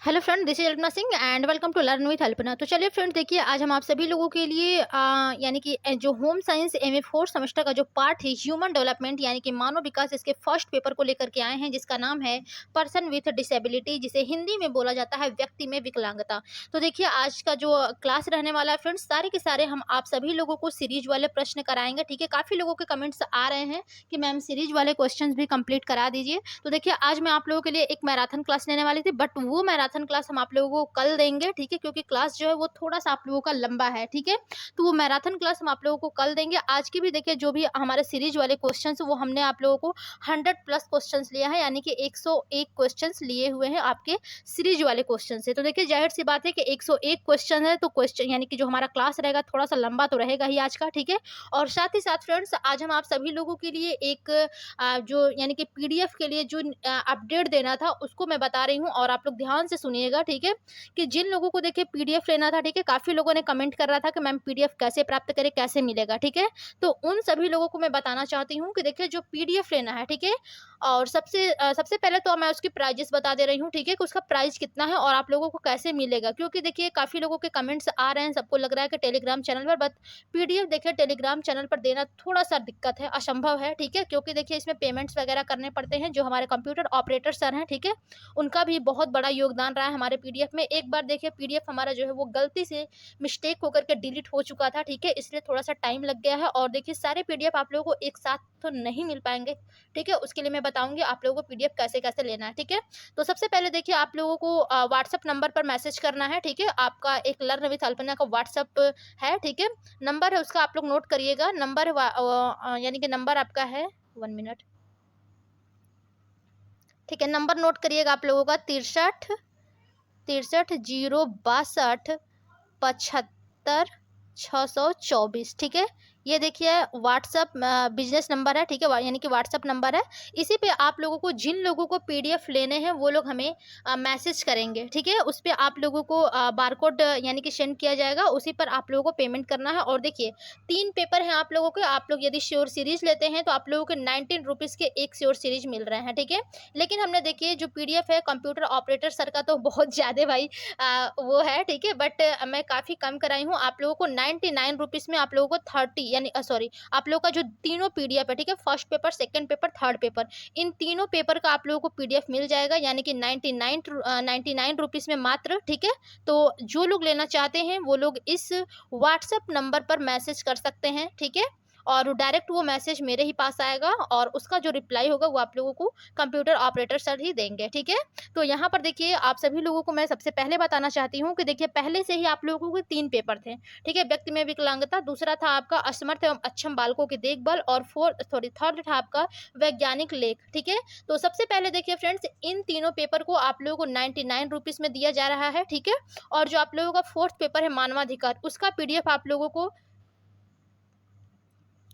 Hello friend, this is Alpana Singh and welcome to learn with Alpana. तो चलिए friend, देखिए आज हम आप सभी लोगों के लिए यानी कि जो home science MA fourth semester का जो पार्ट है ह्यूमन डेवलपमेंट यानी कि मानव विकास, इसके फर्स्ट पेपर को लेकर के आए हैं, जिसका नाम है पर्सन विथ डिसेबिलिटी, जिसे हिंदी में बोला जाता है व्यक्ति में विकलांगता। तो देखिए आज का जो क्लास रहने वाला है फ्रेंड्स, सारे के सारे हम आप सभी लोगों को सीरीज वाले प्रश्न कराएंगे। ठीक है, काफ़ी लोगों के कमेंट्स आ रहे हैं कि मैम सीरीज वाले क्वेश्चन भी कंप्लीट करा दीजिए। तो देखिए आज मैं आप लोगों के लिए एक मैराथन क्लास लेने वाली थी, बट वो मैराथन क्लास हम आप लोगों को कल देंगे। ठीक है, क्योंकि क्लास जो है वो थोड़ा सा आप लोगों का लंबा है। ठीक है, तो वो मैराथन क्लास हम आप लोगों को कल देंगे। आज की भी देखिए जो भी हमारे सीरीज वाले क्वेश्चंस वो हमने आप लोगों को 100+ क्वेश्चंस लिया है, यानी कि 101 क्वेश्चंस लिए हुए हैं आपके सीरीज वाले क्वेश्चन से। तो देखिए जाहिर सी बात है कि 101 क्वेश्चन है, तो क्वेश्चन यानी कि जो हमारा क्लास रहेगा थोड़ा सा लंबा तो रहेगा ही आज का। ठीक है, और साथ ही साथ फ्रेंड्स आज हम आप सभी लोगों के लिए एक जो यानी कि पीडीएफ के लिए जो अपडेट देना था उसको मैं बता रही हूँ, और आप लोग ध्यान से सुनिएगा। ठीक है, कि जिन लोगों को देखिए पीडीएफ लेना था, ठीक है, काफ़ी लोगों ने कमेंट कर रहा था कि मैम पीडीएफ कैसे प्राप्त करें, कैसे मिलेगा। ठीक है, तो उन सभी लोगों को मैं बताना चाहती हूँ कि देखिए जो पीडीएफ लेना है, ठीक है, और सबसे पहले तो मैं उसकी प्राइजेस बता दे रही हूँ। ठीक है, कि उसका प्राइस कितना है और आप लोगों को कैसे मिलेगा, क्योंकि देखिए काफ़ी लोगों के कमेंट्स आ रहे हैं, सबको लग रहा है कि टेलीग्राम चैनल पर, बट पीडीएफ देखिए टेलीग्राम चैनल पर देना थोड़ा सा दिक्कत है, असंभव है। ठीक है, क्योंकि देखिए इसमें पेमेंट्स वगैरह करने पड़ते हैं। जो हमारे कंप्यूटर ऑपरेटर सर हैं, ठीक है, उनका भी बहुत बड़ा योगदान रहा है हमारे पीडीएफ में। एक बार देखिए पीडीएफ हमारा जो है वो गलती से मिस्टेक होकर के डिलीट हो चुका था। ठीक है, इसलिए थोड़ा सा टाइम लग गया है, और देखिए सारे पीडीएफ आप लोगों को एक साथ तो नहीं मिल पाएंगे। ठीक है, उसके लिए मैं बताऊंगी आप लोगों को पीडीएफ कैसे कैसे लेना है। ठीक है, तो सबसे पहले देखिए आप लोगों को व्हाट्सएप नंबर पर मैसेज करना है। ठीक है, आपका एक लर्न विथ अल्पना का व्हाट्सएप है। ठीक है, नंबर है उसका आप लोग नोट करिएगा। नंबर यानी कि नंबर आपका है 1 मिनट। ठीक है, नंबर नोट करिएगा आप लोगों का 63 062 75 624। ठीक है, ये देखिए व्हाट्सअप बिजनेस नंबर है। ठीक है, यानी कि व्हाट्सअप नंबर है। इसी पे आप लोगों को, जिन लोगों को पीडीएफ लेने हैं वो लोग हमें मैसेज करेंगे। ठीक है, उस पे आप लोगों को बारकोड यानी कि सेंड किया जाएगा, उसी पर आप लोगों को पेमेंट करना है। और देखिए 3 पेपर हैं आप लोगों के। आप लोग यदि श्योर सीरीज लेते हैं तो आप लोगों को 19 रुपीज़ के एक श्योर सीरीज मिल रहे हैं। ठीक है, लेकिन हमने देखिए जो पीडीएफ है कंप्यूटर ऑपरेटर सर का तो बहुत ज़्यादा भाई वो है। ठीक है, बट मैं काफ़ी कम कराई हूँ आप लोगों को। 99 रुपीज़ में आप लोगों को 30 यानी सॉरी, आप लोगों का जो तीनों पीडीएफ है, ठीक है, first paper, second paper, third paper, इन तीनों पेपर का आप लोगों को पीडीएफ मिल जाएगा, यानी कि 99 रुपीज़ में मात्र। ठीक है, तो जो लोग लेना चाहते हैं वो लोग इस व्हाट्सएप नंबर पर मैसेज कर सकते हैं। ठीक है, और डायरेक्ट वो मैसेज मेरे ही पास आएगा, और उसका जो रिप्लाई होगा वो आप लोगों को कंप्यूटर ऑपरेटर सर ही देंगे। ठीक है, तो यहाँ पर देखिए आप सभी लोगों को मैं सबसे पहले बताना चाहती हूँ कि देखिए पहले से ही आप लोगों को 3 पेपर थे। ठीक है, व्यक्ति में विकलांगता, दूसरा था आपका असमर्थ एवं अक्षम बालकों की देखभाल, और थर्ड था आपका वैज्ञानिक लेख। ठीक है, तो सबसे पहले देखिए फ्रेंड्स, इन तीनों पेपर को आप लोगों को 99 रुपीज़ में दिया जा रहा है। ठीक है, और जो आप लोगों का फोर्थ पेपर है मानवाधिकार, उसका पीडीएफ आप लोगों को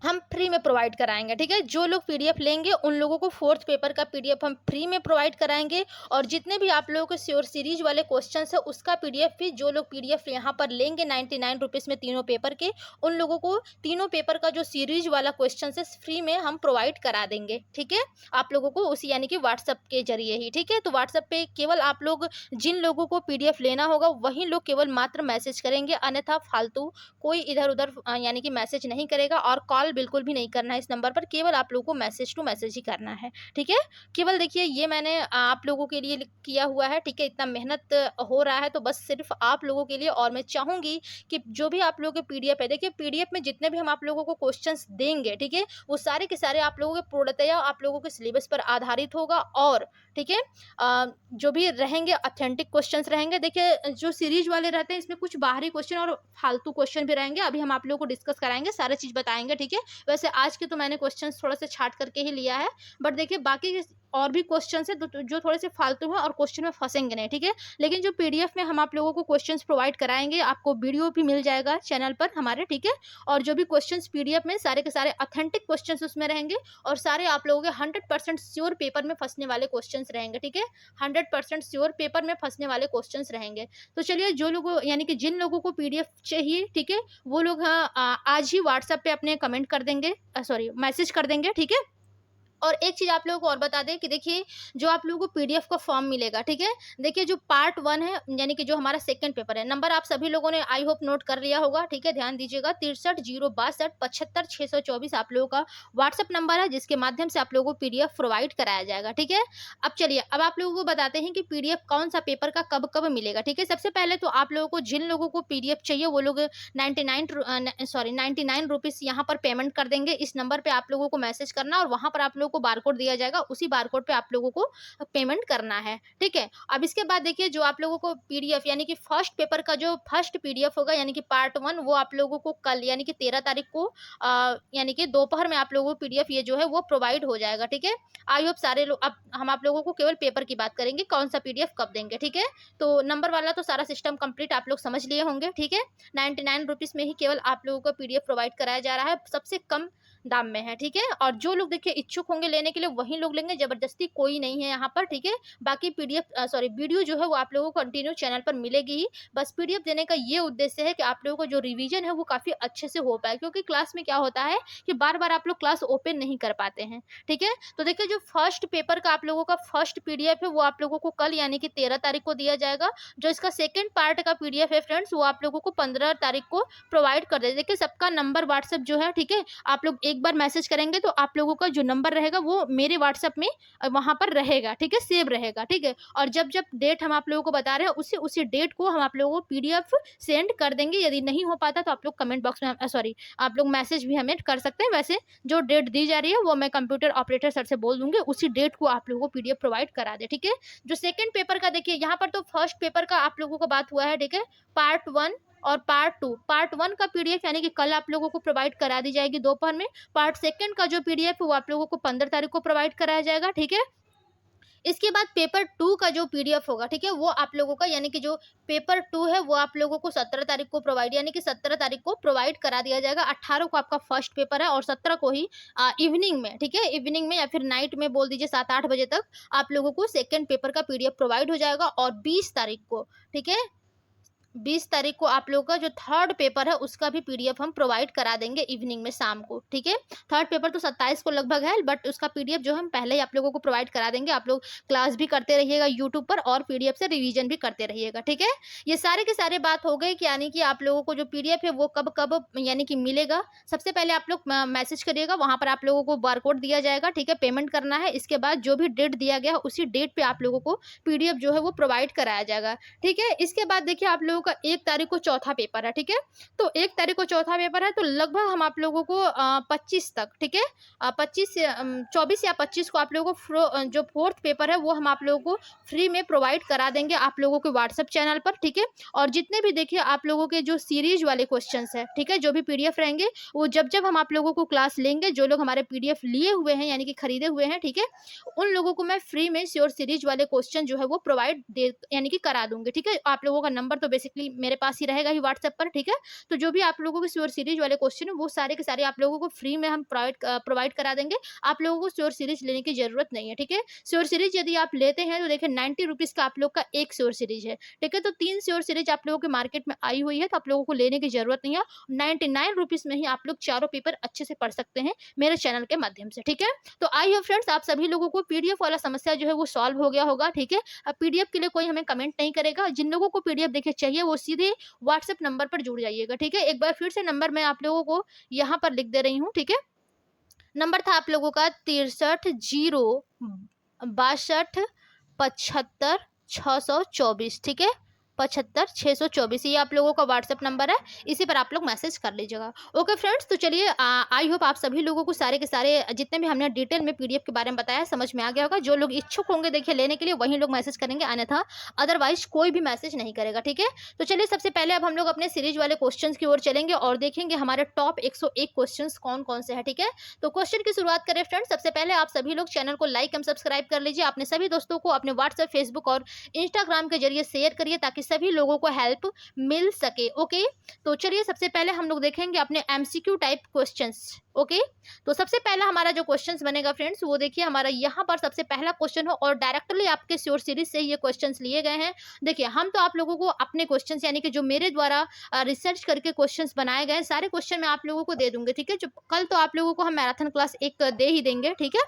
हम फ्री में प्रोवाइड कराएंगे। ठीक है, जो लोग पीडीएफ लेंगे उन लोगों को फोर्थ पेपर का पीडीएफ हम फ्री में प्रोवाइड कराएंगे, और जितने भी आप लोगों के श्योर सीरीज वाले क्वेश्चन है उसका पीडीएफ भी जो लोग पीडीएफ यहाँ पर लेंगे 99 रुपीज़ में तीनों पेपर के, उन लोगों को तीनों पेपर का जो सीरीज वाला क्वेश्चन है फ्री में हम प्रोवाइड करा देंगे। ठीक है, आप लोगों को उसी यानी कि व्हाट्सएप के जरिए ही। ठीक है, तो व्हाट्सएप पे केवल आप लोग, जिन लोगों को पीडीएफ लेना होगा वही लोग केवल मात्र मैसेज करेंगे, अन्यथा फालतू कोई इधर उधर यानी कि मैसेज नहीं करेगा, और कॉल बिल्कुल भी नहीं करना है इस नंबर पर। केवल आप लोगों को मैसेज टू मैसेज ही करना है। ठीक है, केवल देखिए ये मैंने आप लोगों के लिए किया हुआ है। ठीक है, इतना मेहनत हो रहा है तो बस सिर्फ आप लोगों के लिए, और मैं चाहूँगी कि जो भी आप लोगों के पीडीएफ है, देखिए पीडीएफ में जितने भी हम आप लोगों को क्वेश्चंस देंगे, ठीक है, वो सारे के सारे आप लोगों के पूर्णतया आप लोगों के सिलेबस पर आधारित होगा। और ठीक है, जो भी रहेंगे ऑथेंटिक क्वेश्चंस रहेंगे। देखिए जो सीरीज वाले रहते हैं इसमें कुछ बाहरी क्वेश्चन और फालतू क्वेश्चन भी रहेंगे, अभी हम आप लोगों को डिस्कस कराएंगे, सारी चीज़ बताएंगे। ठीक है, वैसे आज के तो मैंने क्वेश्चंस थोड़ा से छाट करके ही लिया है, बट देखिए बाकी और भी क्वेश्चंस है जो थोड़े से फालतू हैं और क्वेश्चन में फंसेंगे नहीं। ठीक है, लेकिन जो पीडीएफ में हम आप लोगों को क्वेश्चंस प्रोवाइड कराएंगे, आपको वीडियो भी मिल जाएगा चैनल पर हमारे। ठीक है, और जो भी क्वेश्चंस पीडीएफ में सारे के सारे ऑथेंटिक क्वेश्चंस उसमें रहेंगे, और सारे आप लोगों के 100% श्योर पेपर में फंसने वाले क्वेश्चंस रहेंगे। ठीक है, 100% श्योर पेपर में फंसने वाले क्वेश्चंस रहेंगे। तो चलिए जो लोगों यानी कि जिन लोगों को पीडीएफ चाहिए, ठीक है, वो लोग हाँ आज ही व्हाट्सएप पे अपने कमेंट कर देंगे, सॉरी मैसेज कर देंगे। ठीक है, और एक चीज़ आप लोगों को और बता दें कि देखिए जो आप लोगों को पीडीएफ का फॉर्म मिलेगा, ठीक है? देखिए जो पार्ट 1 है यानी कि जो हमारा सेकंड पेपर है, नंबर आप सभी लोगों ने आई होप नोट कर लिया होगा, ठीक है? ध्यान दीजिएगा 63 062 75 624 आप लोगों का व्हाट्सएप नंबर है जिसके माध्यम से आप लोगों को पीडीएफ प्रोवाइड कराया जाएगा, ठीक है? अब चलिए अब आप लोगों को बताते हैं कि पीडीएफ कौन-सा पेपर का कब-कब मिलेगा, ठीक है? सबसे पहले तो आप लोगों को जिन लोगों को पीडीएफ चाहिए वो लोग 99 रुपीज़ यहाँ पर पेमेंट कर देंगे। इस नंबर पे आप लोगों को मैसेज करना और वहाँ पर आप लोगों को बारकोड दिया जाएगा, उसी बारकोड पे आप लोगों को पेमेंट करना है, ठीक है? अब इसके बाद देखिए जो आप लोगों को पीडीएफ यानी कि फर्स्ट पेपर का जो फर्स्ट पीडीएफ होगा यानी कि पार्ट 1 वो आप लोगों को कल यानी कि 13 तारीख को यानी कि दोपहर में आप लोगों को पीडीएफ ये जो है वो प्रोवाइड हो जाएगा, ठीक है? आई होप सारे लोग अब हम आप लोगों को केवल पेपर की बात करेंगे, कौन-सा पीडीएफ कब देंगे, ठीक है? तो नंबर वाला तो सारा सिस्टम कंप्लीट आप लोग समझ लिए होंगे, ठीक है? 99 रुपीज़ में ही केवल आप लोगों को पीडीएफ प्रोवाइड कराया जा रहा है, सबसे कम दाम में है, ठीक है? और जो लोग देखिए इच्छुक होंगे लेने के लिए वही लोग लेंगे, ज़बरदस्ती कोई नहीं है यहाँ पर, ठीक है? बाकी वीडियो जो है वो आप लोगों को कंटिन्यू चैनल पर मिलेगी ही। बस पीडीएफ देने का ये उद्देश्य है कि आप लोगों को जो रिवीजन है वो काफ़ी अच्छे से हो पाए, क्योंकि क्लास में क्या होता है कि बार-बार आप लोग क्लास ओपन नहीं कर पाते हैं, ठीक है? तो देखिए जो फर्स्ट पेपर का आप लोगों का फर्स्ट पीडीएफ है वो आप लोगों को कल यानी कि 13 तारीख को दिया जाएगा। जो इसका सेकंड पार्ट का पीडीएफ है फ्रेंड्स वो आप लोगों को 15 तारीख को प्रोवाइड कर दें। देखिए सबका नंबर व्हाट्सएप जो है, ठीक है? आप लोग एक बार मैसेज करेंगे तो आप लोगों का जो नंबर रहेगा वो मेरे व्हाट्सएप में वहाँ पर रहेगा, ठीक है? सेव रहेगा, ठीक है? और जब-जब डेट हम आप लोगों को बता रहे हैं उसी डेट को हम आप लोगों को पीडीएफ सेंड कर देंगे। यदि नहीं हो पाता तो आप लोग कमेंट बॉक्स में आप लोग मैसेज भी हमें कर सकते हैं। वैसे जो डेट दी जा रही है वो मैं कंप्यूटर ऑपरेटर सर से बोल दूँगी, उसी डेट को आप लोगों को पीडीएफ प्रोवाइड करा दें, ठीक है? जो सेकंड पेपर का देखिए यहाँ पर तो फर्स्ट पेपर का आप लोगों को बात हुआ है, ठीक है? पार्ट 1 और पार्ट 1 का पीडीएफ यानी कि कल आप लोगों को प्रोवाइड करा दी जाएगी दोपहर में। पार्ट सेकंड का जो पीडीएफ है वो आप लोगों को 15 तारीख को प्रोवाइड कराया जाएगा, ठीक है? इसके बाद पेपर 2 का जो पीडीएफ होगा, ठीक है? वो आप लोगों का यानी कि जो पेपर 2 है वो आप लोगों को 17 तारीख को प्रोवाइड यानी कि 17 तारीख को प्रोवाइड करा दिया जाएगा। 18 को आपका फर्स्ट पेपर है और 17 को ही इवनिंग में, ठीक है? इवनिंग में या फिर नाइट में बोल दीजिए 7-8 बजे तक आप लोगों को सेकंड पेपर का पीडीएफ प्रोवाइड हो जाएगा। और 20 तारीख को, ठीक है? 20 तारीख को आप लोगों का जो थर्ड पेपर है उसका भी पीडीएफ हम प्रोवाइड करा देंगे इवनिंग में शाम को, ठीक है? थर्ड पेपर तो 27 को लगभग है, बट उसका पीडीएफ जो हम पहले ही आप लोगों को प्रोवाइड करा देंगे। आप लोग क्लास भी करते रहिएगा यूट्यूब पर और पीडीएफ से रिवीजन भी करते रहिएगा, ठीक है? ये सारे के सारे बात हो गए कि यानी कि आप लोगों को जो पीडीएफ है वो कब-कब यानी कि मिलेगा। सबसे पहले आप लोग मैसेज करिएगा, वहाँ पर आप लोगों को बारकोड दिया जाएगा, ठीक है? पेमेंट करना है। इसके बाद जो भी डेट दिया गया है उसी डेट पे आप लोगों को पीडीएफ जो है वो प्रोवाइड कराया जाएगा, ठीक है? इसके बाद देखिए आप लोगों का 1 तारीख को चौथा पेपर है, ठीक है? तो 1 तारीख को चौथा पेपर है तो लगभग हम आप लोगों को 25 तक, ठीक है? 24 या 25 को आप लोगों को जो फोर्थ पेपर है वो हम आप लोगों को फ्री में प्रोवाइड करा देंगे आप लोगों के व्हाट्सएप चैनल पर, ठीक है? और जितने भी देखिए आप लोगों के जो सीरीज वाले क्वेश्चंस है, ठीक है? जो भी पीडीएफ रहेंगे वो जब-जब हम आप लोगों को क्लास लेंगे, जो लोग हमारे पीडीएफ लिए हुए हैं यानी कि खरीदे हुए हैं, ठीक है? उन लोगों को मैं फ्री में श्योर सीरीज वाले क्वेश्चन जो है वो प्रोवाइड दे यानी कि करा दूँगी, ठीक है? आप लोगों का नंबर तो बेसिकली मेरे पास ही रहेगा ही व्हाट्सएप पर, ठीक है? तो जो भी आप लोगों को श्योर सीरीज वाले क्वेश्चन है वो सारे के सारे आप लोगों को फ्री में हम प्रोवाइड करा देंगे। आप लोगों को श्योर सीरीज लेने की ज़रूरत नहीं है, ठीक है? श्योर सीरीज यदि आप लेते हैं तो देखिए 90 रुपीज़ का आप लोग का एक श्योर सीरीज है, ठीक है? तो 3 श्योर सीरीज आप लोगों के मार्केट में आई हुई है तो आप लोगों को लेने की ज़रूरत नहीं है। 99 रुपीज़ में ही आप लोग चारों पेपर अच्छे से पढ़ सकते हैं मेरे चैनल के माध्यम से, ठीक है? तो आई होप फ्रेंड्स आप सभी लोगों को पीडीएफ वाला समस्या जो है वो सॉल्व हो गया होगा, ठीक है? अब पीडीएफ के लिए कोई हमें कमेंट नहीं करेगा। जिन लोगों को पीडीएफ देखिए चाहिए वो सीधे व्हाट्सएप नंबर पर जुड़ जाइएगा, ठीक है? एक बार फिर से नंबर मैं आप लोगों को यहाँ पर लिख दे रही हूँ, ठीक है? नंबर था आप लोगों का 63 0 62 75 624, ठीक है? 75 624 ये आप लोगों का व्हाट्सएप नंबर है, इसी पर आप लोग मैसेज कर लीजिएगा। ओके फ्रेंड्स, तो चलिए आई होप आप सभी लोगों को सारे के सारे जितने भी हमने डिटेल में पीडीएफ के बारे में बताया समझ में आ गया होगा। जो लोग इच्छुक होंगे देखिए लेने के लिए वही लोग मैसेज करेंगे, अन्यथा अदरवाइज कोई भी मैसेज नहीं करेगा, ठीक है? तो चलिए सबसे पहले अब हम लोग अपने सीरीज वाले क्वेश्चंस की ओर चलेंगे और देखेंगे हमारे टॉप 101 क्वेश्चंस कौन-कौन से हैं, ठीक है? तो क्वेश्चन की शुरुआत करें फ्रेंड्स। सबसे पहले आप सभी लोग चैनल को लाइक एंड सब्सक्राइब कर लीजिए। अपने सभी दोस्तों को अपने व्हाट्सएप, फेसबुक और इंस्टाग्राम के जरिए शेयर करिए ताकि सभी लोगों को हेल्प मिल सके। ओके, तो चलिए सबसे पहले हम लोग देखेंगे अपने एमसीक्यू टाइप क्वेश्चंस। ओके, तो सबसे पहला हमारा जो क्वेश्चंस बनेगा फ्रेंड्स, वो देखिए हमारा यहाँ पर सबसे पहला क्वेश्चन हो और डायरेक्टली आपके श्योर सीरीज से ये क्वेश्चंस लिए गए हैं। देखिए हम तो आप लोगों को अपने क्वेश्चंस यानी कि जो मेरे द्वारा रिसर्च करके क्वेश्चंस बनाए गए सारे क्वेश्चन मैं आप लोगों को दे दूंगी। ठीक है, जो कल तो आप लोगों को हम मैराथन क्लास एक दे ही देंगे। ठीक है,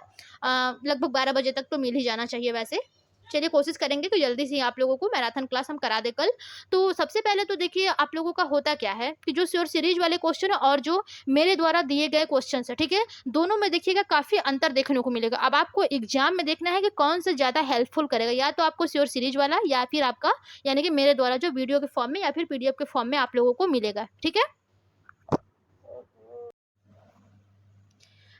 लगभग 12 बजे तक तो मिल ही जाना चाहिए। वैसे चलिए कोशिश करेंगे कि जल्दी से आप लोगों को मैराथन क्लास हम करा दे कल। तो सबसे पहले तो देखिए आप लोगों का होता क्या है कि जो श्योर सीरीज वाले क्वेश्चन है और जो मेरे द्वारा दिए गए क्वेश्चन है, ठीक है, दोनों में देखिएगा काफी अंतर देखने को मिलेगा। अब आपको एग्जाम में देखना है कि कौन सा ज्यादा हेल्पफुल करेगा, या तो आपको श्योर सीरीज वाला या फिर आपका यानी कि मेरे द्वारा जो वीडियो के फॉर्म में या फिर पीडीएफ के फॉर्म में आप लोगों को मिलेगा। ठीक है,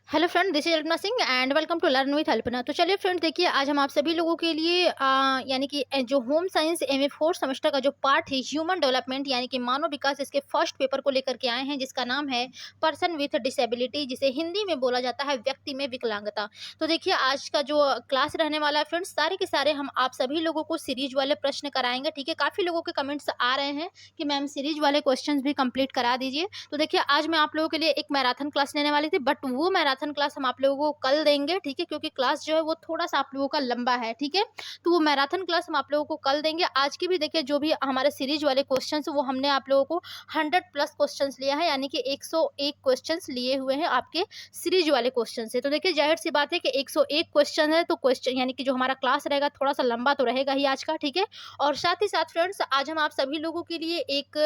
hello friend, this is Alpana Singh and welcome to learn with Alpana. तो चलिए फ्रेंड देखिए आज हम आप सभी लोगों के लिए यानी कि जो home science MA fourth semester का जो पार्ट है ह्यूमन डेवलपमेंट यानी कि मानव विकास, इसके फर्स्ट पेपर को लेकर के आए हैं जिसका नाम है पर्सन विथ डिसेबिलिटी, जिसे हिंदी में बोला जाता है व्यक्ति में विकलांगता। तो देखिए आज का जो क्लास रहने वाला है फ्रेंड्स, सारे के सारे हम आप सभी लोगों को सीरीज वाले प्रश्न कराएंगे। ठीक है, काफ़ी लोगों के कमेंट्स आ रहे हैं कि मैम सीरीज वाले क्वेश्चन भी कंप्लीट करा दीजिए। तो देखिए आज मैं आप लोगों के लिए एक मैराथन क्लास लेने वाली थी, बट वो मैराथन क्लास हम आप लोगों को कल देंगे। ठीक है, क्योंकि क्लास जो है वो थोड़ा सा आप लोगों का लंबा है। ठीक है, तो वो मैराथन क्लास हम आप लोगों को कल देंगे। आज की भी देखिए जो भी हमारे सीरीज वाले क्वेश्चंस वो हमने आप लोगों को 100+ क्वेश्चंस लिया है, यानी कि 101 क्वेश्चंस लिए हुए हैं आपके सीरीज वाले क्वेश्चन से। तो देखिए जाहिर सी बात है कि 101 क्वेश्चन है, तो क्वेश्चन यानी कि जो हमारा क्लास रहेगा थोड़ा सा लंबा तो रहेगा ही आज का। ठीक है, और साथ ही साथ फ्रेंड्स आज हम आप सभी लोगों के लिए एक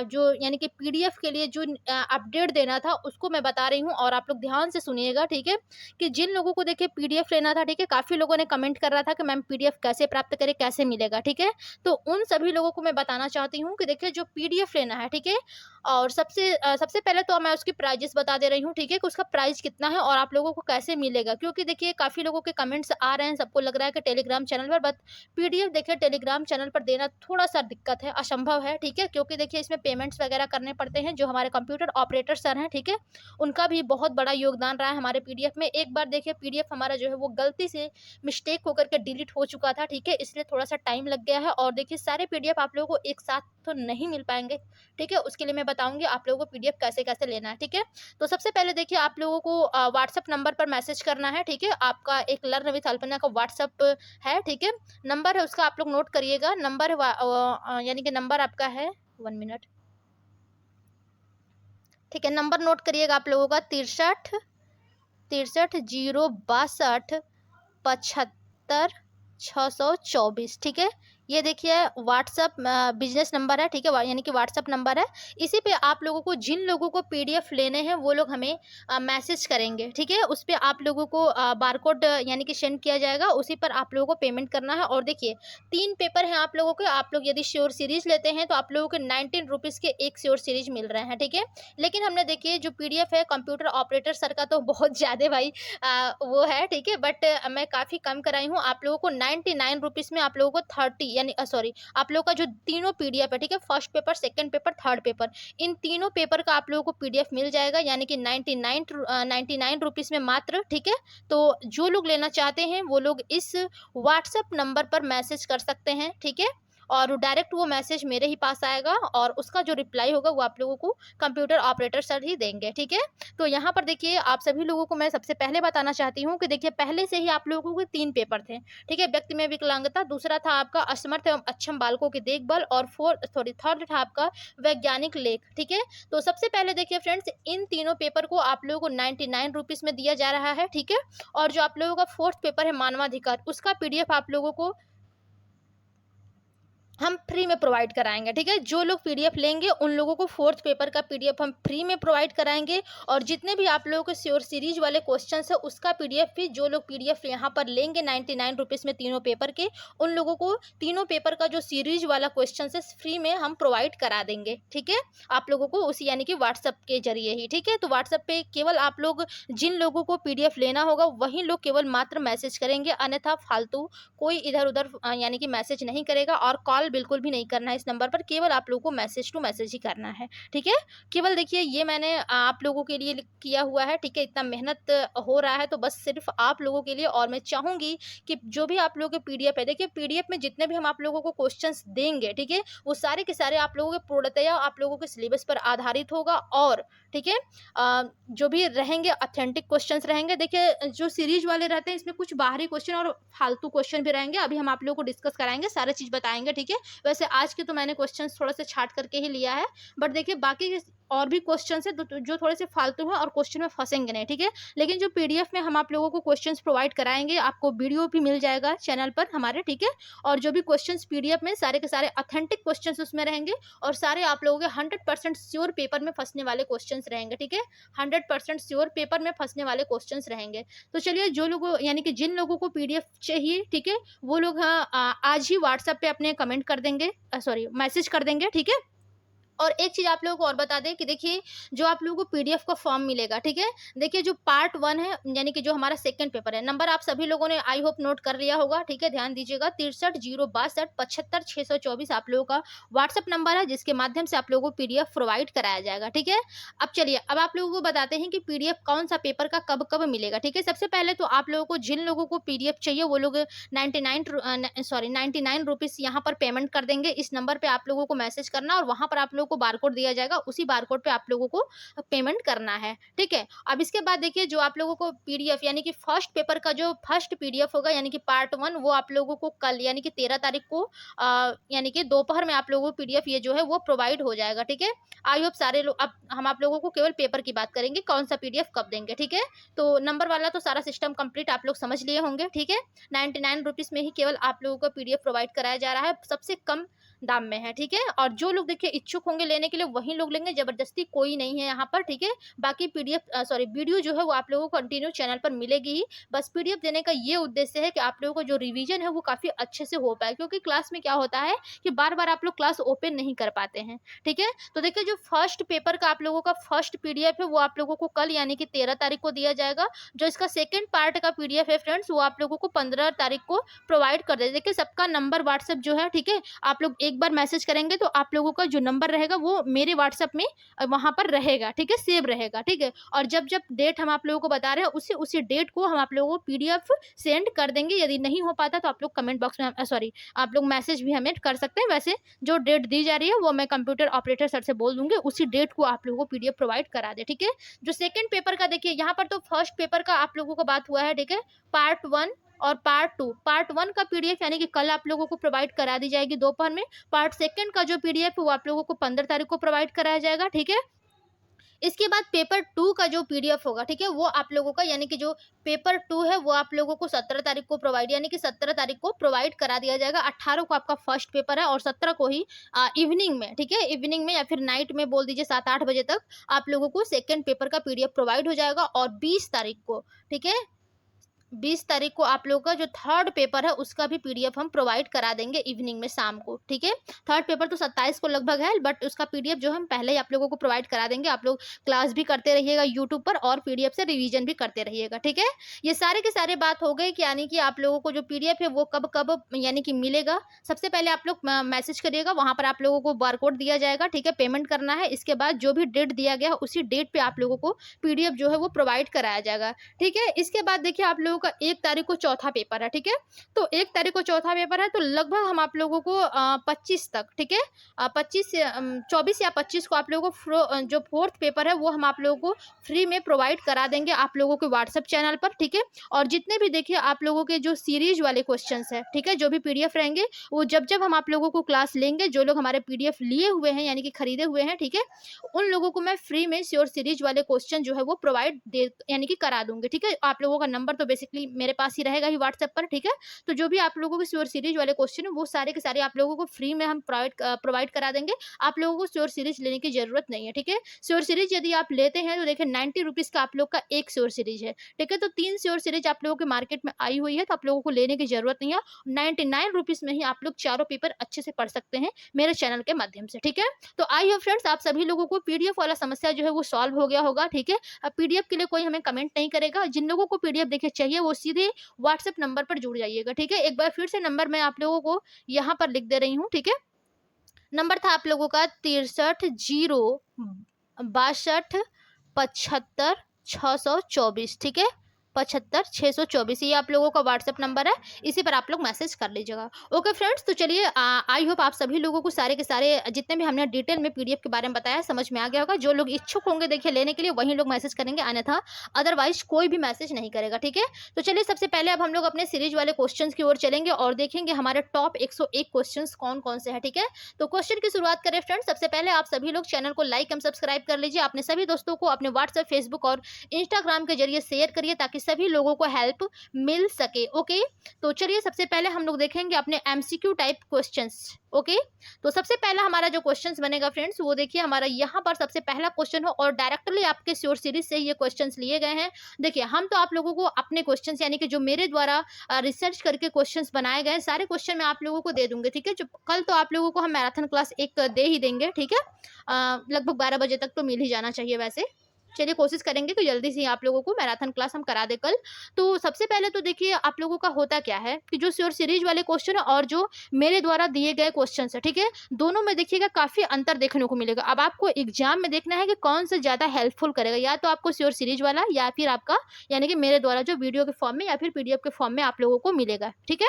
जो यानी कि पीडीएफ के लिए जो अपडेट देना था उसको मैं बता रही हूँ, और आप लोग ध्यान से सुनिएगा। ठीक है, कि जिन लोगों को देखिए पीडीएफ लेना था, ठीक है, काफी लोगों ने कमेंट कर रहा था कि मैम पीडीएफ कैसे प्राप्त करें, कैसे मिलेगा। ठीक है, तो उन सभी लोगों को मैं बताना चाहती हूँ कि देखिए जो पीडीएफ लेना है, ठीक है, और सबसे पहले तो मैं उसकी प्राइजेस बता दे रही हूँ। ठीक है, कि उसका प्राइस कितना है और आप लोगों को कैसे मिलेगा, क्योंकि देखिए काफी लोगों के कमेंट्स आ रहे हैं, सबको लग रहा है कि टेलीग्राम चैनल पर, बट पीडीएफ देखिए टेलीग्राम चैनल पर देना थोड़ा सा दिक्कत है, असंभव है। ठीक है, क्योंकि देखिए इसमें पेमेंट्स वगैरह करने पड़ते हैं। जो हमारे कंप्यूटर ऑपरेटर सर हैं, ठीक है, उनका भी बहुत बड़ा योगदान रहा है हमारे पीडीएफ में। एक बार देखिए पीडीएफ हमारा जो है वो गलती से मिस्टेक होकर के डिलीट हो चुका था। ठीक है, इसलिए थोड़ा सा टाइम लग गया है, और देखिए सारे पीडीएफ आप लोगों को एक साथ तो नहीं मिल पाएंगे। ठीक है, उसके लिए मैं बताऊंगी आप लोगों को पीडीएफ कैसे कैसे लेना है। ठीक है, तो सबसे पहले देखिए आप लोगों को व्हाट्सएप नंबर पर मैसेज करना है। ठीक है, आपका एक लर्न विथ अल्पना का व्हाट्सएप है। ठीक है, नंबर है उसका आप लोग नोट करिएगा। नंबर यानी कि नंबर आपका है 1 मिनट। ठीक है, नंबर नोट करिएगा आप लोगों का 63 062 75 624। ठीक है, ये देखिए व्हाट्सअप बिजनेस नंबर है। ठीक है, यानी कि व्हाट्सअप नंबर है। इसी पे आप लोगों को जिन लोगों को पीडीएफ लेने हैं वो लोग हमें मैसेज करेंगे। ठीक है, उस पर आप लोगों को बारकोड यानी कि सेंड किया जाएगा, उसी पर आप लोगों को पेमेंट करना है। और देखिए 3 पेपर हैं आप लोगों के। आप लोग यदि श्योर सीरीज लेते हैं तो आप लोगों के 19 रुपीज़ के एक श्योर सीरीज मिल रहे हैं। ठीक है, लेकिन हमने देखिए जो पीडीएफ है कंप्यूटर ऑपरेटर सर का तो बहुत ज़्यादा भाई वो है। ठीक है, बट मैं काफ़ी कम कराई हूँ आप लोगों को। 99 रुपीज़ में आप लोगों को 30 यानी सॉरी आप लोगों का जो तीनों पीडीएफ है, ठीक है, first paper, second paper, third paper, इन तीनों पेपर का आप लोगों को पीडीएफ मिल जाएगा, यानी कि 99 रुपीज़ में मात्र। ठीक है, तो जो लोग लेना चाहते हैं वो लोग इस व्हाट्सएप नंबर पर मैसेज कर सकते हैं। ठीक है, और डायरेक्ट वो मैसेज मेरे ही पास आएगा, और उसका जो रिप्लाई होगा वो आप लोगों को कंप्यूटर ऑपरेटर सर ही देंगे। ठीक है, तो यहाँ पर देखिए आप सभी लोगों को मैं सबसे पहले बताना चाहती हूँ कि देखिए पहले से ही आप लोगों के 3 पेपर थे। ठीक है, व्यक्ति में विकलांगता, दूसरा था आपका असमर्थ एवं अक्षम बालकों की देखभाल, और थर्ड था आपका वैज्ञानिक लेख। ठीक है, तो सबसे पहले देखिए फ्रेंड्स इन तीनों पेपर को आप लोगों को 99 रुपीज़ में दिया जा रहा है। ठीक है, और जो आप लोगों का फोर्थ पेपर है मानवाधिकार, उसका पीडीएफ आप लोगों को हम फ्री में प्रोवाइड कराएंगे। ठीक है, जो लोग पीडीएफ लेंगे उन लोगों को फोर्थ पेपर का पीडीएफ हम फ्री में प्रोवाइड कराएंगे, और जितने भी आप लोगों के श्योर सीरीज वाले क्वेश्चंस है उसका पीडीएफ भी जो लोग पीडीएफ यहाँ पर लेंगे 99 रुपीज़ में तीनों पेपर के, उन लोगों को तीनों पेपर का जो सीरीज वाला क्वेश्चन है फ्री में हम प्रोवाइड करा देंगे। ठीक है, आप लोगों को उसी यानी कि व्हाट्सएप के जरिए ही। ठीक है, तो व्हाट्सएप पे केवल आप लोग जिन लोगों को पीडीएफ लेना होगा वही लोग केवल मात्र मैसेज करेंगे, अन्यथा फालतू कोई इधर उधर यानी कि मैसेज नहीं करेगा, और कॉल बिल्कुल भी भी नहीं करना है इस नंबर पर, केवल आप लोगों को मैसेज टू मैसेज ही करना है, ठीक है। केवल देखिए ये मैंने आप लोगों के लिए किया हुआ है, ठीक है। इतना मेहनत हो रहा है तो बस सिर्फ आप लोगों के लिए, और मैं चाहूँगी कि जो भी आप लोगों के पीडीएफ है, देखिए पीडीएफ में जितने भी हम आप लोगों को क्वेश्चंस देंगे, ठीक है, वो सारे के सारे आप लोगों के पूर्णतया आप लोगों के सिलेबस पर आधारित होगा, और ठीक है जो भी रहेंगे ऑथेंटिक क्वेश्चंस रहेंगे। देखिए जो सीरीज वाले रहते हैं इसमें कुछ बाहरी क्वेश्चन और फालतू क्वेश्चन भी रहेंगे, अभी हम आप लोगों को डिस्कस कराएंगे, सारी चीज बताएंगे, ठीक है। वैसे आज के तो मैंने क्वेश्चंस थोड़ा सा छाट करके ही लिया है, बट देखिए बाकी और भी क्वेश्चन है जो थोड़े से फालतू हैं और क्वेश्चन में फंसेंगे नहीं, ठीक है। लेकिन जो पीडीएफ में हम आप लोगों को क्वेश्चंस प्रोवाइड कराएंगे, आपको वीडियो भी मिल जाएगा चैनल पर हमारे, ठीक है। और जो भी क्वेश्चंस पीडीएफ में सारे के सारे ऑथेंटिक क्वेश्चंस उसमें रहेंगे, और सारे आप लोगों के 100% श्योर पेपर में फंसने वाले क्वेश्चंस रहेंगे, ठीक है। 100% श्योर पेपर में फंसने वाले क्वेश्चंस रहेंगे। तो चलिए जो लोगों यानी कि जिन लोगों को पीडीएफ चाहिए, ठीक है, वो लोग आज ही व्हाट्सएप पे अपने कमेंट कर देंगे, सॉरी मैसेज कर देंगे, ठीक है। और एक चीज़ आप लोगों को और बता दें कि देखिए जो आप लोगों को पीडीएफ का फॉर्म मिलेगा, ठीक है। देखिए जो पार्ट 1 है यानी कि जो हमारा सेकंड पेपर है, नंबर आप सभी लोगों ने आई होप नोट कर लिया होगा, ठीक है। ध्यान दीजिएगा 63 062 75 624 आप लोगों का व्हाट्सएप नंबर है, जिसके माध्यम से आप लोगों को पीडीएफ प्रोवाइड कराया जाएगा, ठीक है। अब चलिए अब आप लोगों को बताते हैं कि पीडीएफ कौन सा पेपर का कब कब मिलेगा, ठीक है। सबसे पहले तो आप लोगों को जिन लोगों को पीडीएफ चाहिए वो लोग 99 रुपीज़ यहाँ पर पेमेंट कर देंगे। इस नंबर पे आप लोगों को मैसेज करना और वहाँ पर आप लोगों को बारकोड दिया जाएगा, उसी बारकोड पे आप लोगों को पेमेंट करना है, ठीक है। अब इसके बाद देखिए जो आप लोगों को पीडीएफ यानी कि फर्स्ट पेपर का जो फर्स्ट पीडीएफ होगा यानी कि पार्ट 1, वो आप लोगों को कल यानी कि 13 तारीख को यानी कि दोपहर में आप लोगों को पीडीएफ ये जो है वो प्रोवाइड हो जाएगा, ठीक है। आई होप सारे लोग, अब हम आप लोगों को केवल पेपर की बात करेंगे, कौन सा पीडीएफ कब देंगे, ठीक है। तो नंबर वाला तो सारा सिस्टम कंप्लीट आप लोग समझ लिए होंगे, ठीक है। 99 रुपीज़ में ही केवल आप लोगों को पीडीएफ प्रोवाइड कराया जा रहा है, सबसे कम दाम में है, ठीक है। और जो लोग देखिए इच्छुक होंगे लेने के लिए वही लोग लेंगे, जबरदस्ती कोई नहीं है यहाँ पर, ठीक है। बाकी पीडीएफ सॉरी वीडियो जो है वो आप लोगों को कंटिन्यू चैनल पर मिलेगी ही। बस पीडीएफ देने का ये उद्देश्य है कि आप लोगों को जो रिवीजन है वो काफी अच्छे से हो पाए, क्योंकि क्लास में क्या होता है कि बार बार आप लोग क्लास ओपन नहीं कर पाते हैं, ठीक है। तो देखिए जो फर्स्ट पेपर का आप लोगों का फर्स्ट पीडीएफ है वो आप लोगों को कल यानी कि 13 तारीख को दिया जाएगा। जो इसका सेकेंड पार्ट का पीडीएफ है फ्रेंड्स, वो आप लोगों को 15 तारीख को प्रोवाइड कर दे। देखिए सबका नंबर व्हाट्सएप जो है, ठीक है, आप लोग एक बार मैसेज करेंगे तो आप लोगों का जो नंबर रहेगा वो मेरे व्हाट्सएप में वहां पर रहेगा, ठीक है, सेव रहेगा, ठीक है। और जब जब डेट हम आप लोगों को बता रहे हैं उसी उसी डेट को हम आप लोगों को पीडीएफ सेंड कर देंगे। यदि नहीं हो पाता तो आप लोग कमेंट बॉक्स में सॉरी आप लोग मैसेज भी हमें कर सकते हैं। वैसे जो डेट दी जा रही है वो मैं कंप्यूटर ऑपरेटर सर से बोल दूंगी, उसी डेट को आप लोगों को पीडीएफ प्रोवाइड करा दे, ठीक है। जो सेकंड पेपर का देखिए यहाँ पर तो फर्स्ट पेपर का आप लोगों को बात हुआ है, ठीक है, पार्ट 1 और पार्ट 1 का पीडीएफ यानी कि कल आप लोगों को प्रोवाइड करा दी जाएगी दोपहर में। पार्ट सेकंड का जो पीडीएफ है वो आप लोगों को 15 तारीख को प्रोवाइड कराया जाएगा, ठीक है। इसके बाद पेपर 2 का जो पीडीएफ होगा, ठीक है, वो आप लोगों का यानी कि जो पेपर 2 है वो आप लोगों को 17 तारीख को प्रोवाइड यानी कि 17 तारीख को प्रोवाइड करा दिया जाएगा। 18 को आपका फर्स्ट पेपर है और 17 को ही इवनिंग में, ठीक है, इवनिंग में या फिर नाइट में बोल दीजिए 7-8 बजे तक आप लोगों को सेकेंड पेपर का पीडीएफ प्रोवाइड हो जाएगा। और 20 तारीख को, ठीक है, 20 तारीख को आप लोगों का जो थर्ड पेपर है उसका भी पीडीएफ हम प्रोवाइड करा देंगे इवनिंग में शाम को, ठीक है। थर्ड पेपर तो 27 को लगभग है, बट उसका पीडीएफ जो हम पहले ही आप लोगों को प्रोवाइड करा देंगे। आप लोग क्लास भी करते रहिएगा यूट्यूब पर और पीडीएफ से रिवीजन भी करते रहिएगा, ठीक है। ये सारे के सारे बात हो गई कि यानी कि आप लोगों को जो पीडीएफ है वो कब कब यानी कि मिलेगा। सबसे पहले आप लोग मैसेज करिएगा, वहां पर आप लोगों को बारकोड दिया जाएगा, ठीक है, पेमेंट करना है। इसके बाद जो भी डेट दिया गया है उसी डेट पे आप लोगों को पीडीएफ जो है वो प्रोवाइड कराया जाएगा, ठीक है। इसके बाद देखिए आप लोगों का 1 तारीख को चौथा पेपर है, ठीक है। तो 1 तारीख को चौथा पेपर है तो लगभग हम आप लोगों को 25 तक, ठीक है, 24 या 25 को आप लोगों को जो फोर्थ पेपर है वो हम आप लोगों को फ्री में प्रोवाइड करा देंगे आप लोगों के व्हाट्सएप चैनल पर, ठीक है। और जितने भी देखिए आप लोगों के जो सीरीज वाले क्वेश्चंस है, ठीक है, जो भी पीडीएफ रहेंगे वो जब जब हम आप लोगों को क्लास लेंगे, जो लोग हमारे पीडीएफ लिए हुए हैं यानी कि खरीदे हुए हैं, ठीक है, उन लोगों को मैं फ्री में श्योर सीरीज वाले क्वेश्चन जो है वो प्रोवाइड दे यानी कि करा दूंगी, ठीक है। आप लोगों का नंबर तो बेसिकली मेरे पास ही रहेगा ही व्हाट्सएप पर, ठीक है। तो जो भी आप लोगों को श्योर सीरीज वाले क्वेश्चन है वो सारे के सारे आप लोगों को फ्री में हम प्रोवाइड करा देंगे। आप लोगों को श्योर सीरीज लेने की जरूरत नहीं है, ठीक है। श्योर सीरीज यदि आप लेते हैं तो देखिए 90 रुपीज का आप लोग का एक श्योर सीरीज है, ठीक है। तो 3 श्योर सीरीज आप लोगों के मार्केट में आई हुई है तो आप लोगों को लेने की जरूरत नहीं है। 99 रुपीज में ही आप लोग चारों पेपर अच्छे से पढ़ सकते हैं मेरे चैनल के माध्यम से, ठीक है। तो आई होप फ्रेंड्स आप सभी लोगों को पीडीएफ वाला समस्या जो है वो सॉल्व हो गया होगा, ठीक है। अब पीडीएफ के लिए कोई हमें कमेंट नहीं करेगा। जिन लोगों को पीडीएफ देखिए चाहिए वो सीधे व्हाट्सएप नंबर पर जुड़ जाइएगा, ठीक है। एक बार फिर से नंबर मैं आप लोगों को यहाँ पर लिख दे रही हूँ, ठीक है। नंबर था आप लोगों का 63 0 62 75 624, ठीक है, 75 624, ये आप लोगों का व्हाट्सएप नंबर है, इसी पर आप लोग मैसेज कर लीजिएगा। ओके फ्रेंड्स, तो चलिए आई होप आप सभी लोगों को सारे के सारे जितने भी हमने डिटेल में पीडीएफ के बारे में बताया समझ में आ गया होगा। जो लोग इच्छुक होंगे देखिए लेने के लिए वही लोग मैसेज करेंगे, अन्यथा अदरवाइज कोई भी मैसेज नहीं करेगा, ठीक है। तो चलिए सबसे पहले अब हम लोग अपने सीरीज वाले क्वेश्चंस की ओर चलेंगे और देखेंगे हमारे टॉप 101 क्वेश्चंस कौन कौन से हैं, ठीक है। तो क्वेश्चन की शुरुआत करें फ्रेंड्स। सबसे पहले आप सभी लोग चैनल को लाइक एंड सब्सक्राइब कर लीजिए, अपने सभी दोस्तों को अपने व्हाट्सएप, फेसबुक और इंस्टाग्राम के जरिए शेयर करिए ताकि सभी लोगों को हेल्प मिल सके। ओके, तो चलिए सबसे पहले हम लोग देखेंगे अपने एमसीक्यू टाइप क्वेश्चंस। ओके, तो सबसे पहला हमारा जो क्वेश्चंस बनेगा फ्रेंड्स वो देखिए हमारा यहाँ पर सबसे पहला क्वेश्चन हो और डायरेक्टली आपके श्योर सीरीज से ये क्वेश्चंस लिए गए हैं। देखिए हम तो आप लोगों को अपने क्वेश्चंस यानी कि जो मेरे द्वारा रिसर्च करके क्वेश्चंस बनाए गए सारे क्वेश्चन मैं आप लोगों को दे दूंगी, ठीक है। जो कल तो आप लोगों को हम मैराथन क्लास एक दे ही देंगे, ठीक है। लगभग 12 बजे तक तो मिल ही जाना चाहिए वैसे। चलिए कोशिश करेंगे कि जल्दी से आप लोगों को मैराथन क्लास हम करा दे कल। तो सबसे पहले तो देखिए आप लोगों का होता क्या है कि जो श्योर सीरीज वाले क्वेश्चन है और जो मेरे द्वारा दिए गए क्वेश्चन है, ठीक है, दोनों में देखिएगा काफी अंतर देखने को मिलेगा। अब आपको एग्जाम में देखना है कि कौन सा ज्यादा हेल्पफुल करेगा, या तो आपको श्योर सीरीज वाला या फिर आपका यानी कि मेरे द्वारा जो वीडियो के फॉर्म में या फिर पीडीएफ के फॉर्म में आप लोगों को मिलेगा, ठीक है।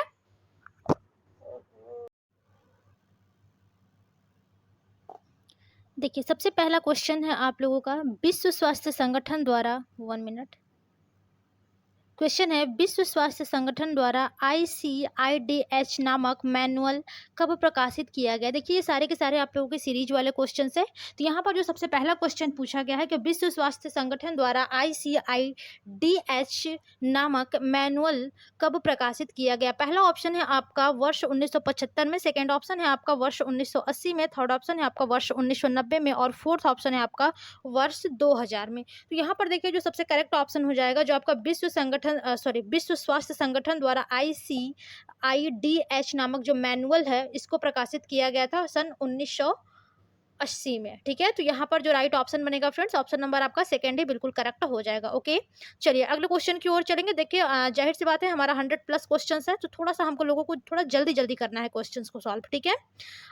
देखिए सबसे पहला क्वेश्चन है आप लोगों का विश्व स्वास्थ्य संगठन द्वारा 1 मिनट। क्वेश्चन है विश्व स्वास्थ्य संगठन द्वारा ICIDH नामक मैनुअल कब प्रकाशित किया गया। देखिए ये सारे के सारे आप लोगों के सीरीज वाले क्वेश्चन है। तो यहाँ पर जो सबसे पहला क्वेश्चन पूछा गया है कि विश्व स्वास्थ्य संगठन द्वारा ICIDH नामक मैनुअल कब प्रकाशित किया गया। पहला ऑप्शन है आपका वर्ष 1975 में, सेकेंड ऑप्शन है आपका वर्ष 1980 में, थर्ड ऑप्शन है आपका वर्ष 1990 में और फोर्थ ऑप्शन है आपका वर्ष 2000 में। तो यहाँ पर देखिए जो सबसे करेक्ट ऑप्शन हो जाएगा जो आपका विश्व स्वास्थ्य संगठन द्वारा ICIDH नामक जो मैनुअल है इसको प्रकाशित किया गया था सन 1980 में, ठीक है। तो यहाँ पर जो राइट ऑप्शन बनेगा फ्रेंड्स ऑप्शन नंबर आपका सेकेंड ही बिल्कुल करेक्ट हो जाएगा। ओके, चलिए अगले क्वेश्चन की ओर चलेंगे। देखिए जाहिर सी बात है हमारा 100+ क्वेश्चन है तो थोड़ा सा हमको लोगों को थोड़ा जल्दी जल्दी करना है क्वेश्चन को सॉल्व, ठीक है।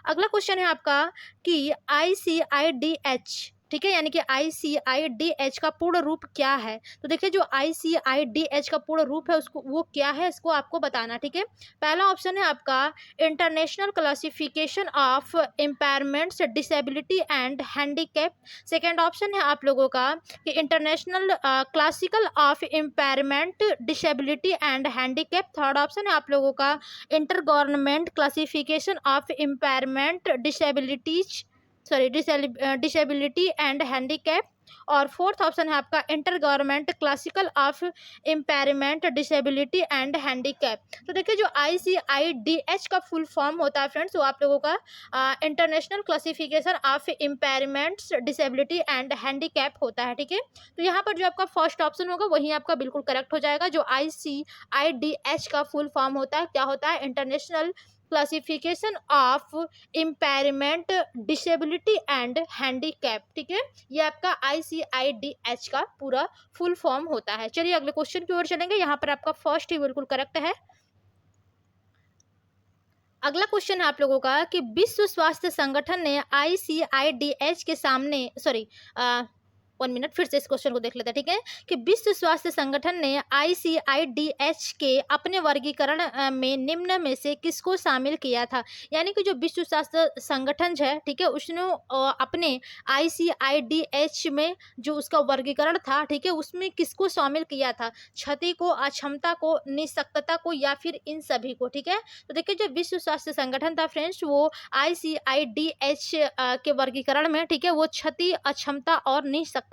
अगला क्वेश्चन है आपका कि ICIDH, ठीक है, यानी कि ICIDH का पूर्ण रूप क्या है। तो देखिए जो ICIDH का पूर्ण रूप है उसको वो क्या है इसको आपको बताना, ठीक है। पहला ऑप्शन है आपका international classification of impairments, disability and handicap. Second option है आप लोगों का कि international classical of impairment, disability and handicap. Third option है आप लोगों का inter government classification of impairment, disability and handicap. और फोर्थ ऑप्शन है आपका inter government classical of impairment, disability and handicap. तो देखिए जो ICIDH का फुल फॉर्म होता है फ्रेंड्स वो आप लोगों का international classification of impairments, disability and handicap होता है, ठीक है। तो यहाँ पर जो आपका फर्स्ट ऑप्शन होगा वही आपका बिल्कुल करेक्ट हो जाएगा। जो ICIDH का फुल फॉर्म होता है क्या होता है, international classification of impairment, disability and handicap, ठीक है। ये आपका ICIDH का पूरा फुल फॉर्म होता है। चलिए अगले क्वेश्चन की ओर चलेंगे। यहाँ पर आपका फर्स्ट ही बिल्कुल करेक्ट है। अगला क्वेश्चन है आप लोगों का कि विश्व स्वास्थ्य संगठन ने ICIDH के सामने 1 मिनट फिर से इस क्वेश्चन को देख लेते हैं, ठीक है, कि विश्व स्वास्थ्य संगठन ने ICIDH के अपने वर्गीकरण में निम्न में से किसको शामिल किया था। यानी कि जो विश्व स्वास्थ्य संगठन है, ठीक है, उसने अपने ICIDH में जो उसका वर्गीकरण था, ठीक है, उसमें किसको शामिल किया था, क्षति को, अक्षमता को, निःशक्तता को या फिर इन सभी को, ठीक है। तो देखिए जो विश्व स्वास्थ्य संगठन था फ्रेंड्स वो ICIDH के वर्गीकरण में, ठीक है, वो क्षति, अक्षमता और निःशक्तता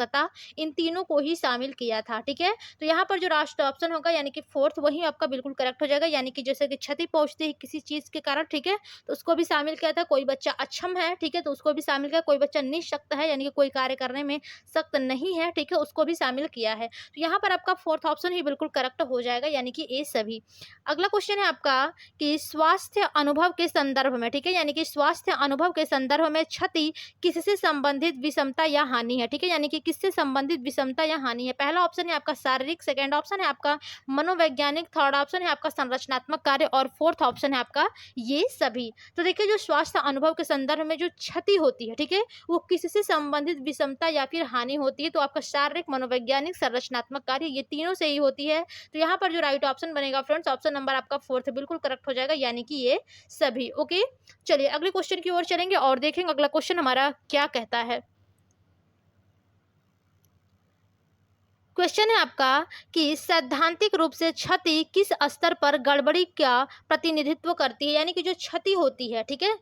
इन तीनों को ही शामिल किया था, ठीक है। तो यहाँ पर जो लास्ट ऑप्शन होगा यानी कि फोर्थ वही आपका बिल्कुल करेक्ट हो जाएगा। यानी कि जैसे कि क्षति पहुंचती है किसी चीज के कारण, ठीक है, तो उसको भी शामिल किया था। कोई बच्चा अक्षम है, ठीक है, तो उसको भी शामिल किया। कोई बच्चा निःशक्त है यानी कि कोई कार्य करने में सख्त नहीं है, ठीक है, उसको भी शामिल किया है। तो यहाँ पर आपका फोर्थ ऑप्शन ही बिल्कुल करेक्ट हो जाएगा यानी कि ए सभी। अगला क्वेश्चन है आपका कि स्वास्थ्य अनुभव के संदर्भ में, ठीक है, यानी कि स्वास्थ्य अनुभव के संदर्भ में क्षति किससे संबंधित विषमता या हानि है, ठीक है, यानी कि किससे संबंधित विषमता या हानि है। पहला ऑप्शन है आपका शारीरिक, सेकंड ऑप्शन है आपका मनोवैज्ञानिक, थर्ड ऑप्शन है आपका संरचनात्मक कार्य और फोर्थ ऑप्शन है आपका ये सभी। तो देखिए जो स्वास्थ्य अनुभव के संदर्भ में जो क्षति होती है, ठीक है, वो किससे संबंधित विषमता या फिर हानि होती है, तो आपका शारीरिक, मनोवैज्ञानिक, संरचनात्मक कार्य ये तीनों से ही होती है। तो यहाँ पर जो राइट ऑप्शन बनेगा फ्रेंड्स, ऑप्शन नंबर आपका फोर्थ बिल्कुल करेक्ट हो जाएगा, यानी कि ये सभी। ओके, चलिए अगले क्वेश्चन की ओर चलेंगे और देखेंगे अगला क्वेश्चन हमारा क्या कहता है। क्वेश्चन है आपका कि सैद्धांतिक रूप से क्षति किस स्तर पर गड़बड़ी का प्रतिनिधित्व करती है, यानी कि जो क्षति होती है, ठीक है,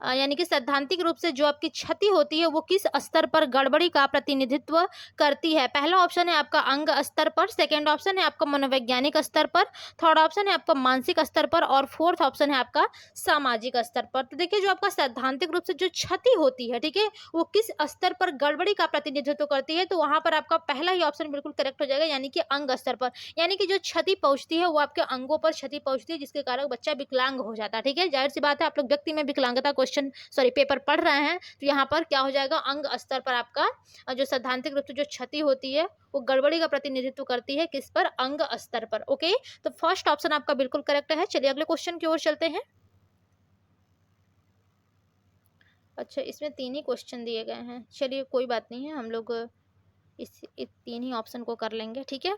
यानी कि सैद्धांतिक रूप से जो आपकी क्षति होती है वो किस स्तर पर गड़बड़ी का प्रतिनिधित्व करती है। पहला ऑप्शन है आपका अंग स्तर पर, सेकंड ऑप्शन है आपका मनोवैज्ञानिक स्तर पर, थर्ड ऑप्शन है आपका मानसिक स्तर पर और फोर्थ ऑप्शन है आपका सामाजिक स्तर पर। तो देखिए जो आपका सैद्धांतिक रूप से जो क्षति होती है, ठीक है, वो किस स्तर पर गड़बड़ी का प्रतिनिधित्व करती है, तो वहां पर आपका पहला ही ऑप्शन बिल्कुल करेक्ट हो जाएगा, यानी कि अंग स्तर पर। यानी कि जो क्षति पहुंचती है वो आपके अंगों पर क्षति पहुंचती है, जिसके कारण बच्चा विकलांग हो जाता है। ठीक है, जाहिर सी बात है, आप लोग व्यक्ति में विकलांगता पेपर पढ़ रहे हैं, तो यहाँ पर क्या हो जाएगा, अंग स्तर पर आपका जो सैद्धांतिक रूप से जो क्षति होती है वो गड़बड़ी का प्रतिनिधित्व करती है, किस पर, अंग स्तर पर। ओके, तो फर्स्ट ऑप्शन आपका बिल्कुल करेक्ट है। चलिए अगले क्वेश्चन की ओर चलते हैं। अच्छा, इसमें तीन ही क्वेश्चन दिए गए हैं, चलिए कोई बात नहीं है, हम लोग इस तीन ही ऑप्शन को कर लेंगे। ठीक है,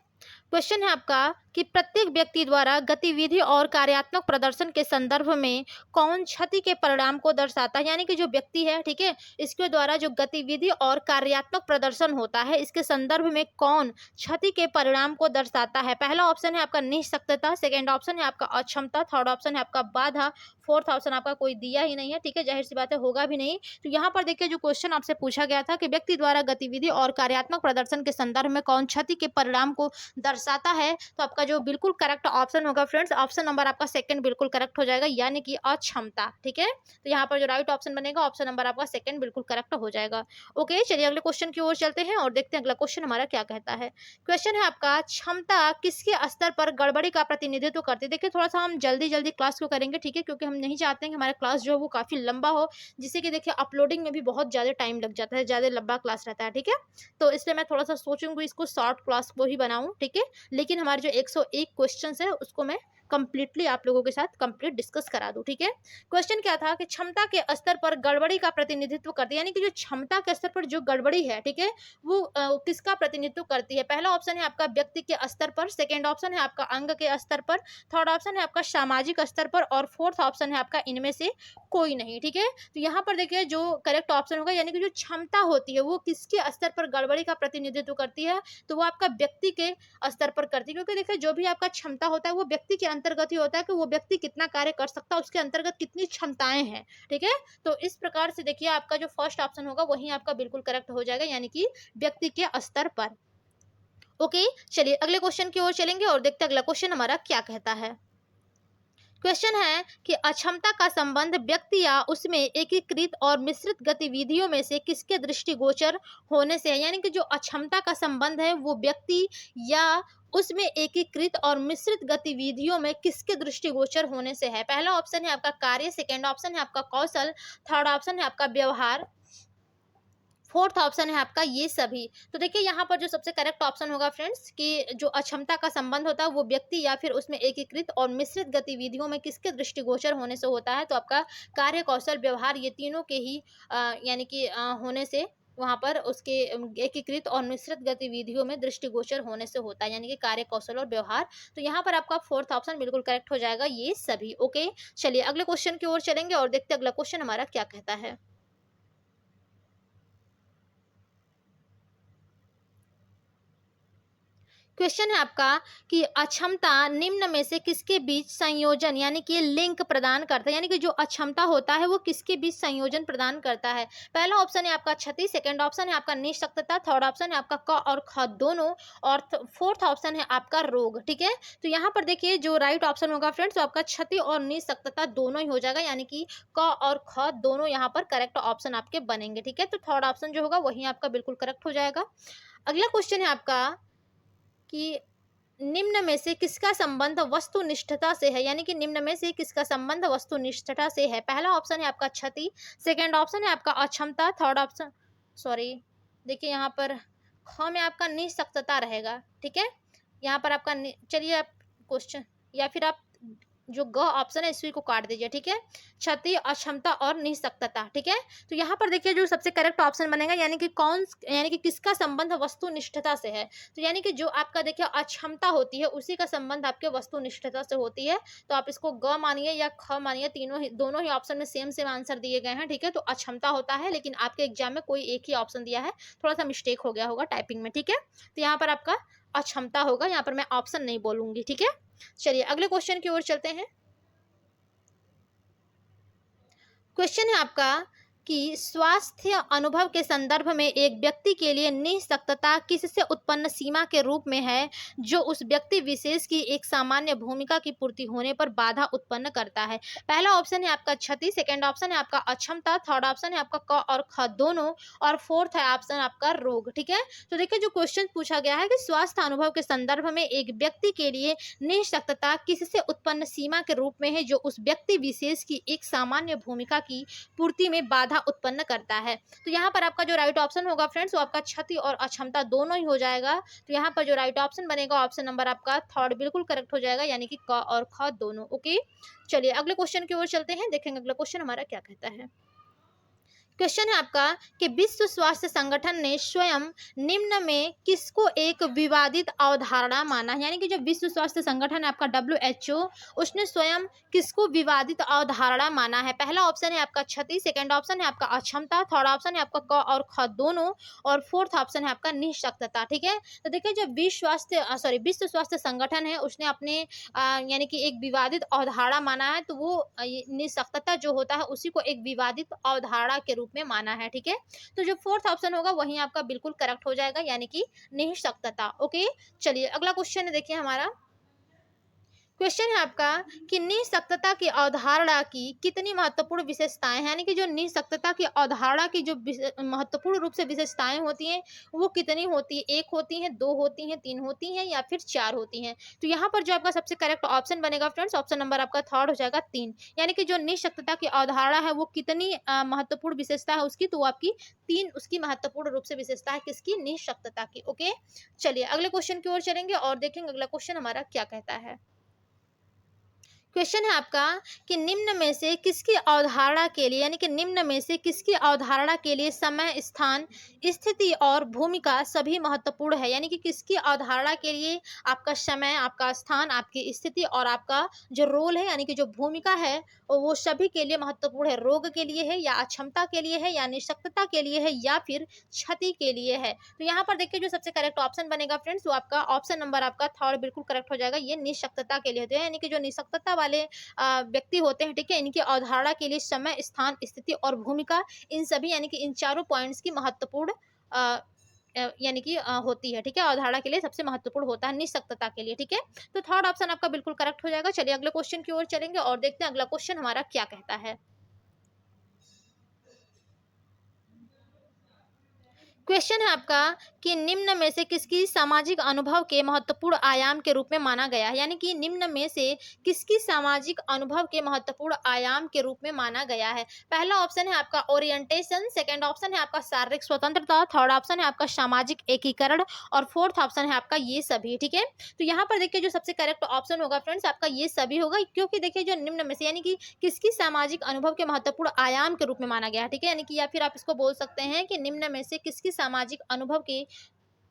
क्वेश्चन है आपका कि प्रत्येक व्यक्ति द्वारा गतिविधि और कार्यात्मक प्रदर्शन के संदर्भ में कौन क्षति के परिणाम को दर्शाता है, यानी कि जो व्यक्ति है, ठीक है, इसके द्वारा जो गतिविधि और कार्यात्मक प्रदर्शन होता है इसके संदर्भ में कौन क्षति के परिणाम को दर्शाता है। पहला ऑप्शन है आपका निःशक्तता, सेकेंड ऑप्शन है आपका अक्षमता, थर्ड ऑप्शन है आपका बाधा, फोर्थ ऑप्शन आपका कोई दिया ही नहीं है। ठीक है, जाहिर सी बात है होगा भी नहीं। तो यहाँ पर देखिए जो क्वेश्चन आपसे पूछा गया था कि व्यक्ति द्वारा गतिविधि और कार्यात्मक प्रदर्शन के संदर्भ में कौन क्षति के परिणाम को दर्शाता है, तो आपका जो बिल्कुल करेक्ट ऑप्शन होगा फ्रेंड्स, ऑप्शन नंबर आपका सेकंड बिल्कुल करेक्ट हो जाएगा, यानी कि अक्षमता। ठीक है, तो यहाँ पर जो राइट ऑप्शन बनेगा ऑप्शन नंबर आपका सेकंड बिल्कुल करेक्ट हो जाएगा। ओके, चलिए अगले क्वेश्चन की ओर चलते हैं और देखते हैं अगला क्वेश्चन हमारा क्या कहता है। क्वेश्चन है आपका क्षमता किसके स्तर पर गड़बड़ी का प्रतिनिधित्व करती है। देखिए थोड़ा सा हम जल्दी जल्दी क्लास को करेंगे, ठीक है, क्योंकि हम नहीं चाहते हैं कि हमारा क्लास जो है वो काफी लंबा हो, जिससे कि देखिए अपलोडिंग में भी बहुत ज्यादा टाइम लग जाता है, ज्यादा लंबा क्लास रहता है। ठीक है, तो इसलिए मैं थोड़ा सा सोचूंगी इसको शॉर्ट क्लास को ही बनाऊं। ठीक है, लेकिन हमारे जो 101 क्वेश्चंस है उसको मैं कंप्लीटली आप लोगों के साथ कंप्लीट डिस्कस करा दूं। ठीक है, क्वेश्चन क्या था कि क्षमता के स्तर पर गड़बड़ी का प्रतिनिधित्व करती है, यानी कि जो क्षमता के स्तर पर जो गड़बड़ी है, ठीक है, वो किसका प्रतिनिधित्व करती है। पहला ऑप्शन है आपका व्यक्ति के स्तर पर, सेकेंड ऑप्शन है आपका अंग के स्तर पर, थर्ड ऑप्शन है आपका सामाजिक स्तर पर और फोर्थ ऑप्शन है आपका इनमें से कोई नहीं। ठीक है, तो यहाँ पर देखिए जो करेक्ट ऑप्शन होगा, यानी कि जो क्षमता होती है वो किसके स्तर पर गड़बड़ी का प्रतिनिधित्व करती है, तो वो आपका व्यक्ति के स्तर पर करती है। क्योंकि देखिए जो भी आपका क्षमता होता है वो व्यक्ति के अंतर्गत ही होता है कि वो व्यक्ति कितना कार्य कर सकता है, उसके अंतर्गत कितनी क्षमताएं हैं। ठीक है, तो इस प्रकार से देखिए आपका जो फर्स्ट ऑप्शन होगा वही आपका बिल्कुल करेक्ट हो जाएगा, यानी कि व्यक्ति के स्तर पर। ओके, चलिए अगले क्वेश्चन की ओर चलेंगे और देखते हैं अगला क्वेश्चन हमारा क्या कहता है। क्वेश्चन है कि अक्षमता का संबंध व्यक्ति या उसमें एकीकृत और मिश्रित गतिविधियों में से किसके दृष्टिगोचर होने से है, यानी कि जो अक्षमता का संबंध है वो व्यक्ति या उसमें एकीकृत और मिश्रित गतिविधियों में किसके दृष्टिगोचर होने से है। पहला ऑप्शन है आपका कार्य, सेकेंड ऑप्शन है आपका कौशल, थर्ड ऑप्शन है आपका व्यवहार, फोर्थ ऑप्शन है आपका ये सभी। तो देखिए यहाँ पर जो सबसे करेक्ट ऑप्शन होगा फ्रेंड्स कि जो अक्षमता का संबंध होता है वो व्यक्ति या फिर उसमें एकीकृत और मिश्रित गतिविधियों में किसके दृष्टिगोचर होने से होता है, तो आपका कार्य, कौशल, व्यवहार ये तीनों के ही यानी कि होने से वहां पर उसके एकीकृत और मिश्रित गतिविधियों में दृष्टिगोचर होने से होता है, यानी कि कार्य, कौशल और व्यवहार। तो यहाँ पर आपका फोर्थ ऑप्शन बिल्कुल करेक्ट हो जाएगा, ये सभी। ओके, चलिए अगले क्वेश्चन की ओर चलेंगे और देखते हैं अगला क्वेश्चन हमारा क्या कहता है। क्वेश्चन है आपका कि अक्षमता निम्न में से किसके बीच संयोजन यानी कि लिंक प्रदान करता है, यानी कि जो अक्षमता होता है वो किसके बीच संयोजन प्रदान करता है। पहला ऑप्शन है आपका क्षति, सेकंड ऑप्शन है आपका निःशक्तता, थर्ड ऑप्शन है आपका क और ख दोनों और फोर्थ ऑप्शन है आपका रोग। ठीक है, तो यहाँ पर देखिए जो राइट ऑप्शन होगा फ्रेंड्स तो आपका क्षति और निःशक्तता दोनों ही हो जाएगा, यानी कि क और ख दोनों यहाँ पर करेक्ट ऑप्शन आपके बनेंगे। ठीक है, तो थर्ड ऑप्शन जो होगा वही आपका बिल्कुल करेक्ट हो जाएगा। अगला क्वेश्चन है आपका कि निम्न में से किसका संबंध वस्तुनिष्ठता से है, यानी कि निम्न में से किसका संबंध वस्तुनिष्ठता से है। पहला ऑप्शन है आपका क्षति, सेकंड ऑप्शन है आपका अक्षमता, थर्ड ऑप्शन देखिए यहाँ पर ख में आपका निःशक्तता रहेगा, ठीक है। यहाँ पर आपका चलिए आप क्वेश्चन, या फिर आप जो ग ऑप्शन है इसी को काट दीजिए, ठीक है। क्षति, अक्षमता और निःशक्तता, ठीक है। तो यहाँ पर देखिए जो सबसे करेक्ट ऑप्शन बनेगा, यानी कि यानी कि किसका संबंध वस्तुनिष्ठता से है। तो यानी कि जो आपका देखिए अक्षमता होती है उसी का संबंध आपके वस्तुनिष्ठता से होती है। तो आप इसको ग मानिए या ख मानिए, दोनों ही ऑप्शन में सेम सेम आंसर दिए गए हैं, ठीक है। तो अक्षमता होता है, लेकिन आपके एग्जाम में कोई एक ही ऑप्शन दिया है, थोड़ा सा मिस्टेक हो गया होगा टाइपिंग में, ठीक है। तो यहाँ पर आपका अक्षमता होगा, यहाँ पर मैं ऑप्शन नहीं बोलूंगी, ठीक है। चलिए अगले क्वेश्चन की ओर चलते हैं। क्वेश्चन है आपका कि स्वास्थ्य अनुभव के संदर्भ में एक व्यक्ति के लिए निःशक्तता किससे उत्पन्न सीमा के रूप में है जो उस व्यक्ति विशेष की एक सामान्य भूमिका की पूर्ति होने पर बाधा उत्पन्न करता है। पहला ऑप्शन है आपका क्षति, सेकंड ऑप्शन है आपका अक्षमता, थर्ड ऑप्शन है आपका क और ख दोनों, और फोर्थ है ऑप्शन आपका रोग, ठीक है। तो देखिए जो क्वेश्चन पूछा गया है कि स्वास्थ्य अनुभव के संदर्भ में एक व्यक्ति के लिए निःशक्तता किससे उत्पन्न सीमा के रूप में है जो उस व्यक्ति विशेष की एक सामान्य भूमिका की पूर्ति में बाधा उत्पन्न करता है। तो यहाँ पर आपका जो राइट ऑप्शन होगा फ्रेंड्स वो आपका क्षति और अक्षमता दोनों ही हो जाएगा। तो यहाँ पर जो राइट ऑप्शन बनेगा ऑप्शन नंबर आपका थर्ड बिल्कुल करेक्ट हो जाएगा, यानी कि क और ख दोनों। ओके, चलिए अगले क्वेश्चन की ओर चलते हैं, देखेंगे अगला क्वेश्चन हमारा क्या कहता है। क्वेश्चन है आपका कि विश्व स्वास्थ्य संगठन ने स्वयं निम्न में किसको एक विवादित अवधारणा माना, यानी कि जो विश्व स्वास्थ्य संगठन है आपका WHO, उसने स्वयं किसको विवादित अवधारणा माना है। पहला ऑप्शन है आपका क्षति, सेकंड ऑप्शन है आपका अक्षमता, थर्ड ऑप्शन है आपका क और ख दोनों, और फोर्थ ऑप्शन है आपका निःशक्तता, ठीक है। तो देखिए जो विश्व स्वास्थ्य संगठन है उसने अपने यानी कि एक विवादित अवधारणा माना है, तो वो निःशक्तता जो होता है उसी को एक विवादित अवधारणा के रूप में माना है, ठीक है। तो जो फोर्थ ऑप्शन होगा वही आपका बिल्कुल करेक्ट हो जाएगा, यानी कि निःशक्तता। ओके, चलिए अगला क्वेश्चन देखिए हमारा। क्वेश्चन है आपका कि निःशक्तता की अवधारणा की कितनी महत्वपूर्ण विशेषताएं हैं, यानी कि जो निःशक्तता की अवधारणा की जो महत्वपूर्ण रूप से विशेषताएं होती हैं वो कितनी होती है, एक होती हैं, दो होती हैं, तीन होती हैं, या फिर चार होती हैं। तो यहाँ पर जो आपका सबसे करेक्ट ऑप्शन बनेगा फ्रेंड्स, ऑप्शन नंबर आपका थर्ड हो जाएगा, तीन। यानी कि जो निःशक्तता की अवधारणा है वो कितनी महत्वपूर्ण विशेषता है उसकी, तो वो आपकी तीन उसकी महत्वपूर्ण रूप से विशेषता है, किसकी, निःशक्तता की। ओके, चलिए अगले क्वेश्चन की ओर चलेंगे और देखेंगे अगला क्वेश्चन हमारा क्या कहता है। क्वेश्चन है आपका कि निम्न में से किसकी अवधारणा के लिए, यानी कि निम्न में से किसकी अवधारणा के लिए समय, स्थान, स्थिति और भूमिका सभी महत्वपूर्ण है, यानी कि किसकी अवधारणा के लिए आपका समय, आपका स्थान, आपकी स्थिति और आपका जो रोल है यानी कि जो भूमिका है वो सभी के लिए महत्वपूर्ण है। रोग के लिए है, या अक्षमता के लिए है, या निःशक्तता के लिए है, या फिर क्षति के लिए है। तो यहाँ पर देखिए जो सबसे करेक्ट ऑप्शन बनेगा फ्रेंड्स वो आपका ऑप्शन नंबर आपका थर्ड बिल्कुल करेक्ट हो जाएगा, ये निःशक्तता के लिए होते हैं, यानी कि जो निःशक्तता वाले व्यक्ति होते हैं, ठीक है, इनकी अवधारणा के लिए समय, स्थान, स्थिति और भूमिका, इन सभी यानी कि इन चारों पॉइंट्स की महत्वपूर्ण यानी कि होती है, ठीक है। अवधारणा के लिए सबसे महत्वपूर्ण होता है निःशक्तता के लिए, ठीक है। तो थर्ड ऑप्शन आपका बिल्कुल करेक्ट हो जाएगा। चलिए अगले क्वेश्चन की ओर चलेंगे और देखते हैं अगला क्वेश्चन हमारा क्या कहता है। क्वेश्चन है आपका कि निम्न में से किसकी सामाजिक अनुभव के महत्वपूर्ण आयाम के रूप में माना गया है, यानी कि निम्न में से किसकी सामाजिक अनुभव के महत्वपूर्ण आयाम के रूप में माना गया है। पहला ऑप्शन है आपका ओरिएंटेशन, सेकंड ऑप्शन है आपका शारीरिक स्वतंत्रता, थर्ड ऑप्शन है आपका सामाजिक एकीकरण, और फोर्थ ऑप्शन है आपका ये सभी, ठीक है। तो यहाँ पर देखिए जो सबसे करेक्ट ऑप्शन होगा फ्रेंड्स आपका ये सभी होगा, क्योंकि देखिए जो निम्न में से यानी कि किसकी सामाजिक अनुभव के महत्वपूर्ण आयाम के रूप में माना गया है, ठीक है। यानी कि या फिर आप इसको बोल सकते हैं कि निम्न में से किसकी सामाजिक अनुभव के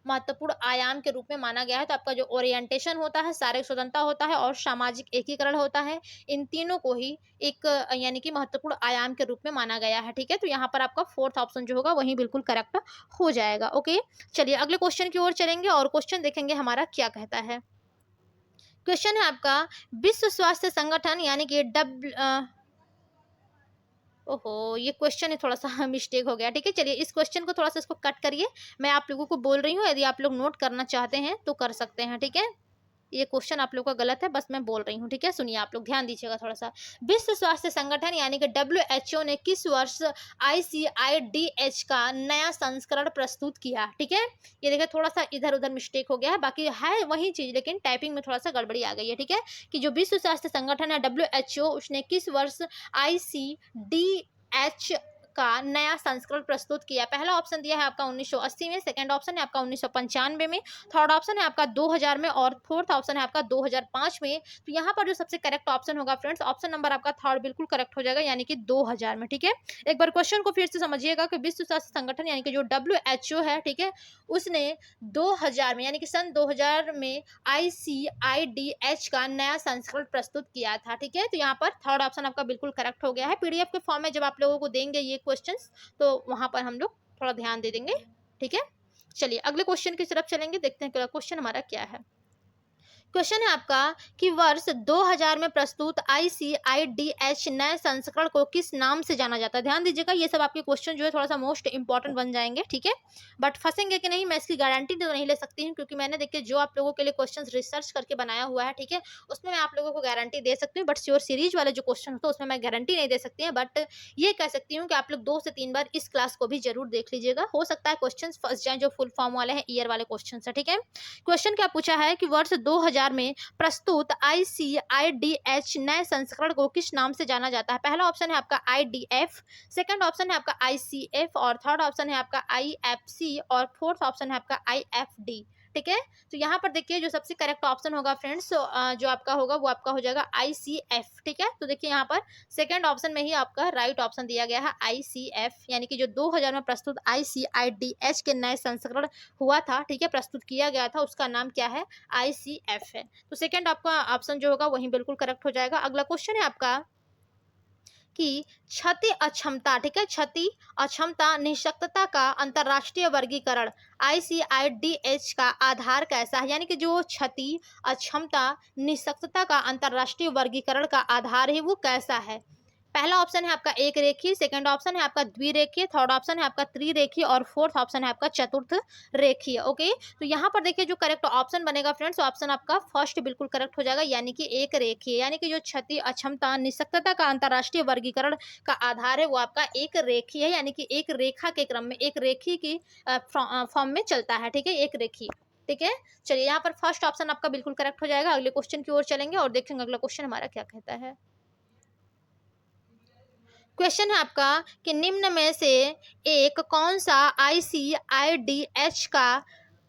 महत्वपूर्ण आयाम के रूप में माना गया है। तो आपका जो ओरिएंटेशन होता है, शारीरिक स्वतंत्रता होता है और सामाजिक एकीकरण होता है, इन तीनों को ही एक यानी कि महत्वपूर्ण आयाम के रूप में माना गया है, ठीक है। तो यहाँ पर आपका फोर्थ ऑप्शन जो होगा वही बिल्कुल करेक्ट हो जाएगा। ओके, चलिए अगले क्वेश्चन की ओर चलेंगे और क्वेश्चन देखेंगे हमारा क्या कहता है। क्वेश्चन है आपका विश्व स्वास्थ्य संगठन यानी कि ओहो, ये क्वेश्चन है थोड़ा सा मिस्टेक हो गया, ठीक है। चलिए इस क्वेश्चन को थोड़ा सा इसको कट करिए, मैं आप लोगों को बोल रही हूँ, यदि आप लोग नोट करना चाहते हैं तो कर सकते हैं, ठीक है। ये क्वेश्चन आप लोगों का गलत है, बस मैं बोल रही हूँ, ठीक है। सुनिए आप लोग ध्यान दीजिएगा थोड़ा सा। विश्व स्वास्थ्य संगठन यानी कि WHO ने किस वर्ष ICIDH का नया संस्करण प्रस्तुत किया, ठीक है। ये देखिए थोड़ा सा इधर उधर मिस्टेक हो गया है, बाकी है वही चीज लेकिन टाइपिंग में थोड़ा सा गड़बड़ी आ गई है, ठीक है। कि जो विश्व स्वास्थ्य संगठन है WHO उसने किस वर्ष ICDH का नया संस्करण प्रस्तुत किया? पहला ऑप्शन दिया है आपका 1980 में, सेकंड ऑप्शन है आपका 1995 में, थर्ड ऑप्शन है आपका 2000 में और फोर्थ ऑप्शन है आपका 2005 में। तो यहाँ पर जो सबसे करेक्ट ऑप्शन होगा फ्रेंड्स, ऑप्शन नंबर आपका थर्ड बिल्कुल करेक्ट हो जाएगा, यानी कि 2000 में। ठीक है, एक बार क्वेश्चन को फिर से समझिएगा कि विश्व स्वास्थ्य संगठन यानी कि जो WHO है, ठीक है, उसने 2000 में यानी कि सन 2000 में ICIDH का नया संस्करण प्रस्तुत किया था। ठीक है, तो यहाँ पर थर्ड ऑप्शन आपका बिल्कुल करेक्ट हो गया है। PDF के फॉर्म में जब आप लोगों को देंगे ये क्वेश्चंस, तो वहां पर हम लोग थोड़ा ध्यान दे देंगे। ठीक है, चलिए अगले क्वेश्चन की तरफ चलेंगे, देखते हैं क्वेश्चन हमारा क्या है। क्वेश्चन है आपका कि वर्ष 2000 में प्रस्तुत ICIDH नए संस्करण को किस नाम से जाना जाता है? ध्यान दीजिएगा, ये सब आपके क्वेश्चन जो है थोड़ा सा मोस्ट इंपॉर्टेंट बन जाएंगे। ठीक है, बट फंसेंगे कि नहीं मैं इसकी गारंटी तो नहीं ले सकती हूँ, क्योंकि मैंने देखिए जो आप लोगों के लिए क्वेश्चन रिसर्च करके बनाया हुआ है, ठीक है, उसमें मैं आप लोगों को गारंटी दे सकती हूँ, बट श्योर सीरीज वाले जो क्वेश्चन होते हैं उसमें मैं गारंटी नहीं दे सकती है। बट ये कह सकती हूँ कि आप लोग 2 से 3 बार इस क्लास को भी जरूर देख लीजिएगा, हो सकता है क्वेश्चन फंस जाए जो फुल फॉर्म वाले हैं, ईयर वाले क्वेश्चन है। ठीक है, क्वेश्चन क्या पूछा है कि वर्ष 2000 में प्रस्तुत ICIDH नए संस्करण को किस नाम से जाना जाता है? पहला ऑप्शन है आपका IDF, सेकंड ऑप्शन है आपका ICF और थर्ड ऑप्शन है आपका IFC और फोर्थ ऑप्शन है आपका IFD। ठीक है, तो यहाँ पर देखिए जो सबसे करेक्ट ऑप्शन होगा फ्रेंड्स, जो आपका होगा वो आपका हो जाएगा ICF। ठीक है, तो देखिए यहाँ पर सेकंड ऑप्शन में ही आपका राइट ऑप्शन दिया गया है ICF, यानी कि जो 2000 में प्रस्तुत ICIDH के नए संस्करण हुआ था, ठीक है, प्रस्तुत किया गया था, उसका नाम क्या है? ICF है। तो सेकंड आपका ऑप्शन जो होगा वही बिल्कुल करेक्ट हो जाएगा। अगला क्वेश्चन है आपका कि क्षति अक्षमता, ठीक है, क्षति अक्षमता निःशक्तता का अंतरराष्ट्रीय वर्गीकरण ICIDH का आधार कैसा है? यानी कि जो क्षति अक्षमता निःशक्तता का अंतरराष्ट्रीय वर्गीकरण का आधार है वो कैसा है? पहला ऑप्शन है आपका एक रेखीय, सेकंड ऑप्शन है आपका द्विरेखीय, थर्ड ऑप्शन है आपका त्रिरेखीय और फोर्थ ऑप्शन है आपका चतुर्थ रेखीय। ओके, तो यहाँ पर देखिए जो करेक्ट ऑप्शन बनेगा फ्रेंड्स, ऑप्शन आपका फर्स्ट बिल्कुल करेक्ट हो जाएगा, यानी कि एक रेखीय, यानी कि जो क्षति अक्षमता निःशक्तता का अंतरराष्ट्रीय वर्गीकरण का आधार है वो आपका एक रेखीय है, यानी कि एक रेखा के क्रम में एक रेखीय की फॉर्म में चलता है। ठीक है, एक रेखीय। ठीक है, चलिए यहाँ पर फर्स्ट ऑप्शन आपका बिल्कुल करेक्ट हो जाएगा। अगले क्वेश्चन की ओर चलेंगे और देखेंगे अगला क्वेश्चन हमारा क्या कहता है। क्वेश्चन है आपका कि निम्न में से एक कौन सा ICIDH का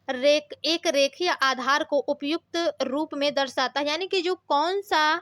एक रेखीय आधार को उपयुक्त रूप में दर्शाता है? यानी कि जो कौन सा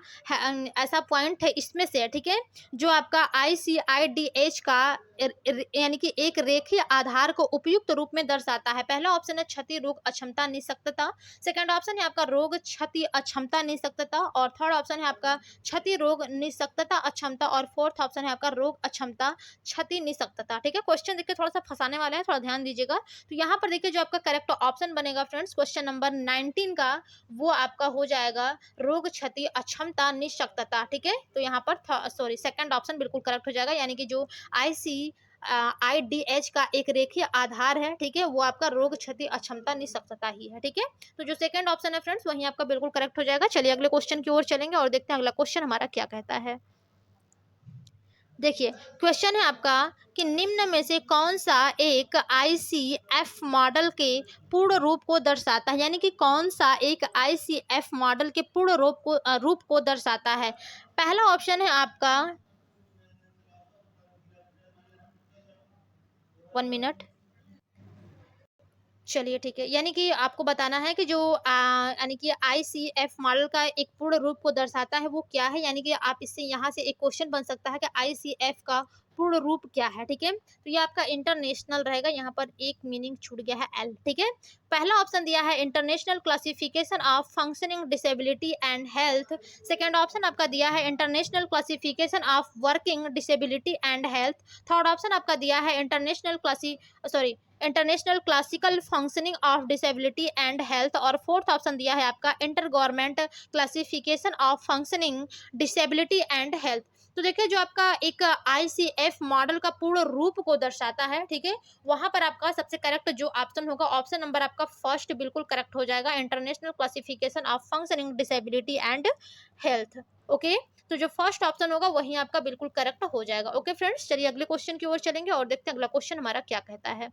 ऐसा पॉइंट है इसमें से, ठीक है, जो आपका ICIDH का यानी कि एक रेखीय आधार को उपयुक्त रूप में दर्शाता है? पहला ऑप्शन है क्षति रोग अक्षमता निःशक्तता, सेकंड ऑप्शन है आपका रोग क्षति अक्षमता निःशक्तता और थर्ड ऑप्शन है आपका क्षति रोग निःशक्तता अक्षमता और फोर्थ ऑप्शन है आपका रोग अक्षमता क्षति निःशक्तता। ठीक है, क्वेश्चन देखिए थोड़ा सा फंसाने वाला है, थोड़ा ध्यान दीजिएगा। तो यहाँ पर देखिए जो आपका करेक्ट ऑप्शन बनेगा फ्रेंड्स क्वेश्चन नंबर 19 का, वो आपका हो जाएगा रोग क्षति अक्षमता निःशक्तता। ठीक है, तो यहाँ पर सॉरी सेकंड ऑप्शन बिल्कुल करेक्ट हो जाएगा, यानी कि जो ICIDH का एक रेखीय आधार है, ठीक है, वो आपका रोग क्षति अक्षमता निःशक्तता ही है। ठीक है, तो जो सेकंड ऑप्शन है फ्रेंड्स वही आपका बिल्कुल करेक्ट हो जाएगा। चलिए अगले क्वेश्चन की ओर चलेंगे और देखते हैं अगला क्वेश्चन हमारा क्या कहता है। देखिए क्वेश्चन है आपका कि निम्न में से कौन सा एक ICF मॉडल के पूर्ण रूप को दर्शाता है? यानी कि कौन सा एक ICF मॉडल के पूर्ण रूप को दर्शाता है? पहला ऑप्शन है आपका 1 मिनट, चलिए ठीक है, यानी कि आपको बताना है कि जो यानी कि ICF मॉडल का एक पूर्ण रूप को दर्शाता है वो क्या है, यानी कि आप इससे यहाँ से एक क्वेश्चन बन सकता है कि ICF का पूर्ण रूप क्या है। ठीक है, तो ये आपका इंटरनेशनल रहेगा, यहाँ पर एक मीनिंग छूट गया है L। ठीक है, पहला ऑप्शन दिया है international classification of functioning disability and health, second option आपका दिया है international classification of working disability and health, third option आपका दिया है international classical functioning of disability and health और फोर्थ ऑप्शन दिया है आपका inter government classification of functioning disability and health. तो देखिए जो आपका एक ICF मॉडल का पूर्ण रूप को दर्शाता है, ठीक है, वहां पर आपका सबसे करेक्ट जो ऑप्शन होगा ऑप्शन नंबर आपका फर्स्ट बिल्कुल करेक्ट हो जाएगा, international classification of functioning disability and health. Okay, तो जो फर्स्ट ऑप्शन होगा वही आपका बिल्कुल करेक्ट हो जाएगा। ओके फ्रेंड्स, चलिए अगले क्वेश्चन की ओर चलेंगे और देखते हैं अगला क्वेश्चन हमारा क्या कहता है।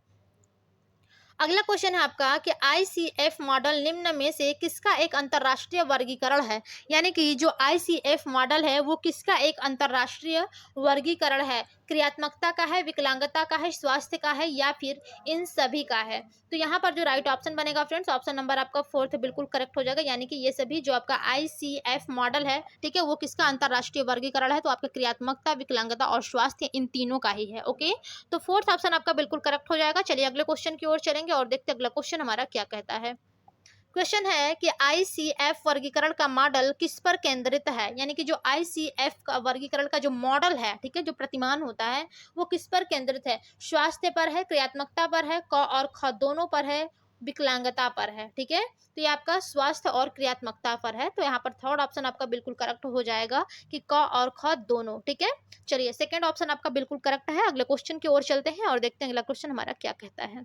अगला क्वेश्चन है आपका कि ICF मॉडल निम्न में से किसका एक अंतरराष्ट्रीय वर्गीकरण है? यानी कि जो ICF मॉडल है वो किसका एक अंतरराष्ट्रीय वर्गीकरण है? क्रियात्मकता का है, विकलांगता का है, स्वास्थ्य का है, या फिर इन सभी का है। तो यहाँ पर जो राइट ऑप्शन बनेगा फ्रेंड्स, ऑप्शन नंबर आपका फोर्थ बिल्कुल करेक्ट हो जाएगा, यानी कि ये सभी जो आपका ICF मॉडल है, ठीक है, वो किसका अंतरराष्ट्रीय वर्गीकरण है, तो आपका क्रियात्मकता, विकलांगता और स्वास्थ्य इन तीनों का ही है। ओके, तो फोर्थ ऑप्शन आपका बिल्कुल करेक्ट हो जाएगा। चलिए अगले क्वेश्चन की ओर चलेंगे और देखते हैं अगला क्वेश्चन हमारा क्या कहता है। क्वेश्चन है कि ICF वर्गीकरण का मॉडल किस पर केंद्रित है, यानी कि जो ICF का वर्गीकरण का जो मॉडल है, ठीक है, जो प्रतिमान होता है वो किस पर केंद्रित है? स्वास्थ्य पर है, क्रियात्मकता पर है, क और ख दोनों पर है, विकलांगता पर है। ठीक है, तो ये आपका स्वास्थ्य और क्रियात्मकता पर है। तो यहाँ पर थर्ड ऑप्शन आपका बिल्कुल करेक्ट हो जाएगा कि क और ख दोनों। ठीक है, चलिए सेकेंड ऑप्शन आपका बिल्कुल करेक्ट है। अगले क्वेश्चन की ओर चलते हैं और देखते हैं अगला क्वेश्चन हमारा क्या कहता है।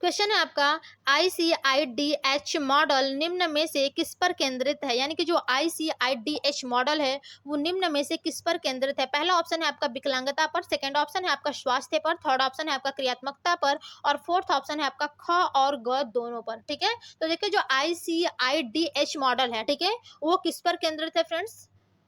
क्वेश्चन है आपका ICIDH मॉडल निम्न में से किस पर केंद्रित है, यानी कि जो ICIDH मॉडल है वो निम्न में से किस पर केंद्रित है? पहला ऑप्शन है आपका विकलांगता पर, सेकंड ऑप्शन है आपका स्वास्थ्य पर, थर्ड ऑप्शन है आपका क्रियात्मकता पर और फोर्थ ऑप्शन है आपका ख और ग दोनों पर। ठीक है, तो देखिए जो ICIDH मॉडल है, ठीक है, वो किस पर केंद्रित है फ्रेंड्स?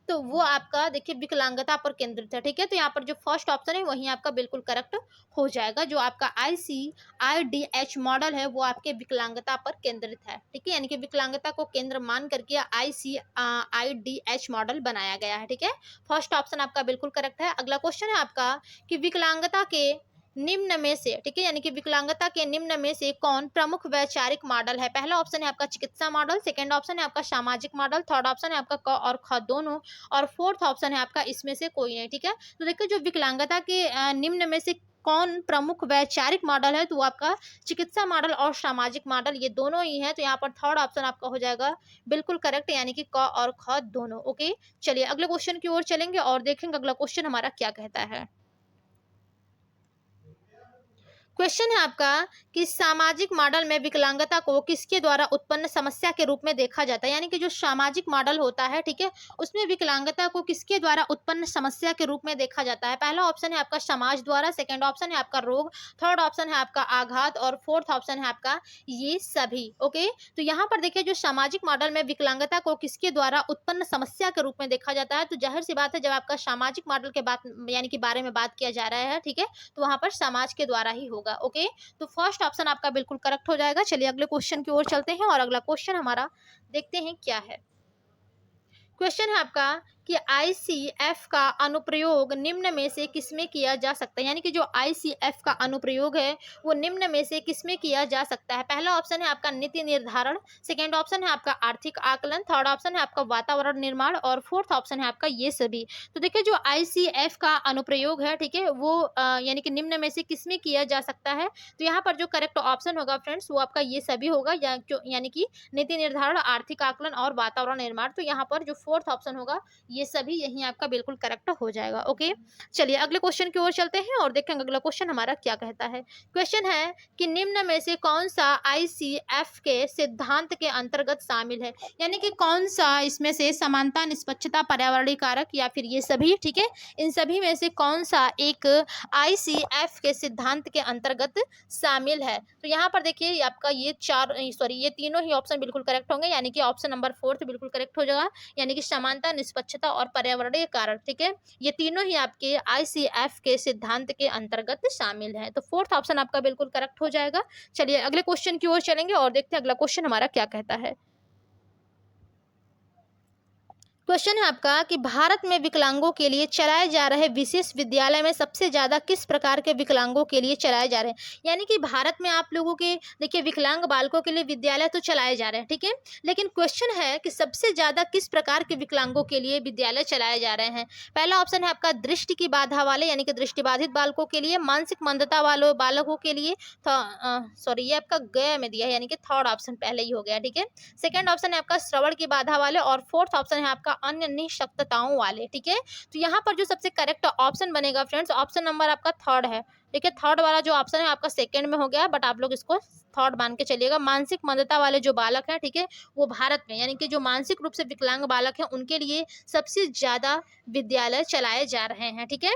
तो वो आपका देखिए विकलांगता पर केंद्रित है। ठीक है, तो यहाँ पर जो फर्स्ट ऑप्शन है वही आपका बिल्कुल करेक्ट हो जाएगा। जो आपका ICIDH मॉडल है वो आपके विकलांगता पर केंद्रित है। ठीक है, यानी कि विकलांगता को केंद्र मान करके ICIDH मॉडल बनाया गया है। ठीक है, फर्स्ट ऑप्शन आपका बिल्कुल करेक्ट है। अगला क्वेश्चन है आपका कि विकलांगता के निम्न में से, ठीक है, यानी कि विकलांगता के निम्न में से कौन प्रमुख वैचारिक मॉडल है? पहला ऑप्शन है आपका चिकित्सा मॉडल, सेकंड ऑप्शन है आपका सामाजिक मॉडल, थर्ड ऑप्शन है आपका क और ख दोनों और फोर्थ ऑप्शन है आपका इसमें से कोई नहीं। ठीक है, तो देखिए जो विकलांगता के निम्न में से कौन प्रमुख वैचारिक मॉडल है, तो वो आपका चिकित्सा मॉडल और सामाजिक मॉडल ये दोनों ही है। तो यहाँ पर थर्ड ऑप्शन आपका हो जाएगा बिल्कुल करेक्ट, यानी कि क और ख दोनों। ओके, चलिए अगले क्वेश्चन की ओर चलेंगे और देखेंगे अगला क्वेश्चन हमारा क्या कहता है। क्वेश्चन है आपका कि सामाजिक मॉडल में विकलांगता को किसके द्वारा उत्पन्न समस्या के रूप में देखा जाता है, यानी कि जो सामाजिक मॉडल होता है, ठीक है, उसमें विकलांगता को किसके द्वारा उत्पन्न समस्या के रूप में देखा जाता है? पहला ऑप्शन है आपका समाज द्वारा, सेकंड ऑप्शन है आपका रोग, थर्ड ऑप्शन है आपका आघात और फोर्थ ऑप्शन है आपका ये सभी। ओके, तो यहाँ पर देखिए जो सामाजिक मॉडल में विकलांगता को किसके द्वारा उत्पन्न समस्या के रूप में देखा जाता है, तो जाहिर सी बात है जब आपका सामाजिक मॉडल के बात यानी कि बारे में बात किया जा रहा है, ठीक है, तो वहां पर समाज के द्वारा ही होगा। ओके, तो फर्स्ट ऑप्शन आपका बिल्कुल करेक्ट हो जाएगा। चलिए अगले क्वेश्चन की ओर चलते हैं और अगला क्वेश्चन हमारा देखते हैं क्या है। क्वेश्चन है आपका कि ICF का अनुप्रयोग निम्न में से किसमें किया जा सकता है, यानी कि जो ICF का अनुप्रयोग है वो निम्न में से किसमें किया जा सकता है? पहला ऑप्शन है आपका नीति निर्धारण, सेकंड ऑप्शन है आपका आर्थिक आकलन, थर्ड ऑप्शन है आपका वातावरण निर्माण और फोर्थ ऑप्शन है आपका ये सभी। तो देखिए जो ICF का अनुप्रयोग है, ठीक है, वो यानी कि निम्न में से किसमें किया जा सकता है? तो यहाँ पर जो करेक्ट ऑप्शन होगा फ्रेंड्स वो आपका ये सभी होगा, यानी कि नीति निर्धारण, आर्थिक आकलन और वातावरण निर्माण। तो यहाँ पर जो फोर्थ ऑप्शन होगा ये सभी यही आपका बिल्कुल करेक्ट हो जाएगा। ओके, चलिए अगले क्वेश्चन की ओर चलते हैं और देखेंगे अगला क्वेश्चन हमारा क्या कहता है। क्वेश्चन है कि निम्न में से कौन सा ICF के सिद्धांत के अंतर्गत शामिल है, यानी कि कौन सा इसमें से समानता, निष्पक्षता, पर्यावरणीय कारक या फिर ये सभी। ठीक है, इन सभी में से कौन सा एक ICF के सिद्धांत के अंतर्गत शामिल है? तो यहाँ पर देखिए आपका ये ये तीनों ही ऑप्शन बिल्कुल करेक्ट होंगे, यानी कि ऑप्शन नंबर फोर्थ बिल्कुल करेक्ट हो जाएगा, यानी कि समानता, निष्पक्षता और पर्यावरणीय कारक। ठीक है, ये तीनों ही आपके ICF के सिद्धांत के अंतर्गत शामिल है। तो फोर्थ ऑप्शन आपका बिल्कुल करेक्ट हो जाएगा। चलिए अगले क्वेश्चन की ओर चलेंगे और देखते हैं अगला क्वेश्चन हमारा क्या कहता है। क्वेश्चन है आपका कि भारत में विकलांगों के लिए चलाए जा रहे विशेष विद्यालय में सबसे ज्यादा किस प्रकार के विकलांगों के लिए चलाए जा रहे हैं, यानी कि भारत में आप लोगों के देखिए विकलांग बालकों के लिए विद्यालय तो चलाए जा रहे हैं, ठीक है, लेकिन क्वेश्चन है कि सबसे ज्यादा किस प्रकार के विकलांगों के लिए विद्यालय चलाए जा रहे हैं? पहला ऑप्शन है आपका दृष्टि की बाधा वाले यानी कि दृष्टिबाधित बालकों के लिए, मानसिक मंदता वालों बालकों के लिए, ये आपका गया में दिया है, यानी कि थर्ड ऑप्शन पहले ही हो गया। ठीक है, सेकंड ऑप्शन है आपका श्रवण की बाधा वाले और फोर्थ ऑप्शन है आपका अन्य निशक्तताओं वाले। ठीक है, तो यहाँ पर जो सबसे करेक्ट ऑप्शन बनेगा फ्रेंड्स, ऑप्शन नंबर आपका थर्ड है। ठीक है, थर्ड वाला जो ऑप्शन है आपका सेकंड में हो गया, बट आप लोग इसको थर्ड मान के चलिएगा। मानसिक मंदता वाले जो बालक हैं, ठीक है, वो भारत में यानी कि जो मानसिक रूप से विकलांग बालक हैं उनके लिए सबसे ज्यादा विद्यालय चलाए जा रहे हैं। ठीक है,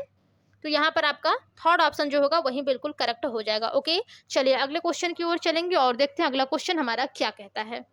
तो यहाँ पर आपका थर्ड ऑप्शन जो होगा वही बिल्कुल करेक्ट हो जाएगा। ओके, चलिए अगले क्वेश्चन की ओर चलेंगे और देखते हैं अगला क्वेश्चन हमारा क्या कहता है।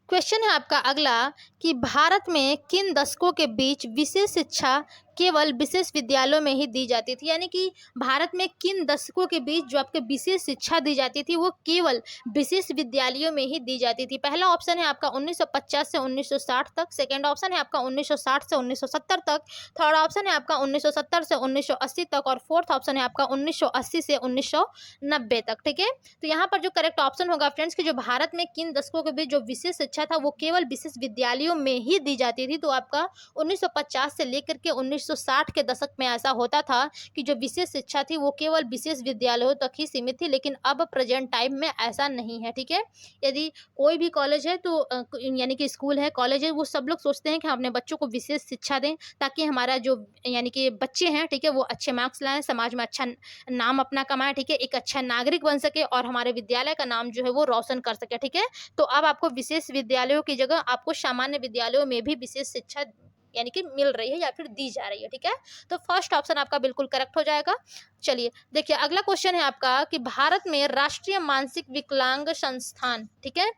क्वेश्चन है आपका अगला कि भारत में किन दशकों के बीच विशेष शिक्षा केवल विशेष विद्यालयों में ही दी जाती थी, यानी कि भारत में किन दशकों के बीच जो आपके विशेष शिक्षा दी जाती थी वो केवल विशेष विद्यालयों में ही दी जाती थी। पहला ऑप्शन है आपका 1950 से 1960 तक, सेकंड ऑप्शन है आपका 1960 से 1970 तक, थर्ड ऑप्शन है आपका 1970 से 1980 तक और फोर्थ ऑप्शन है आपका 1980 से 1990 तक। ठीक है, तो यहाँ पर जो करेक्ट ऑप्शन होगा फ्रेंड्स कि जो भारत में किन दशकों के बीच जो विशेष शिक्षा था वो केवल विशेष विद्यालयों में ही दी जाती थी, तो आपका 1950 से लेकर के 1960 के दशक में ऐसा होता था कि जो विशेष शिक्षा थी वो केवल विशेष विद्यालयों तक ही सीमित थी, लेकिन अब प्रेजेंट टाइम में ऐसा नहीं है। ठीक है, यदि कोई भी कॉलेज है तो यानी कि स्कूल है, कॉलेज है, वो सब लोग सोचते हैं कि हम अपने बच्चों को विशेष शिक्षा दें ताकि हमारा जो यानी कि बच्चे हैं, ठीक है, वो अच्छे मार्क्स लाएं, समाज में अच्छा नाम अपना कमाएं, ठीक है, एक अच्छा नागरिक बन सके और हमारे विद्यालय का नाम जो है वो रोशन कर सके। ठीक है, तो अब आपको विशेष विद्यालयों की जगह आपको सामान्य विद्यालयों में भी विशेष शिक्षा यानी कि मिल रही है या फिर दी जा रही है। ठीक है, तो फर्स्ट ऑप्शन आपका बिल्कुल करेक्ट हो जाएगा। चलिए देखिए अगला क्वेश्चन है आपका कि भारत में राष्ट्रीय मानसिक विकलांग संस्थान, ठीक है,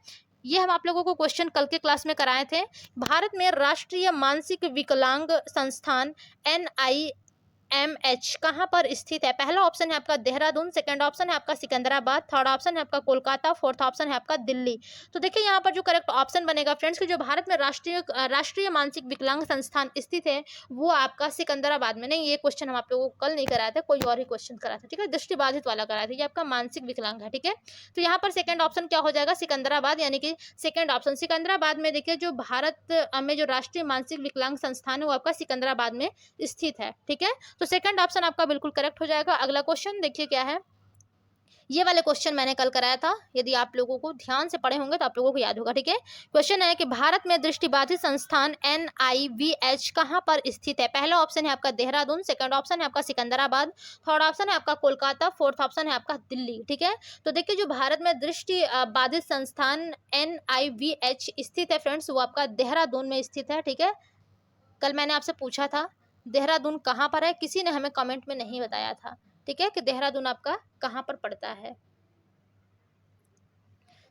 ये हम आप लोगों को क्वेश्चन कल के क्लास में कराए थे। भारत में राष्ट्रीय मानसिक विकलांग संस्थान NIMH कहाँ पर स्थित है? पहला ऑप्शन है आपका देहरादून, सेकंड ऑप्शन है आपका सिकंदराबाद, थर्ड ऑप्शन है आपका कोलकाता, फोर्थ ऑप्शन है आपका दिल्ली। तो देखिए यहाँ पर जो करेक्ट ऑप्शन बनेगा फ्रेंड्स कि जो भारत में राष्ट्रीय मानसिक विकलांग संस्थान स्थित है वो आपका सिकंदराबाद में। नहीं, ये क्वेश्चन हम आप लोगों को कल नहीं कराया था, कोई और ही क्वेश्चन कराया था। ठीक है, दृष्टिबाधित वाला कराया था, ये आपका मानसिक विकलांग है। ठीक है, तो यहाँ पर सेकंड ऑप्शन क्या हो जाएगा? सिकंदराबाद, यानी कि सेकंड ऑप्शन सिकंदराबाद में देखिए जो भारत में जो राष्ट्रीय मानसिक विकलांग संस्थान है वो आपका सिकंदराबाद में स्थित है। ठीक है, तो सेकंड ऑप्शन आपका बिल्कुल करेक्ट हो जाएगा। अगला क्वेश्चन देखिए क्या है, ये वाले क्वेश्चन मैंने कल कराया था, यदि आप लोगों को ध्यान से पढ़े होंगे तो आप लोगों को याद होगा। ठीक है, क्वेश्चन है कि भारत में दृष्टिबाधित संस्थान NIVH कहाँ पर स्थित है? पहला ऑप्शन है आपका देहरादून, सेकंड ऑप्शन है आपका सिकंदराबाद, थर्ड ऑप्शन है आपका कोलकाता, फोर्थ ऑप्शन है आपका दिल्ली। ठीक है, तो देखिए जो भारत में दृष्टि बाधित संस्थान NIVH स्थित है फ्रेंड्स वो आपका देहरादून में स्थित है। ठीक है, कल मैंने आपसे पूछा था देहरादून कहाँ पर है, किसी ने हमें कमेंट में नहीं बताया था। ठीक है, कि देहरादून आपका कहाँ पर पड़ता है।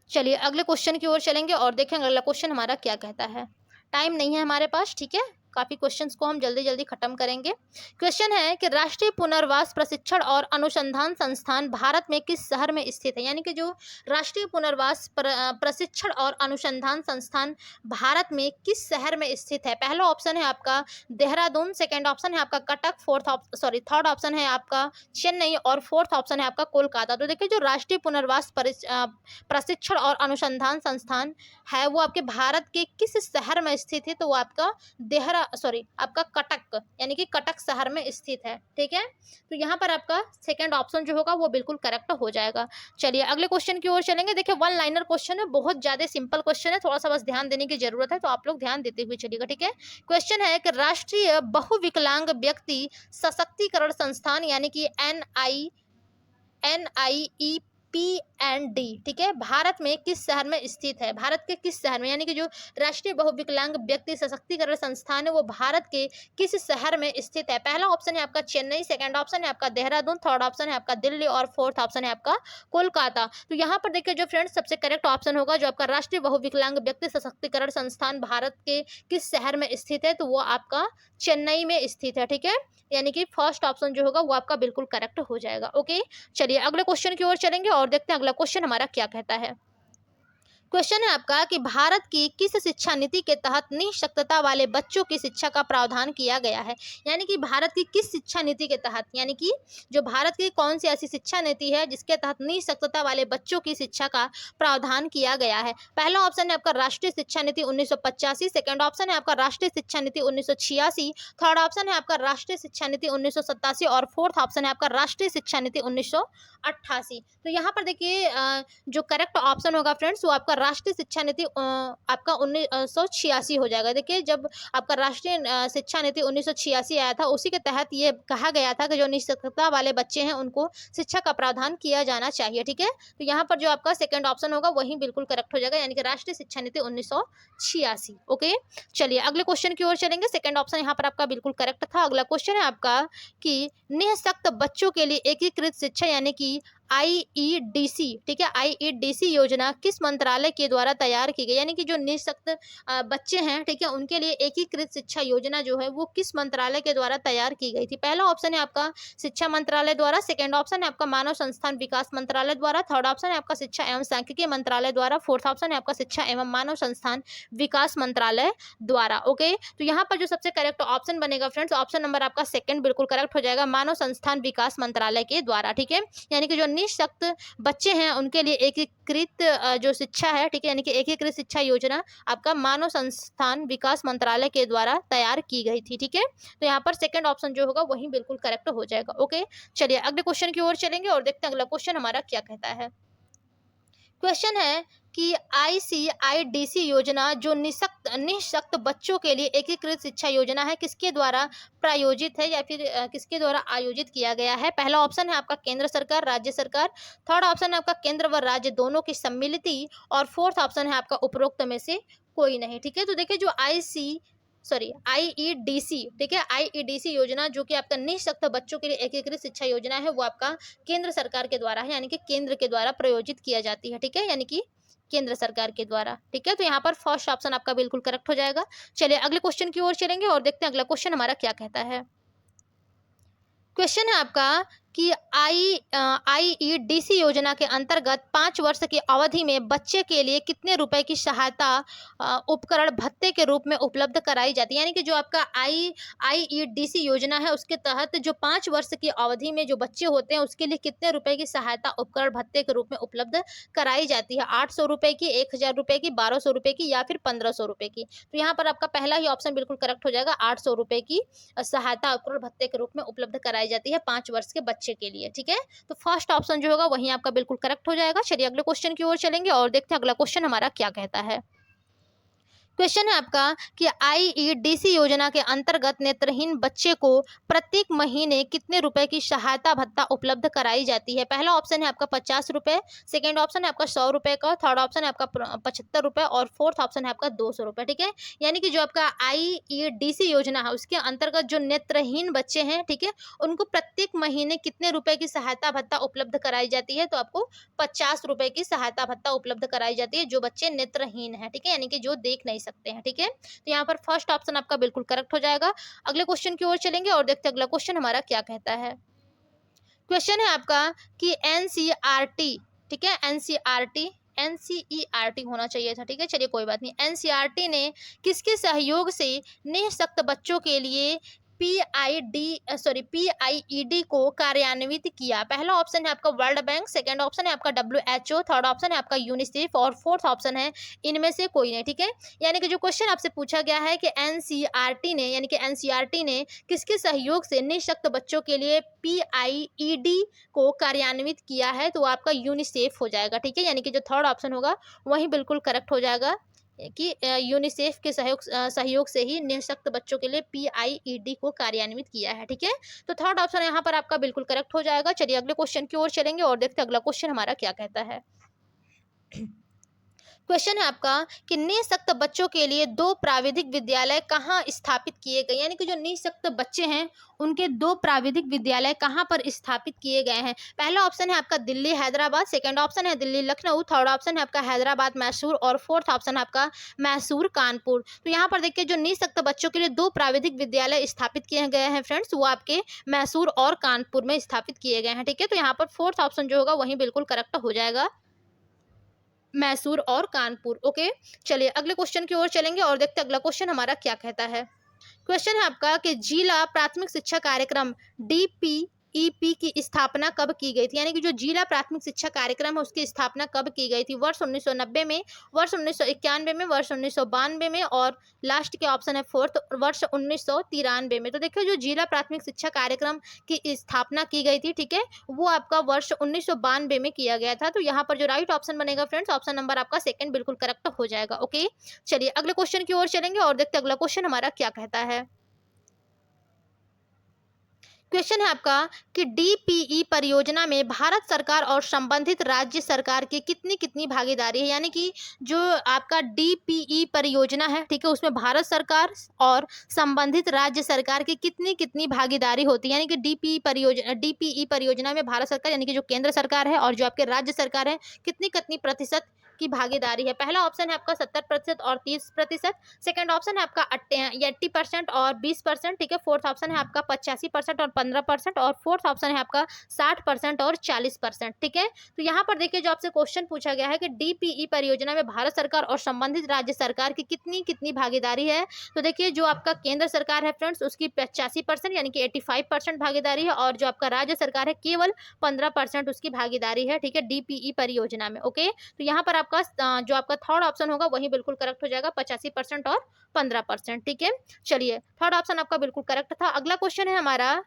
चलिए अगले क्वेश्चन की ओर चलेंगे और देखेंगे अगला क्वेश्चन हमारा क्या कहता है। टाइम नहीं है हमारे पास, ठीक है, काफी क्वेश्चंस को हम जल्दी जल्दी खत्म करेंगे। क्वेश्चन है कि राष्ट्रीय पुनर्वास प्रशिक्षण और अनुसंधान संस्थान भारत में किस शहर में स्थित है? यानी कि जो राष्ट्रीय पुनर्वास प्रशिक्षण और अनुसंधान संस्थान भारत में किस शहर में स्थित है? पहला ऑप्शन है आपका देहरादून, सेकेंड ऑप्शन है आपका कटक, थर्ड ऑप्शन है आपका चेन्नई और फोर्थ ऑप्शन है आपका कोलकाता। तो देखिए जो राष्ट्रीय पुनर्वास प्रशिक्षण और अनुसंधान संस्थान है वो आपके भारत के किस शहर में स्थित है? तो वो आपका आपका कटक यानी कि कटक शहर में स्थित है। ठीक है, तो यहाँ पर आपका सेकंड ऑप्शन जो होगा वो बिल्कुल करेक्ट हो जाएगा। चलिए अगले क्वेश्चन की ओर चलेंगे। देखिए वन लाइनर क्वेश्चन है, बहुत ज्यादा सिंपल क्वेश्चन है, थोड़ा सा बस ध्यान देने की जरूरत है, तो आप लोग ध्यान देते हुए चलिएगा। ठीक है, क्वेश्चन है कि राष्ट्रीय बहुविकलांग व्यक्ति सशक्तिकरण संस्थान यानी कि NIEPND, ठीक है, भारत में किस शहर में स्थित है? भारत के किस शहर में, यानी कि जो राष्ट्रीय बहुविकलांग व्यक्ति सशक्तिकरण संस्थान है वो भारत के किस शहर में स्थित है? पहला ऑप्शन है आपका चेन्नई, सेकंड ऑप्शन है आपका देहरादून, थर्ड ऑप्शन है आपका दिल्ली और फोर्थ ऑप्शन है आपका कोलकाता। तो यहाँ पर देखिए जो फ्रेंड्स सबसे करेक्ट ऑप्शन होगा जो आपका राष्ट्रीय बहुविकलांग व्यक्ति सशक्तिकरण संस्थान भारत के किस शहर में स्थित है, तो वो आपका चेन्नई में स्थित है। ठीक है, यानी कि फर्स्ट ऑप्शन जो होगा वो आपका बिल्कुल करेक्ट हो जाएगा। ओके, चलिए अगले क्वेश्चन की ओर चलेंगे और देखते हैं अगला क्वेश्चन हमारा क्या कहता है। क्वेश्चन है आपका कि भारत की किस शिक्षा नीति के तहत निःशक्तता वाले बच्चों की शिक्षा का प्रावधान किया गया है? यानी कि भारत की किस शिक्षा नीति के तहत, यानी कि जो भारत की कौन सी ऐसी शिक्षा नीति है जिसके तहत निःशक्तता वाले बच्चों की शिक्षा का प्रावधान किया गया है? पहला ऑप्शन है आपका राष्ट्रीय शिक्षा नीति 1985, सेकंड ऑप्शन है आपका राष्ट्रीय शिक्षा नीति 1986, थर्ड ऑप्शन है आपका राष्ट्रीय शिक्षा नीति 1987 और फोर्थ ऑप्शन है आपका राष्ट्रीय शिक्षा नीति 1988। तो यहाँ पर देखिए जो करेक्ट ऑप्शन होगा फ्रेंड्स वो आपका राष्ट्रीय शिक्षा नीति आपका 1986 हो जाएगा। देखिए जब आपका राष्ट्रीय शिक्षा नीति 1986 आया था उसी के तहत ये कहा गया था कि जो निःशक्तता वाले बच्चे हैं उनको शिक्षा का प्रावधान किया जाना चाहिए। ठीक है, तो यहाँ पर जो आपका सेकंड ऑप्शन होगा वही बिल्कुल करेक्ट हो जाएगा, यानी कि राष्ट्रीय शिक्षा नीति 1986। ओके, चलिए अगले क्वेश्चन की ओर चलेंगे। सेकंड ऑप्शन यहाँ पर आपका बिल्कुल करेक्ट था। अगला क्वेश्चन है आपका कि निःशक्त बच्चों के लिए एकीकृत शिक्षा यानी कि आईईडीसी, ठीक है, आईईडीसी योजना किस मंत्रालय के द्वारा तैयार की गई, यानी कि जो निःशक्त बच्चे हैं, ठीक है, उनके लिए एकीकृत शिक्षा योजना जो है वो किस मंत्रालय के द्वारा तैयार की गई थी। पहला ऑप्शन है आपका शिक्षा मंत्रालय द्वारा, सेकंड ऑप्शन है आपका मानव संस्थान विकास मंत्रालय द्वारा, थर्ड ऑप्शन है आपका शिक्षा एवं सांख्यिकी मंत्रालय द्वारा, फोर्थ ऑप्शन है आपका शिक्षा एवं मानव संस्थान विकास मंत्रालय द्वारा। ओके, तो यहाँ पर जो सबसे करेक्ट ऑप्शन बनेगा फ्रेंड्स, ऑप्शन नंबर आपका सेकंड बिल्कुल करेक्ट हो जाएगा, मानव संस्थान विकास मंत्रालय के द्वारा। ठीक है, यानी कि जो निःशक्त बच्चे हैं उनके लिए एकीकृत जो शिक्षा है, ठीक है, यानी कि एकीकृत शिक्षा योजना आपका मानव संस्थान विकास मंत्रालय के द्वारा तैयार की गई थी। ठीक है, तो यहाँ पर सेकंड ऑप्शन जो होगा वही बिल्कुल करेक्ट हो जाएगा। ओके, चलिए अगले क्वेश्चन की ओर चलेंगे और देखते हैं अगला क्वेश्चन हमारा क्या कहता है। क्वेश्चन है कि आईसीआईडीसी योजना जो निःशक्त बच्चों के लिए एकीकृत शिक्षा योजना है, किसके द्वारा प्रायोजित है या फिर किसके द्वारा आयोजित किया गया है। पहला ऑप्शन है आपका केंद्र सरकार, राज्य सरकार, थर्ड ऑप्शन है आपका केंद्र व राज्य दोनों की सम्मिलित, और फोर्थ ऑप्शन है आपका उपरोक्त में से कोई नहीं। ठीक है, तो देखिए जो आईईडीसी, ठीक है, आईईडीसी योजना जो कि आपका निःशक्त बच्चों के लिए एकीकृत शिक्षा योजना है वो आपका केंद्र सरकार के द्वारा है, यानी कि केंद्र के द्वारा प्रायोजित किया जाती है। ठीक है, यानी कि केंद्र सरकार के द्वारा। ठीक है, तो यहाँ पर फर्स्ट ऑप्शन आपका बिल्कुल करेक्ट हो जाएगा। चलिए अगले क्वेश्चन की ओर चलेंगे और देखते हैं अगला क्वेश्चन हमारा क्या कहता है। क्वेश्चन है आपका कि आईईडीसी योजना के अंतर्गत 5 वर्ष की अवधि में बच्चे के लिए कितने रुपए की सहायता उपकरण भत्ते के रूप में उपलब्ध कराई जाती है, यानी कि जो आपका आईईडीसी योजना है उसके तहत जो 5 वर्ष की अवधि में जो बच्चे होते हैं उसके लिए कितने रुपए की सहायता उपकरण भत्ते के रूप में उपलब्ध कराई जाती है। 800 रुपए की, 1000 रुपए की, 1200 रुपए की या फिर 1500 रुपए की। तो यहाँ पर आपका पहला ही ऑप्शन बिल्कुल करेक्ट हो जाएगा, 800 रुपए की सहायता उपकरण भत्ते के रूप में उपलब्ध कराई जाती है 5 वर्ष के बच्चे के लिए। ठीक है, तो फर्स्ट ऑप्शन जो होगा वही आपका बिल्कुल करेक्ट हो जाएगा। चलिए अगले क्वेश्चन की ओर चलेंगे और देखते हैं अगला क्वेश्चन हमारा क्या कहता है। क्वेश्चन है आपका कि आईईडीसी योजना के अंतर्गत नेत्रहीन बच्चे को प्रत्येक महीने कितने रुपए की सहायता भत्ता उपलब्ध कराई जाती है। पहला ऑप्शन है आपका 50 रुपए, सेकेंड ऑप्शन है आपका 100 रुपए का, थर्ड ऑप्शन है आपका 75 रुपए और फोर्थ ऑप्शन है आपका 200 रुपए। ठीक है, यानी कि जो आपका आईईडीसी योजना है उसके अंतर्गत जो नेत्रहीन बच्चे हैं, ठीक है, उनको प्रत्येक महीने कितने रुपए की सहायता भत्ता उपलब्ध कराई जाती है, तो आपको 50 रुपए की सहायता भत्ता उपलब्ध कराई जाती है जो बच्चे नेत्रहीन है। ठीक है, यानी कि जो देख नहीं सकते हैं। ठीक है, तो यहाँ पर फर्स्ट ऑप्शन आपका बिल्कुल करेक्ट हो जाएगा। अगले क्वेश्चन की ओर चलेंगे और देखते हैं अगला क्वेश्चन हमारा क्या कहता है। क्वेश्चन है आपका कि एनसीईआरटी, ठीक है, एनसीईआरटी होना चाहिए था। ठीक है, चलिए कोई बात नहीं। एनसीईआरटी ने किसके सहयोग से निःशक्त बच्चों के लिए पीआईईडी को कार्यान्वित किया। पहला ऑप्शन है आपका वर्ल्ड बैंक, सेकंड ऑप्शन है आपका WHO, थर्ड ऑप्शन है आपका यूनिसेफ और फोर्थ ऑप्शन है इनमें से कोई नहीं। ठीक है, यानी कि जो क्वेश्चन आपसे पूछा गया है कि एनसीईआरटी ने, यानी कि एनसीईआरटी ने किसके सहयोग से निःशक्त बच्चों के लिए पीआईईडी को कार्यान्वित किया है, तो आपका यूनिसेफ हो जाएगा। ठीक है, यानी कि जो थर्ड ऑप्शन होगा वही बिल्कुल करेक्ट हो जाएगा कि यूनिसेफ के सहयोग से ही निःशक्त बच्चों के लिए पीआईईडी को कार्यान्वित किया है। ठीक है, तो थर्ड ऑप्शन यहाँ पर आपका बिल्कुल करेक्ट हो जाएगा। चलिए अगले क्वेश्चन की ओर चलेंगे और देखते हैं अगला क्वेश्चन हमारा क्या कहता है। क्वेश्चन है आपका कि निःशक्त बच्चों के लिए 2 प्राविधिक विद्यालय कहाँ स्थापित किए गए, यानी कि जो निःशक्त बच्चे हैं उनके 2 प्राविधिक विद्यालय कहाँ पर स्थापित किए गए हैं। पहला ऑप्शन है आपका दिल्ली हैदराबाद, सेकंड ऑप्शन है दिल्ली लखनऊ, थर्ड ऑप्शन है आपका हैदराबाद मैसूर और फोर्थ ऑप्शन है आपका मैसूर कानपुर। तो यहाँ पर देखिए जो निःशक्त बच्चों के लिए 2 प्राविधिक विद्यालय स्थापित किए गए हैं फ्रेंड्स, वो आपके मैसूर और कानपुर में स्थापित किए गए हैं। ठीक है, तो यहाँ पर फोर्थ ऑप्शन जो होगा वही बिल्कुल करेक्ट हो जाएगा, मैसूर और कानपुर। ओके, चलिए अगले क्वेश्चन की ओर चलेंगे और देखते हैं अगला क्वेश्चन हमारा क्या कहता है। क्वेश्चन है आपका कि जिला प्राथमिक शिक्षा कार्यक्रम DPEP की स्थापना कब की गई थी, यानी कि जो जिला प्राथमिक शिक्षा कार्यक्रम है उसकी स्थापना कब की गई थी। वर्ष 1990 में, वर्ष 1991 में, वर्ष 1992 में और लास्ट के ऑप्शन है फोर्थ वर्ष 1993 में। तो देखिए जो जिला प्राथमिक शिक्षा कार्यक्रम की स्थापना की गई थी, ठीक है, वो आपका वर्ष 1992 में किया गया था। तो यहाँ पर जो राइट ऑप्शन बनेगा फ्रेंड्स, ऑप्शन नंबर आपका सेकंड बिल्कुल करेक्ट हो जाएगा। ओके, चलिए अगले क्वेश्चन की ओर चलेंगे और देखते हैं अगला क्वेश्चन हमारा क्या कहता है। क्वेश्चन है आपका कि डीपीई परियोजना में भारत सरकार और संबंधित राज्य सरकार की कितनी कितनी भागीदारी है। यानी कि जो आपका डीपीई परियोजना है, ठीक है, उसमें भारत सरकार और संबंधित राज्य सरकार की कितनी कितनी भागीदारी होती है। यानी कि डीपीई परियोजना में भारत सरकार यानी कि जो केंद्र सरकार है और जो आपके राज्य सरकार है, कितनी कितनी प्रतिशत की भागीदारी है। पहला ऑप्शन है आपका 70% और 30%। सेकंड ऑप्शन है आपका 80% और 20%, ठीक है। फोर्थ ऑप्शन है आपका 85% और 15%, और फोर्थ ऑप्शन है आपका 60% और 40%, ठीक है। तो यहाँ पर देखिए जो आपसे क्वेश्चन पूछा गया है कि डीपीई परियोजना में भारत सरकार और संबंधित राज्य सरकार की कितनी कितनी भागीदारी है। तो देखिए जो आपका केंद्र सरकार है फ्रेंड्स, उसकी 85% यानी कि 85% भागीदारी है, और जो आपका राज्य सरकार है केवल 15% उसकी भागीदारी है, ठीक है, डीपीई परियोजना में। ओके, तो यहाँ पर आपका जो आपका थर्ड ऑप्शन होगा वही बिल्कुल करेक्ट हो जाएगा, 85% और 15%, ठीक है। चलिए, थर्ड ऑप्शन आपका बिल्कुल करेक्ट था। अगला क्वेश्चन है हमारा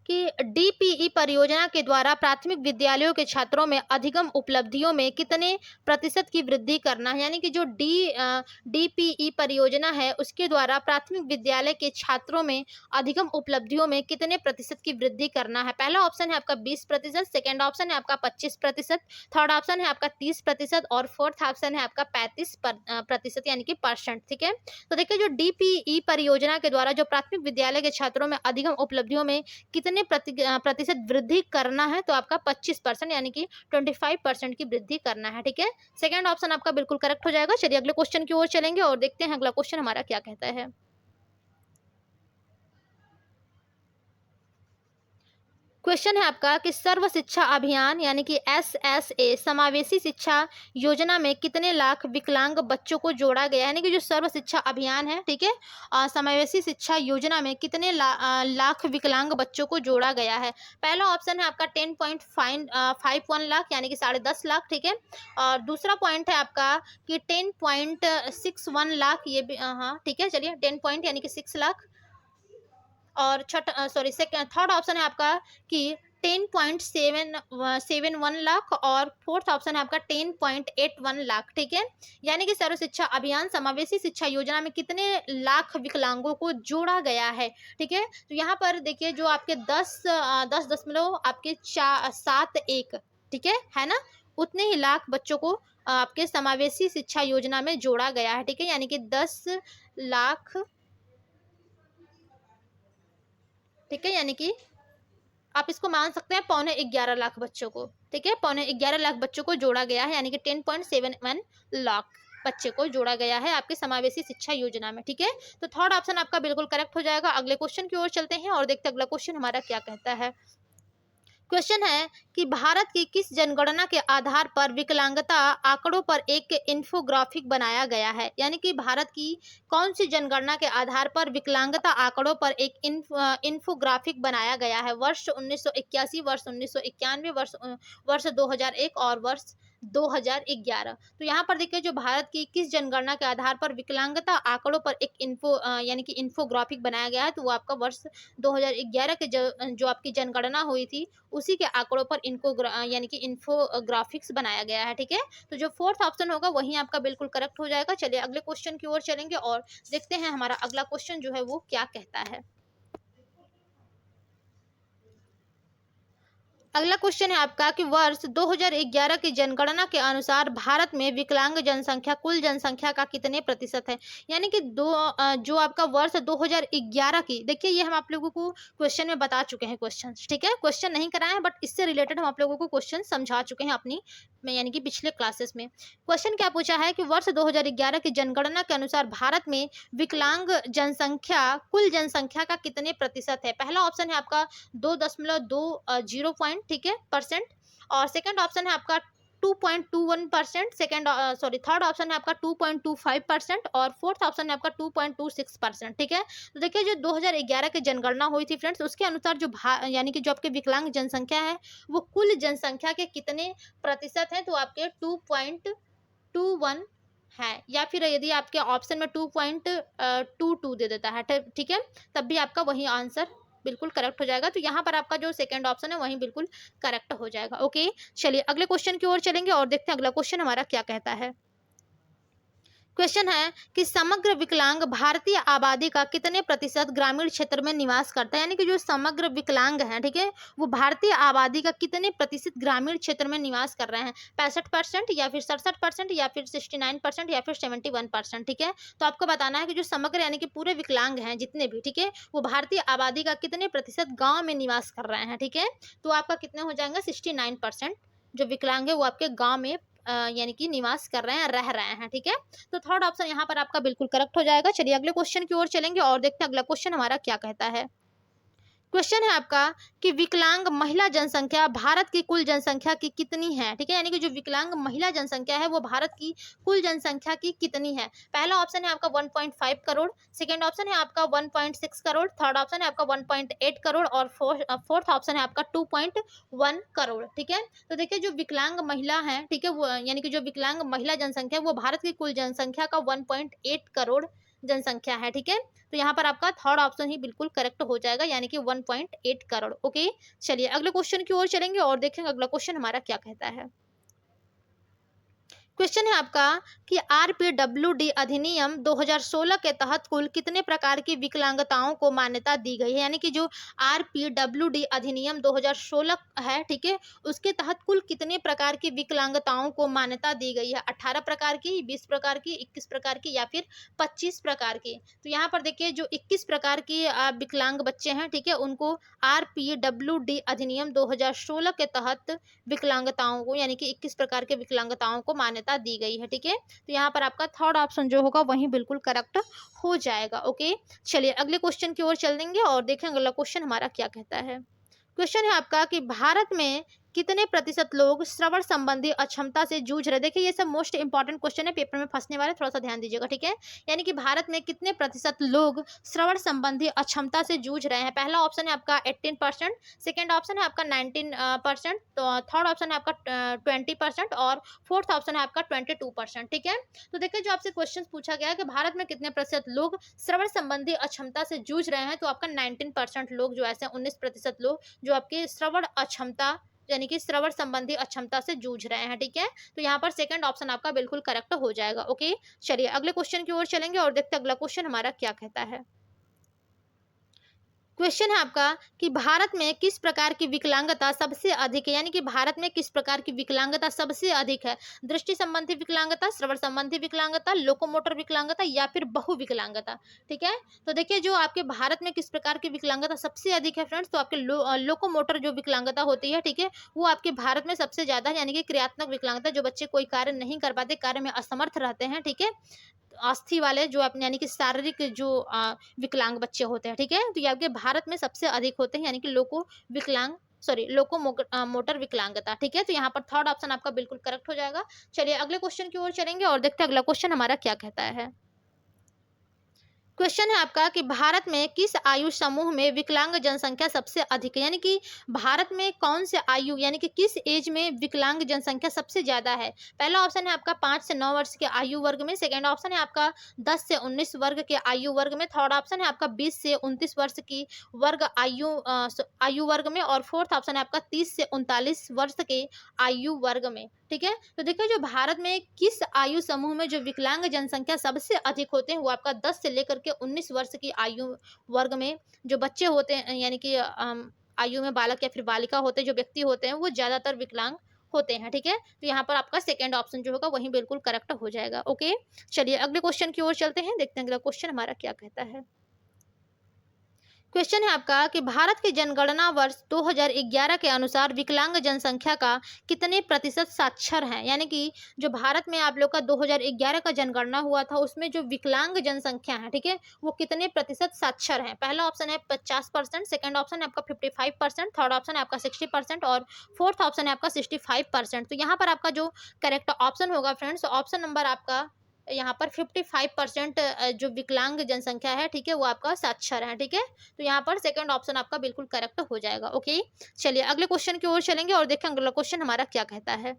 कि डीपीई परियोजना के द्वारा प्राथमिक विद्यालयों के छात्रों में अधिगम उपलब्धियों में कितने प्रतिशत की वृद्धि करना है। यानी कि जो डीपीई परियोजना है उसके द्वारा प्राथमिक विद्यालय के छात्रों में अधिगम उपलब्धियों में कितने प्रतिशत की वृद्धि करना है। पहला ऑप्शन है आपका 20%, सेकेंड ऑप्शन है आपका 25%, थर्ड ऑप्शन है आपका 30%, और फोर्थ ऑप्शन है आपका 35% यानी कि परसेंट, ठीक है। तो देखिए जो डीपीई परियोजना के द्वारा जो प्राथमिक विद्यालय के छात्रों में अधिगम उपलब्धियों में कितने प्रतिशत वृद्धि करना है, तो आपका 25% यानी कि 25% की वृद्धि करना है, ठीक है। सेकंड ऑप्शन आपका बिल्कुल करेक्ट हो जाएगा। चलिए अगले क्वेश्चन की ओर चलेंगे और देखते हैं अगला क्वेश्चन हमारा क्या कहता है। क्वेश्चन है आपका कि सर्व शिक्षा अभियान यानी कि SSA समावेशी शिक्षा योजना में कितने लाख विकलांग बच्चों को जोड़ा गया है। यानी कि जो सर्व शिक्षा अभियान है, ठीक है, समावेशी शिक्षा योजना में कितने लाख विकलांग बच्चों को जोड़ा गया है। पहला ऑप्शन है आपका 10.51 लाख यानी कि 10.5 लाख, ठीक है। और दूसरा पॉइंट है आपका कि 10.61 लाख, ये भी हाँ ठीक है, चलिए 10 पॉइंट यानी कि 6 लाख। और थर्ड ऑप्शन है आपका कि 10.71 लाख, और फोर्थ ऑप्शन है आपका 10.81 लाख, ठीक है। यानी कि सर्व शिक्षा अभियान समावेशी शिक्षा योजना में कितने लाख विकलांगों को जोड़ा गया है, ठीक है। तो यहाँ पर देखिए जो आपके 10.7 आपके 71, ठीक है ना, उतने ही लाख बच्चों को आपके समावेशी शिक्षा योजना में जोड़ा गया है, ठीक है। यानी कि 10 लाख, ठीक है, यानी कि आप इसको मान सकते हैं 11.25 लाख बच्चों को, ठीक है, 11.25 लाख बच्चों को जोड़ा गया है, यानी कि 10.71 लाख बच्चे को जोड़ा गया है आपके समावेशी शिक्षा योजना में, ठीक है। तो थर्ड ऑप्शन आपका बिल्कुल करेक्ट हो जाएगा। अगले क्वेश्चन की ओर चलते हैं और देखते हैं अगला क्वेश्चन हमारा क्या कहता है। क्वेश्चन है कि भारत की किस जनगणना के आधार पर विकलांगता आंकड़ों पर एक इन्फोग्राफिक बनाया गया है। यानी कि भारत की कौन सी जनगणना के आधार पर विकलांगता आंकड़ों पर एक इन्फोग्राफिक बनाया गया है। वर्ष 1981, वर्ष 1991, वर्ष 2001 और वर्ष 2011। तो यहाँ पर देखिए जो भारत की किस जनगणना के आधार पर विकलांगता आंकड़ों पर एक यानी कि इन्फोग्राफिक बनाया गया है, तो वो आपका वर्ष 2011 के जो आपकी जनगणना हुई थी उसी के आंकड़ों पर इनको यानी कि इन्फोग्राफिक्स बनाया गया है, ठीक है। तो जो फोर्थ ऑप्शन होगा वही आपका बिल्कुल करेक्ट हो जाएगा। चलिए अगले क्वेश्चन की ओर चलेंगे और देखते हैं हमारा अगला क्वेश्चन जो है वो क्या कहता है। अगला क्वेश्चन है आपका कि वर्ष 2011 की जनगणना के अनुसार भारत में विकलांग जनसंख्या कुल जनसंख्या का कितने प्रतिशत है। यानी कि जो आपका वर्ष 2011 की, देखिए ये हम आप लोगों को क्वेश्चन में बता चुके हैं क्वेश्चन, ठीक है, क्वेश्चन नहीं कराए हैं बट इससे रिलेटेड हम आप लोगों को क्वेश्चन समझा चुके हैं अपनी यानी कि पिछले क्लासेस में। क्वेश्चन क्या पूछा है कि वर्ष 2011 की जनगणना के अनुसार भारत में विकलांग जनसंख्या कुल जनसंख्या का कितने प्रतिशत है। पहला ऑप्शन है आपका 2.20 पॉइंट, ठीक है, परसेंट, और सेकंड ऑप्शन है आपका 2.21%, थर्ड ऑप्शन है आपका 2.25%, और फोर्थ ऑप्शन है आपका 2.26%, ठीक है। तो देखिए जो 2011 की जनगणना हुई थी फ्रेंड्स, उसके अनुसार जो यानी कि जो आपके विकलांग जनसंख्या है वो कुल जनसंख्या के कितने प्रतिशत है, तो आपके 2.21 है, या फिर यदि आपके ऑप्शन में 2.22 दे देता है, ठीक है, तब भी आपका वही आंसर बिल्कुल करेक्ट हो जाएगा। तो यहाँ पर आपका जो सेकंड ऑप्शन है वही बिल्कुल करेक्ट हो जाएगा। ओके, चलिए अगले क्वेश्चन की ओर चलेंगे और देखते हैं अगला क्वेश्चन हमारा क्या कहता है। क्वेश्चन है कि समग्र विकलांग भारतीय आबादी का कितने प्रतिशत ग्रामीण क्षेत्र में निवास करता है, यानी कि जो समग्र विकलांग है, ठीक है, वो भारतीय आबादी का कितने प्रतिशत ग्रामीण क्षेत्र में निवास कर रहे हैं, 65% या फिर 67% या फिर 69% या फिर 71%, ठीक है। तो आपको बताना है कि जो समग्र यानी कि पूरे विकलांग हैं जितने भी, ठीक है, वो भारतीय आबादी का कितने प्रतिशत गाँव में निवास कर रहे हैं, ठीक है। तो आपका कितने हो जाएंगे, 69% जो विकलांग है वो आपके गाँव में यानी कि निवास कर रहे हैं, रह रहे हैं, ठीक है। तो थर्ड ऑप्शन यहाँ पर आपका बिल्कुल करेक्ट हो जाएगा। चलिए अगले क्वेश्चन की ओर चलेंगे और देखते हैं अगला क्वेश्चन हमारा क्या कहता है। क्वेश्चन है आपका कि विकलांग महिला जनसंख्या भारत की कुल जनसंख्या की कितनी है, ठीक है, यानी कि जो विकलांग महिला जनसंख्या है वो भारत की कुल जनसंख्या की कितनी है। पहला ऑप्शन है आपका 1.5 करोड़, सेकंड ऑप्शन है आपका 1.6 करोड़, थर्ड ऑप्शन है आपका 1.8 करोड़ और फोर्थ ऑप्शन है आपका 2.1 करोड़, ठीक है। तो देखिए जो विकलांग महिला है, ठीक है, वो यानी कि जो विकलांग महिला जनसंख्या है वो भारत की कुल जनसंख्या का 1.8 करोड़ जनसंख्या है, ठीक है। तो यहाँ पर आपका थर्ड ऑप्शन ही बिल्कुल करेक्ट हो जाएगा, यानी कि 1.8 करोड़। ओके, चलिए अगले क्वेश्चन की ओर चलेंगे और देखेंगे अगला क्वेश्चन हमारा क्या कहता है। क्वेश्चन है आपका कि आरपीडब्ल्यूडी अधिनियम 2016 के तहत कुल कितने प्रकार की विकलांगताओं को मान्यता दी गई है, यानी कि जो आरपीडब्ल्यूडी अधिनियम 2016 है, ठीक है, उसके तहत कुल कितने प्रकार की विकलांगताओं को मान्यता दी गई है, 18 प्रकार की, 20 प्रकार की, 21 प्रकार की या फिर 25 प्रकार की। तो यहाँ पर देखिए जो 21 प्रकार की विकलांग बच्चे हैं, ठीक है, उनको आरपीडब्ल्यूडी अधिनियम 2016 के तहत विकलांगताओं को यानी कि 21 प्रकार के विकलांगताओं को मान्यता दी गई है, ठीक है। तो यहाँ पर आपका थर्ड ऑप्शन जो होगा वही बिल्कुल करेक्ट हो जाएगा। ओके, चलिए अगले क्वेश्चन की ओर चल देंगे और देखेंगे अगला क्वेश्चन हमारा क्या कहता है। क्वेश्चन है आपका कि भारत में कितने प्रतिशत लोग श्रवण संबंधी अक्षमता से जूझ रहे हैं। देखिए ये सब मोस्ट इंपॉर्टेंट क्वेश्चन है, पेपर में फंसने वाले, थोड़ा सा ध्यान दीजिएगा, ठीक है। यानी कि भारत में कितने प्रतिशत लोग श्रवण संबंधी अक्षमता से जूझ रहे हैं। पहला ऑप्शन है आपका 18%, सेकेंड ऑप्शन है आपका 19%, तो थर्ड ऑप्शन है आपका 20% और फोर्थ ऑप्शन है आपका 22%, ठीक है। तो देखिए जो आपसे क्वेश्चन पूछा गया है कि भारत में कितने प्रतिशत लोग श्रवण संबंधी अक्षमता से जूझ रहे हैं, तो आपका 19% लोग जो ऐसे 19% लोग जो आपके श्रवण अक्षमता यानी कि श्रवण संबंधी अक्षमता से जूझ रहे हैं, ठीक है। तो यहाँ पर सेकंड ऑप्शन आपका बिल्कुल करेक्ट हो जाएगा। ओके, चलिए अगले क्वेश्चन की ओर चलेंगे और देखते हैं अगला क्वेश्चन हमारा क्या कहता है। क्वेश्चन है आपका कि भारत में किस प्रकार की विकलांगता सबसे अधिक है, यानी कि भारत में किस प्रकार की विकलांगता सबसे अधिक है। दृष्टि संबंधी विकलांगता, श्रवण संबंधी विकलांगता, लोकोमोटर विकलांगता या फिर बहु विकलांगता, ठीक है। तो देखिए जो आपके भारत में किस प्रकार की विकलांगता सबसे अधिक है फ्रेंड्स, तो आपके लोकोमोटर जो विकलांगता होती है, ठीक है, वो आपके भारत में सबसे ज्यादा है, यानी कि क्रियात्मक विकलांगता, जो बच्चे कोई कार्य नहीं कर पाते, कार्य में असमर्थ रहते हैं, ठीक है। अस्थि वाले जो अपने यानी कि शारीरिक जो विकलांग बच्चे होते हैं, ठीक है, तो ये आपके भारत में सबसे अधिक होते हैं, यानी कि लोको मोटर विकलांगता, ठीक है। तो यहाँ पर थर्ड ऑप्शन आपका बिल्कुल करेक्ट हो जाएगा। चलिए अगले क्वेश्चन की ओर चलेंगे और देखते हैं अगला क्वेश्चन हमारा क्या कहता है। क्वेश्चन है आपका कि भारत में किस आयु समूह में विकलांग जनसंख्या सबसे अधिक है, यानी कि भारत में कौन से आयु यानी कि किस एज में विकलांग जनसंख्या सबसे ज्यादा है। पहला ऑप्शन है आपका 5 से 9 वर्ष के आयु वर्ग में, सेकंड ऑप्शन है आपका 10 से 19 वर्ग के आयु वर्ग में, थर्ड ऑप्शन है आपका 20 से 29 वर्ष की आयु वर्ग में और फोर्थ ऑप्शन है आपका 30 से 39 वर्ष के आयु वर्ग में, ठीक है। तो देखिए जो भारत में किस आयु समूह में जो विकलांग जनसंख्या सबसे अधिक होते हैं वो आपका 10 से लेकर के 19 वर्ष की आयु वर्ग में जो बच्चे होते हैं, यानी कि आयु में बालक या फिर बालिका होते हैं, जो व्यक्ति होते हैं वो ज्यादातर विकलांग होते हैं, ठीक है। तो यहाँ पर आपका सेकंड ऑप्शन जो होगा वही बिल्कुल करेक्ट हो जाएगा। ओके, चलिए अगले क्वेश्चन की ओर चलते हैं, देखते हैं अगला क्वेश्चन हमारा क्या कहता है। क्वेश्चन है आपका कि भारत की जनगणना वर्ष 2011 के अनुसार विकलांग जनसंख्या का कितने प्रतिशत साक्षर हैं, यानी कि जो भारत में आप लोग का 2011 का जनगणना हुआ था उसमें जो विकलांग जनसंख्या है, ठीक है, वो कितने प्रतिशत साक्षर हैं। पहला ऑप्शन है 50%, सेकंड ऑप्शन है आपका 55%, थर्ड ऑप्शन है आपका 60% और फोर्थ ऑप्शन है आपका 65%। तो यहाँ पर आपका जो करेक्ट ऑप्शन होगा फ्रेंड्स, ऑप्शन नंबर आपका यहाँ पर 55% जो विकलांग जनसंख्या है, ठीक है, वो आपका साक्षर है, ठीक है। तो यहाँ पर सेकंड ऑप्शन आपका बिल्कुल करेक्ट हो जाएगा। ओके, चलिए अगले क्वेश्चन की ओर चलेंगे और देखें अगला क्वेश्चन हमारा क्या कहता है।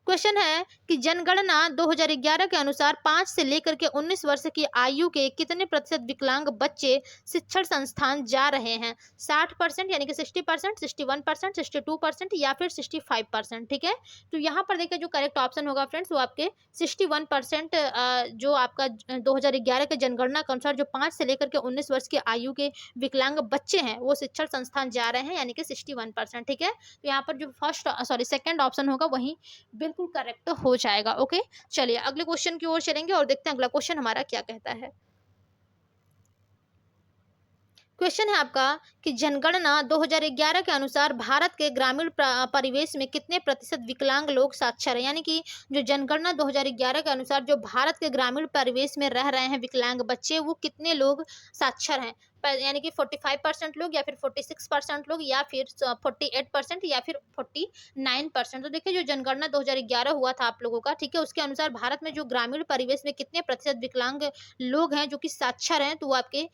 क्वेश्चन है कि जनगणना 2011 के अनुसार 5 से लेकर के 19 वर्ष की आयु के कितने प्रतिशत विकलांग बच्चे शिक्षण संस्थान जा रहे हैं? 60% यानी कि 60%, 61%, 62% या फिर 65%। ठीक है, तो यहाँ पर देखिए जो करेक्ट ऑप्शन होगा फ्रेंड्स वो आपके 61% जो आपका 2011 के जनगणना के अनुसार जो 5 से लेकर के 19 वर्ष की आयु के विकलांग बच्चे हैं वो शिक्षण संस्थान जा रहे हैं, यानी कि 61%। ठीक है, तो यहाँ पर जो सेकंड ऑप्शन होगा वही बिल्कुल करेक्ट हो जाएगा। ओके, चलिए अगले क्वेश्चन की ओर चलेंगे और देखते हैं अगला क्वेश्चन हमारा क्या कहता है। क्वेश्चन है आपका कि जनगणना 2011 के अनुसार भारत के ग्रामीण परिवेश में कितने प्रतिशत विकलांग लोग साक्षर हैं? यानी कि जो जनगणना 2011 के अनुसार जो भारत के ग्रामीण परिवेश में रह रहे हैं विकलांग बच्चे वो कितने लोग साक्षर हैं? यानी कि 45% लोग या फिर 46% लोग या फिर 48% या फिर 49%। तो देखिए जो जनगणना 2011 हुआ था आप लोगों का, ठीक है, उसके अनुसार भारत में जो ग्रामीण परिवेश में कितने प्रतिशत विकलांग लोग हैं जो कि साक्षर हैं, तो वो आपके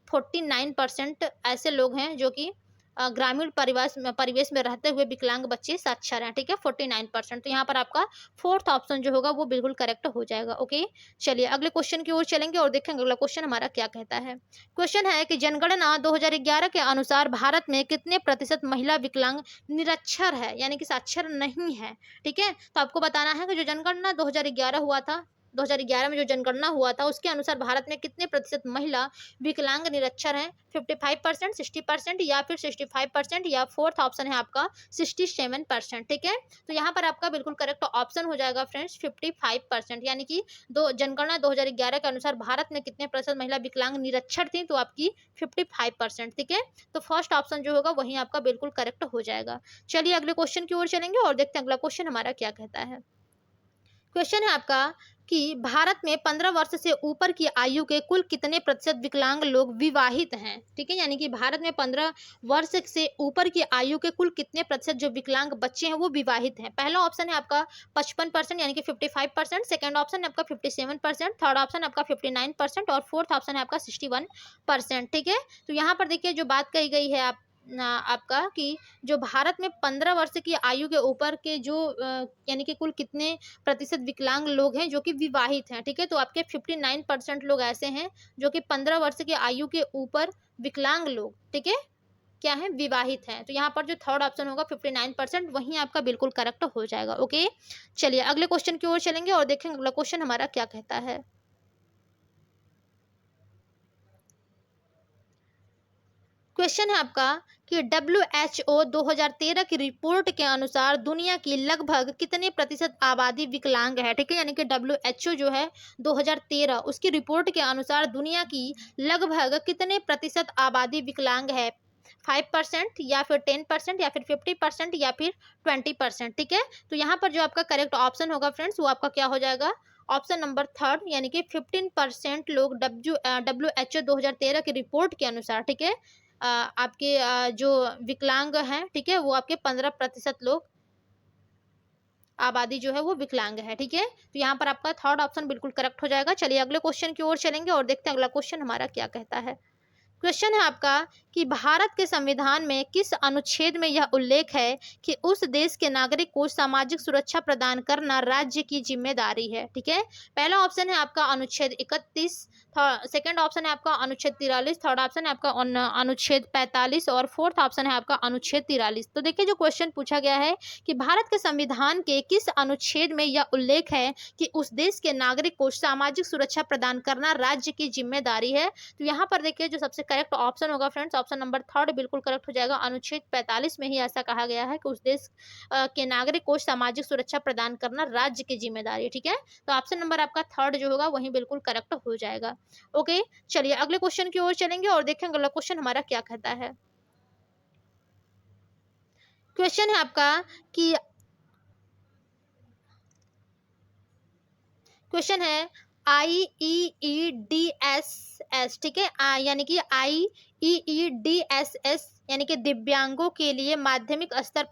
49% ऐसे लोग हैं जो कि ग्रामीण परिवेश में रहते हुए विकलांग बच्चे साक्षर हैं। ठीक है, 49%। तो यहाँ पर आपका फोर्थ ऑप्शन जो होगा वो बिल्कुल करेक्ट हो जाएगा। ओके, चलिए अगले क्वेश्चन की ओर चलेंगे और देखेंगे अगला क्वेश्चन हमारा क्या कहता है। क्वेश्चन है कि जनगणना 2011 के अनुसार भारत में कितने प्रतिशत महिला विकलांग निरक्षर है, यानी कि साक्षर नहीं है? ठीक है, तो आपको बताना है कि जो जनगणना 2011 हुआ था, 2011 में जो जनगणना हुआ था उसके अनुसार भारत में कितने प्रतिशत महिला विकलांग निरक्षर हैं? 55%, 60% या फिर 65% या फोर्थ ऑप्शन है आपका 67%। ठीक है, तो यहाँ पर आपका बिल्कुल करेक्ट ऑप्शन हो जाएगा फ्रेंड्स 55%, यानी कि जनगणना 2011 के अनुसार भारत में कितने प्रतिशत महिला विकलांग निरक्षर थी, तो आपकी 55%। ठीक है, तो फर्स्ट ऑप्शन जो होगा वही आपका बिल्कुल करेक्ट हो जाएगा। चलिए अगले क्वेश्चन की ओर चलेंगे और देखते हैं अगला क्वेश्चन हमारा क्या कहता है। क्वेश्चन है आपका कि भारत में 15 वर्ष से ऊपर की आयु के कुल कितने प्रतिशत विकलांग लोग विवाहित हैं? ठीक है, यानी कि भारत में 15 वर्ष से ऊपर की आयु के कुल कितने प्रतिशत जो विकलांग बच्चे हैं वो विवाहित हैं? पहला ऑप्शन है आपका 55% यानी कि 55%, सेकंड ऑप्शन है आपका 57%, थर्ड ऑप्शन आपका 59% और फोर्थ ऑप्शन है आपका 61%। ठीक है, तो यहाँ पर देखिए जो बात कही गई है आपका कि जो भारत में 15 वर्ष की आयु के ऊपर के जो यानी कि कुल कितने प्रतिशत विकलांग लोग हैं जो कि विवाहित हैं। ठीक है, तो आपके 59% लोग ऐसे हैं जो कि 15 वर्ष की आयु के ऊपर विकलांग लोग, ठीक है, क्या है, विवाहित हैं। तो यहाँ पर जो थर्ड ऑप्शन होगा 59% वही आपका बिल्कुल करेक्ट हो जाएगा। ओके, चलिए अगले क्वेश्चन की ओर चलेंगे और देखेंगे अगला क्वेश्चन हमारा क्या कहता है। क्वेश्चन है आपका कि WHO 2013 की रिपोर्ट के अनुसार दुनिया की लगभग कितने प्रतिशत आबादी विकलांग है? ठीक है, यानी कि WHO जो है 2013 उसकी रिपोर्ट के अनुसार दुनिया की लगभग कितने प्रतिशत आबादी विकलांग है? 5% या फिर 10% या फिर 50% या फिर 20%। ठीक है, तो यहाँ पर जो आपका करेक्ट ऑप्शन होगा फ्रेंड्स वो आपका क्या हो जाएगा? ऑप्शन नंबर थर्ड, यानी कि 15% लोग WHO 2013 की रिपोर्ट के अनुसार, ठीक है, आपके जो विकलांग हैं, ठीक है, वो आपके 15% लोग आबादी जो है वो विकलांग है। ठीक है, तो यहाँ पर आपका थर्ड ऑप्शन बिल्कुल करेक्ट हो जाएगा। चलिए अगले क्वेश्चन की ओर चलेंगे और देखते हैं अगला क्वेश्चन हमारा क्या कहता है। क्वेश्चन है आपका कि भारत के संविधान में किस अनुच्छेद में यह उल्लेख है कि उस देश के नागरिक को सामाजिक सुरक्षा प्रदान करना राज्य की जिम्मेदारी है? ठीक है, पहला ऑप्शन है आपका अनुच्छेद 31, सेकंड ऑप्शन है आपका अनुच्छेद 43, थर्ड ऑप्शन है आपका अनुच्छेद 45 और फोर्थ ऑप्शन है आपका अनुच्छेद 43। तो देखिए जो क्वेश्चन पूछा गया है कि भारत के संविधान के किस अनुच्छेद में यह उल्लेख है कि उस देश के नागरिक को सामाजिक सुरक्षा प्रदान करना राज्य की जिम्मेदारी है? तो यहाँ पर देखिए जो सबसे करेक्ट ऑप्शन होगा फ्रेंड्स ऑप्शन नंबर थर्ड बिल्कुल करेक्ट हो जाएगा। अनुच्छेद 45 में ही ऐसा कहा गया है कि उस देश के नागरिक को सामाजिक सुरक्षा प्रदान करना राज्य की जिम्मेदारी है। ठीक है, तो ऑप्शन नंबर आपका थर्ड जो होगा वही बिल्कुल करेक्ट हो जाएगा। ओके, चलिए अगले क्वेश्चन की ओर चलेंगे और देखेंगे अगला क्वेश्चन हमारा क्या कहता है। क्वेश्चन है आपका कि क्वेश्चन है IEEDSS, ठीक है, यानी कि IEEDSS यानी कि दिव्यांगों के लिए माध्यमिक स्तर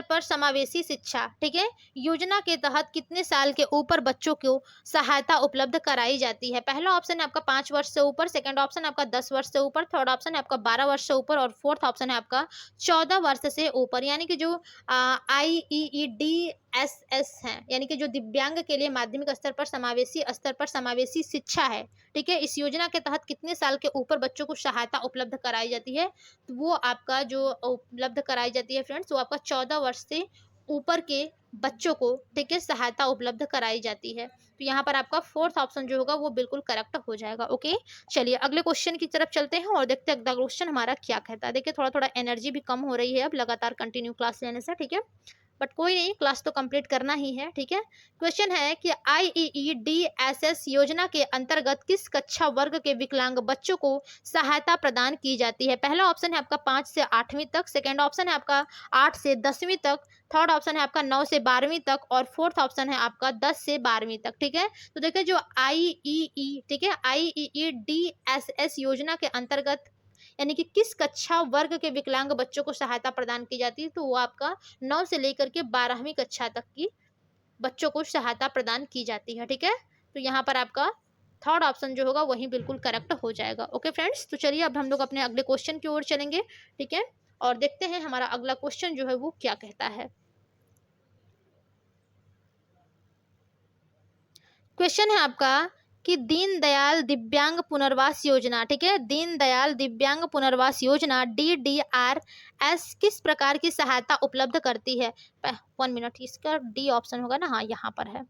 पर समावेशी शिक्षा, ठीक है, योजना के तहत कितने साल के ऊपर बच्चों को सहायता उपलब्ध कराई जाती है? पहला ऑप्शन है आपका 5 वर्ष से ऊपर, सेकंड ऑप्शन है आपका 10 वर्ष से ऊपर, थर्ड ऑप्शन है आपका 12 वर्ष से ऊपर और फोर्थ ऑप्शन है आपका 14 वर्ष से ऊपर। यानी कि जो IEEDSS है, यानी कि जो दिव्यांग के लिए माध्यमिक स्तर पर समावेशी शिक्षा है, ठीक है, इस योजना के तहत कितने साल के ऊपर बच्चों को सहायता उपलब्ध कराई जाती है? तो वो आपका जो उपलब्ध कराई जाती है फ्रेंड्स, वो आपका 14 वर्ष से ऊपर के बच्चों को, ठीक है, सहायता उपलब्ध कराई जाती है। तो यहाँ पर आपका फोर्थ ऑप्शन जो होगा वो बिल्कुल करेक्ट हो जाएगा। ओके, चलिए अगले क्वेश्चन की तरफ चलते हैं और देखते हैं अगला क्वेश्चन हमारा क्या कहता है। देखिए थोड़ा थोड़ा एनर्जी भी कम हो रही है अब लगातार कंटिन्यू क्लास लेने से, ठीक है, बट कोई नहीं, क्लास तो कंप्लीट करना ही है, ठीक है। क्वेश्चन है कि IEEDSS योजना के अंतर्गत किस कक्षा वर्ग के विकलांग बच्चों को सहायता प्रदान की जाती है? पहला ऑप्शन है आपका 5 से 8वीं तक, सेकेंड ऑप्शन है आपका 8 से 10वीं तक, थर्ड ऑप्शन है आपका 9 से 12वीं तक और फोर्थ ऑप्शन है आपका 10 से 12वीं तक, ठीक है। तो देखिए जो ठीक है, IEEDSS योजना के अंतर्गत यानी कि किस कक्षा वर्ग के विकलांग बच्चों को सहायता प्रदान की जाती है? तो वो आपका 9 से लेकर के 12वीं कक्षा तक की बच्चों को सहायता प्रदान की जाती है, ठीक है। तो यहाँ पर आपका थर्ड ऑप्शन जो होगा वही बिल्कुल करेक्ट हो जाएगा। ओके फ्रेंड्स, तो चलिए अब हम लोग अपने अगले क्वेश्चन की ओर चलेंगे, ठीक है, और देखते हैं हमारा अगला क्वेश्चन जो है वो क्या कहता है। क्वेश्चन है आपका कि दीनदयाल दिव्यांग पुनर्वास योजना, ठीक है, दीनदयाल दिव्यांग पुनर्वास योजना DDRS किस प्रकार की सहायता उपलब्ध करती है? 1 मिनट, इसका डी ऑप्शन होगा ना, हाँ यहाँ पर है।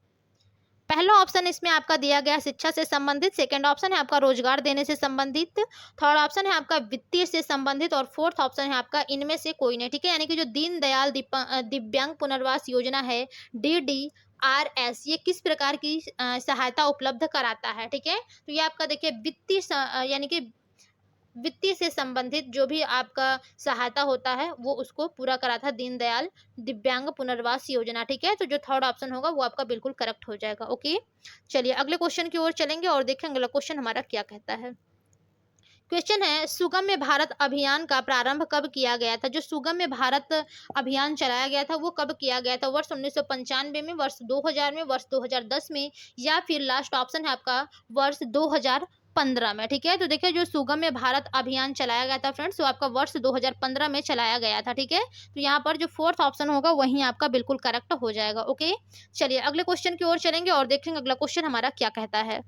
पहला ऑप्शन इसमें आपका दिया गया शिक्षा से संबंधित, सेकंड ऑप्शन है आपका रोजगार देने से संबंधित, थर्ड ऑप्शन है आपका वित्तीय से संबंधित और फोर्थ ऑप्शन है आपका इनमें से कोई नहीं, ठीक है। यानी कि जो दीनदयाल दिव्यांग पुनर्वास योजना है DDRS, ये किस प्रकार की सहायता उपलब्ध कराता है, ठीक है। तो ये आपका देखिए यानी कि वित्तीय से संबंधित जो भी आपका सहायता होता है वो उसको पूरा करा था दीनदयाल दिव्यांग पुनर्वास योजना, ठीक है। तो जो थर्ड ऑप्शन होगा वो आपका बिल्कुल करेक्ट हो जाएगा। ओके, चलिए अगले क्वेश्चन की ओर चलेंगे और देखेंगे अगला क्वेश्चन हमारा क्या कहता है। क्वेश्चन है सुगम्य भारत अभियान का प्रारंभ कब किया गया था? जो सुगम्य भारत अभियान चलाया गया था वो कब किया गया था? वर्ष 1995 में, वर्ष 2000 में, वर्ष 2010 में या फिर लास्ट ऑप्शन है आपका वर्ष 2015 में, ठीक है। तो देखिए जो सुगम्य भारत अभियान चलाया गया था फ्रेंड्स, वो आपका वर्ष 2015 में चलाया गया था, ठीक है। तो यहाँ पर जो फोर्थ ऑप्शन होगा वही आपका बिल्कुल करेक्ट हो जाएगा। ओके, चलिए अगले क्वेश्चन की ओर चलेंगे और देखेंगे अगला क्वेश्चन हमारा क्या कहता है।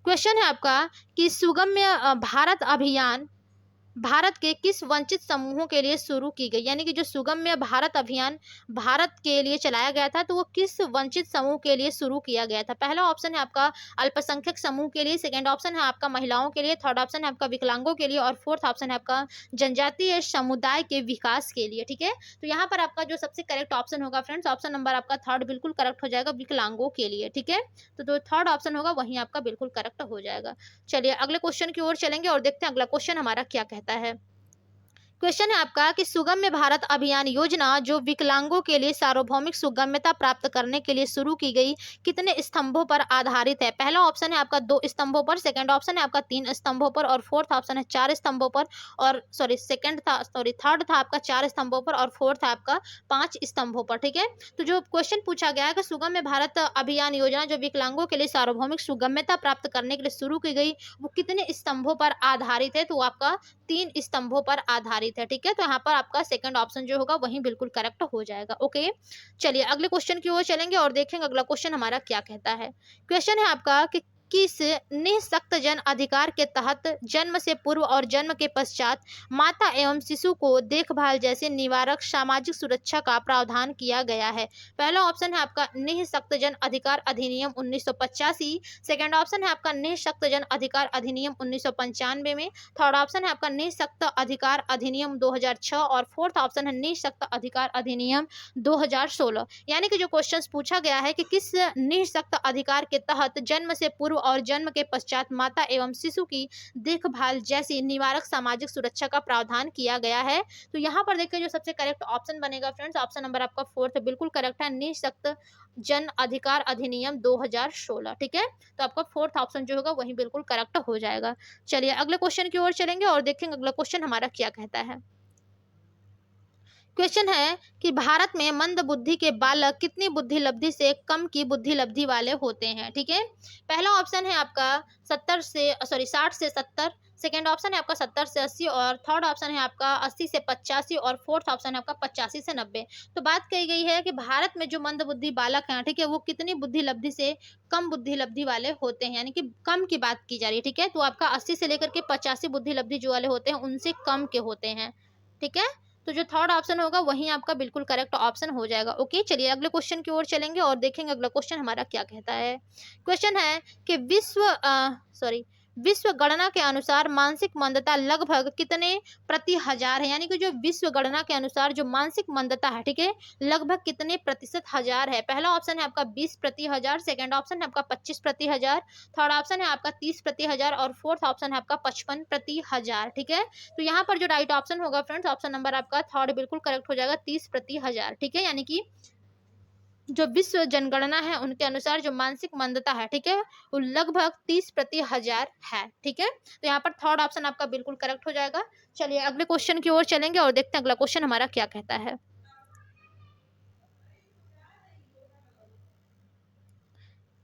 क्वेश्चन है आपका कि सुगम्य भारत अभियान भारत के किस वंचित समूहों के लिए शुरू की गई? यानी कि जो सुगम्य भारत अभियान भारत के लिए चलाया गया था तो वो किस वंचित समूह के लिए शुरू किया गया था? पहला ऑप्शन है आपका अल्पसंख्यक समूह के लिए, सेकंड ऑप्शन है आपका महिलाओं के लिए, थर्ड ऑप्शन है आपका विकलांगों के लिए और फोर्थ ऑप्शन है आपका जनजातीय समुदाय के विकास के लिए, ठीक है। तो यहाँ पर आपका जो सबसे करेक्ट ऑप्शन होगा फ्रेंड्स, ऑप्शन नंबर आपका थर्ड बिल्कुल करेक्ट हो जाएगा, विकलांगों के लिए, ठीक है। तो जो थर्ड ऑप्शन होगा वही आपका बिल्कुल करेक्ट हो जाएगा। चलिए अगले क्वेश्चन की ओर चलेंगे और देखते हैं अगला क्वेश्चन हमारा क्या कहता है। क्वेश्चन है आपका कि सुगम्य भारत अभियान योजना जो विकलांगों के लिए सार्वभौमिक सुगम्यता प्राप्त करने के लिए शुरू की गई कितने स्तंभों पर आधारित है? पहला ऑप्शन है आपका 2 स्तंभों पर, सेकंड ऑप्शन है आपका 3 स्तंभों पर और फोर्थ ऑप्शन है 4 स्तंभों पर और थर्ड था आपका 4 स्तंभों पर और फोर्थ है आपका 5 स्तंभों पर, ठीक है। तो जो क्वेश्चन पूछा गया है कि सुगम्य भारत अभियान योजना जो विकलांगों के लिए सार्वभौमिक सुगम्यता प्राप्त करने के लिए शुरू की गई वो कितने स्तंभों पर आधारित है? तो आपका 3 स्तंभों पर आधारित है, ठीक है। तो यहाँ पर आपका सेकंड ऑप्शन जो होगा वही बिल्कुल करेक्ट हो जाएगा। ओके, चलिए अगले क्वेश्चन की ओर चलेंगे और देखेंगे अगला क्वेश्चन हमारा क्या कहता है। क्वेश्चन है आपका कि किस निःशक्त जन अधिकार के तहत जन्म से पूर्व और जन्म के पश्चात माता एवं शिशु को देखभाल जैसे निवारक सामाजिक सुरक्षा का प्रावधान किया गया है? पहला ऑप्शन है आपका निःशक्त जन अधिकार अधिनियम 1985, सेकंड ऑप्शन है आपका निःशक्त जन अधिकार अधिनियम 1995 में, थर्ड ऑप्शन है आपका निःशक्त अधिकार अधिनियम 2006 और फोर्थ ऑप्शन है निःशक्त अधिकार अधिनियम 2016। यानी कि जो क्वेश्चन पूछा गया है कि किस निःशक्त अधिकार के तहत जन्म से पूर्व और जन्म के पश्चात माता एवं शिशु की देखभाल जैसी निवारक सामाजिक सुरक्षा का प्रावधान किया गया है। तो यहाँ पर देखिए जो सबसे करेक्ट ऑप्शन बनेगा फ्रेंड्स, ऑप्शन नंबर आपका 4 बिल्कुल करेक्ट है, निःशक्त जन अधिकार अधिनियम 2016। ठीक है, तो आपका 4th ऑप्शन जो होगा वही बिल्कुल करेक्ट हो जाएगा। चलिए अगले क्वेश्चन की ओर चलेंगे और देखेंगे अगला क्वेश्चन हमारा क्या कहता है। क्वेश्चन है कि भारत में मंद बुद्धि के बालक कितनी बुद्धि लब्धि से कम की बुद्धि लब्धि वाले होते हैं। ठीक है, पहला ऑप्शन है आपका 60 से 70, सेकेंड ऑप्शन है आपका 70 से 80 और थर्ड ऑप्शन है आपका 80 से 85 और फोर्थ ऑप्शन है आपका 85 से 90। तो बात कही गई है कि भारत में जो मंद बुद्धि बालक हैं, ठीक है, वो कितनी बुद्धि लब्धि से कम बुद्धि लब्धि वाले होते हैं, यानी कि कम की बात की जा रही है। ठीक है, तो आपका 80 से लेकर के 85 बुद्धि लब्धि जो वाले होते हैं उनसे कम के होते हैं। ठीक है, तो जो थर्ड ऑप्शन होगा वही आपका बिल्कुल करेक्ट ऑप्शन हो जाएगा। ओके, चलिए अगले क्वेश्चन की ओर चलेंगे और देखेंगे अगला क्वेश्चन हमारा क्या कहता है। क्वेश्चन है कि विश्व गणना के अनुसार मानसिक मंदता लगभग कितने प्रति हजार है, यानी कि जो विश्व गणना के अनुसार जो मानसिक मंदता है, ठीक है, लगभग कितने प्रतिशत हजार है। पहला ऑप्शन है आपका 20 प्रति हजार, सेकेंड ऑप्शन है आपका 25 प्रति हजार, थर्ड ऑप्शन है आपका 30 प्रति हजार और फोर्थ ऑप्शन है आपका 55 प्रति हजार। ठीक है, तो यहाँ पर जो राइट ऑप्शन होगा फ्रेंड्स, ऑप्शन नंबर आपका थर्ड बिल्कुल करेक्ट हो जाएगा, 30 प्रति हजार। ठीक है, यानी कि जो विश्व जनगणना है उनके अनुसार जो मानसिक मंदता है, ठीक है, वो लगभग 30 प्रति हजार है। ठीक है, तो यहाँ पर थर्ड ऑप्शन आपका बिल्कुल करेक्ट हो जाएगा। चलिए अगले क्वेश्चन की ओर चलेंगे और देखते हैं अगला क्वेश्चन हमारा क्या कहता है।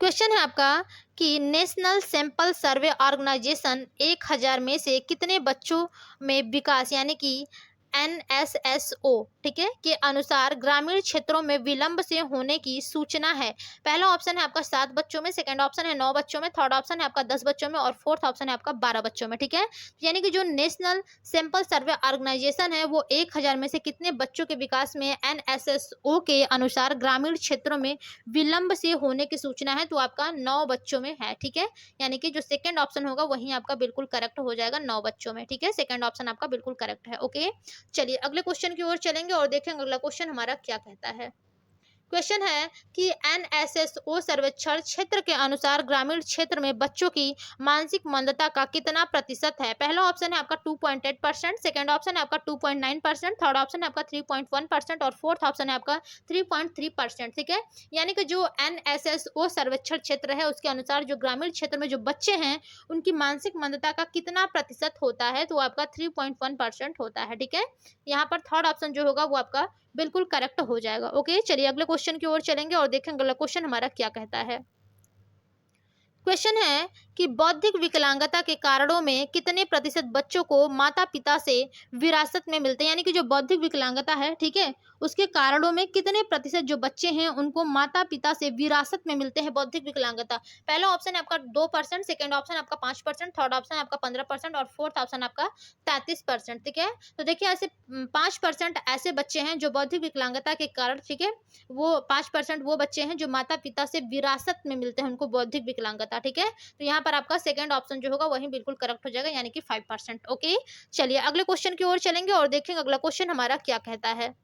क्वेश्चन है आपका कि नेशनल सैंपल सर्वे ऑर्गेनाइजेशन 1000 में से कितने बच्चों में विकास यानी कि NSSO, ठीक है, के अनुसार ग्रामीण क्षेत्रों में विलंब से होने की सूचना है। पहला ऑप्शन है आपका 7 बच्चों में, सेकंड ऑप्शन है 9 बच्चों में, थर्ड ऑप्शन है आपका 10 बच्चों में और फोर्थ ऑप्शन है आपका 12 बच्चों में। ठीक है, यानी कि जो नेशनल सैंपल सर्वे ऑर्गेनाइजेशन है वो 1000 में से कितने बच्चों के विकास में NSSO के अनुसार ग्रामीण क्षेत्रों में विलंब से होने की सूचना है, तो आपका 9 बच्चों में है। ठीक है, यानी कि जो सेकंड ऑप्शन होगा वही आपका बिल्कुल करेक्ट हो जाएगा, 9 बच्चों में। ठीक है, सेकंड ऑप्शन आपका बिल्कुल करेक्ट है। ओके, चलिए अगले क्वेश्चन की ओर चलेंगे और देखेंगे अगला क्वेश्चन हमारा क्या कहता है। क्वेश्चन है कि NSSO सर्वेक्षण क्षेत्र के अनुसार ग्रामीण क्षेत्र में बच्चों की मानसिक मंदता का कितना प्रतिशत है। पहला ऑप्शन है आपका 2.8%, सेकंड ऑप्शन है आपका 2.9%, थर्ड ऑप्शन है आपका 3.1% और फोर्थ ऑप्शन है आपका 3.3%। ठीक है, यानी कि जो NSSO सर्वेक्षण क्षेत्र है उसके अनुसार जो ग्रामीण क्षेत्र में जो बच्चे हैं उनकी मानसिक मंदता का कितना प्रतिशत होता है, तो आपका 3.1% होता है। ठीक है, यहाँ पर थर्ड ऑप्शन जो होगा वो आपका बिल्कुल करेक्ट हो जाएगा। ओके, चलिए अगले क्वेश्चन की ओर चलेंगे और देखेंगे अगला क्वेश्चन हमारा क्या कहता है। क्वेश्चन है कि बौद्धिक विकलांगता के कारणों में कितने प्रतिशत बच्चों को माता पिता से विरासत में मिलते हैं, यानी कि जो बौद्धिक विकलांगता है, ठीक है, उसके कारणों में कितने प्रतिशत जो बच्चे हैं उनको माता पिता से विरासत में मिलते हैं बौद्धिक विकलांगता। पहला ऑप्शन है आपका 2%, सेकेंड ऑप्शन आपका 5%, थर्ड ऑप्शन आपका 15% और फोर्थ ऑप्शन आपका 33%। ठीक है, तो देखिए ऐसे 5% ऐसे बच्चे हैं जो बौद्धिक विकलांगता के कारण, ठीक है, वो 5% वो बच्चे हैं जो माता पिता से विरासत में मिलते हैं उनको बौद्धिक विकलांगता। ठीक है, तो यहाँ पर आपका सेकंड ऑप्शन जो होगा वही बिल्कुल करेक्ट हो जाएगा, यानी कि 5%। ओके, चलिए अगले क्वेश्चन की ओर चलेंगे और देखेंगे अगला क्वेश्चन हमारा क्या कहता है।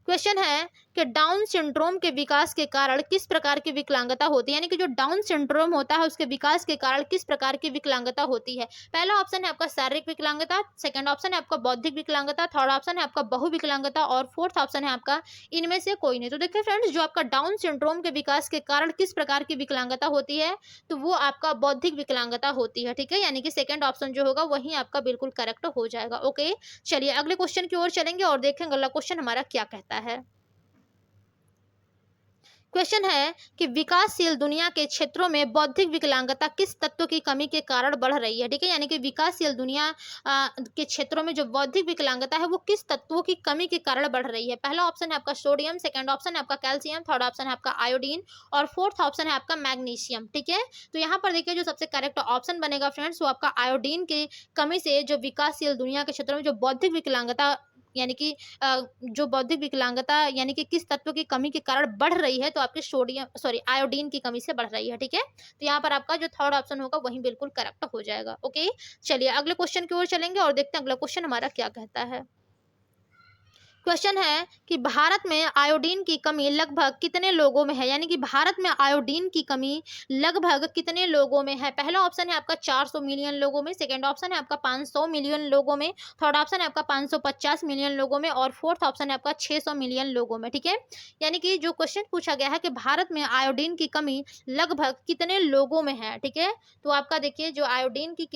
क्वेश्चन है कि डाउन सिंड्रोम के विकास के कारण किस प्रकार की विकलांगता होती है, यानी कि जो डाउन सिंड्रोम होता है उसके विकास के कारण किस प्रकार की विकलांगता होती है। पहला ऑप्शन है आपका शारीरिक विकलांगता, सेकंड ऑप्शन है आपका बौद्धिक विकलांगता, थर्ड ऑप्शन है आपका बहु विकलांगता और फोर्थ ऑप्शन है आपका इनमें से कोई नहीं। तो देखिए फ्रेंड्स, जो आपका डाउन सिंड्रोम के विकास के कारण किस प्रकार की विकलांगता होती है, तो वो आपका बौद्धिक विकलांगता होती है। ठीक है, यानी कि सेकंड ऑप्शन जो होगा वही आपका बिल्कुल करेक्ट हो जाएगा। ओके, चलिए अगले क्वेश्चन की ओर चलेंगे और देखेंगे अगला क्वेश्चन हमारा क्या कहता है। क्वेश्चन है कि विकासशील दुनिया के क्षेत्रों में बौद्धिक विकलांगता किस तत्व की कमी के कारण बढ़ रही है। ठीक है, यानी कि विकासशील दुनिया के क्षेत्रों में जो बौद्धिक विकलांगता है वो किस तत्वों की कमी के कारण बढ़ रही है। पहला ऑप्शन है आपका सोडियम, सेकंड ऑप्शन है आपका कैल्शियम, थर्ड ऑप्शन है आपका आयोडीन और फोर्थ ऑप्शन है आपका मैग्नीशियम। ठीक है, तो यहाँ पर देखिए जो सबसे करेक्ट ऑप्शन बनेगा फ्रेंड्स वो आपका आयोडीन की कमी से जो विकासशील दुनिया के क्षेत्रों में जो बौद्धिक विकलांगता यानी कि जो बौद्धिक विकलांगता यानी कि किस तत्व की कमी के कारण बढ़ रही है, तो आपके आयोडीन की कमी से बढ़ रही है। ठीक है, तो यहाँ पर आपका जो थर्ड ऑप्शन होगा वही बिल्कुल करेक्ट हो जाएगा। ओके, चलिए अगले क्वेश्चन की ओर चलेंगे और देखते हैं अगला क्वेश्चन हमारा क्या कहता है। क्वेश्चन है कि भारत में आयोडीन की कमी लगभग कितने लोगों में है, यानी कि भारत में आयोडीन की कमी लगभग कितने लोगों में है। पहला ऑप्शन है आपका 400 मिलियन लोगों में, सेकंड ऑप्शन है आपका 500 मिलियन लोगों में, थर्ड ऑप्शन है आपका 550 मिलियन लोगों में और फोर्थ ऑप्शन है आपका 600 मिलियन लोगों में। ठीक है, यानी कि जो क्वेश्चन पूछा गया है कि भारत में आयोडीन की कमी लगभग कितने लोगों में है। ठीक है, तो आपका देखिए जो आयोडीन की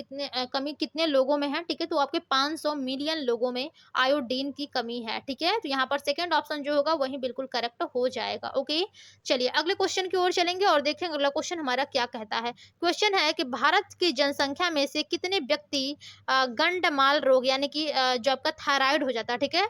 कमी कितने लोगों में है, ठीक है, तो आपके 500 मिलियन लोगों में आयोडीन की कमी है। ठीक है, तो यहाँ पर सेकंड ऑप्शन जो होगा वही बिल्कुल करेक्ट हो जाएगा। ओके, चलिए अगले क्वेश्चन की ओर चलेंगे और देखेंगे अगला क्वेश्चन हमारा क्या कहता है। क्वेश्चन है कि भारत की जनसंख्या में से कितने व्यक्ति गंडमाल रोग यानी कि जो आपका थायराइड हो जाता है, ठीक है,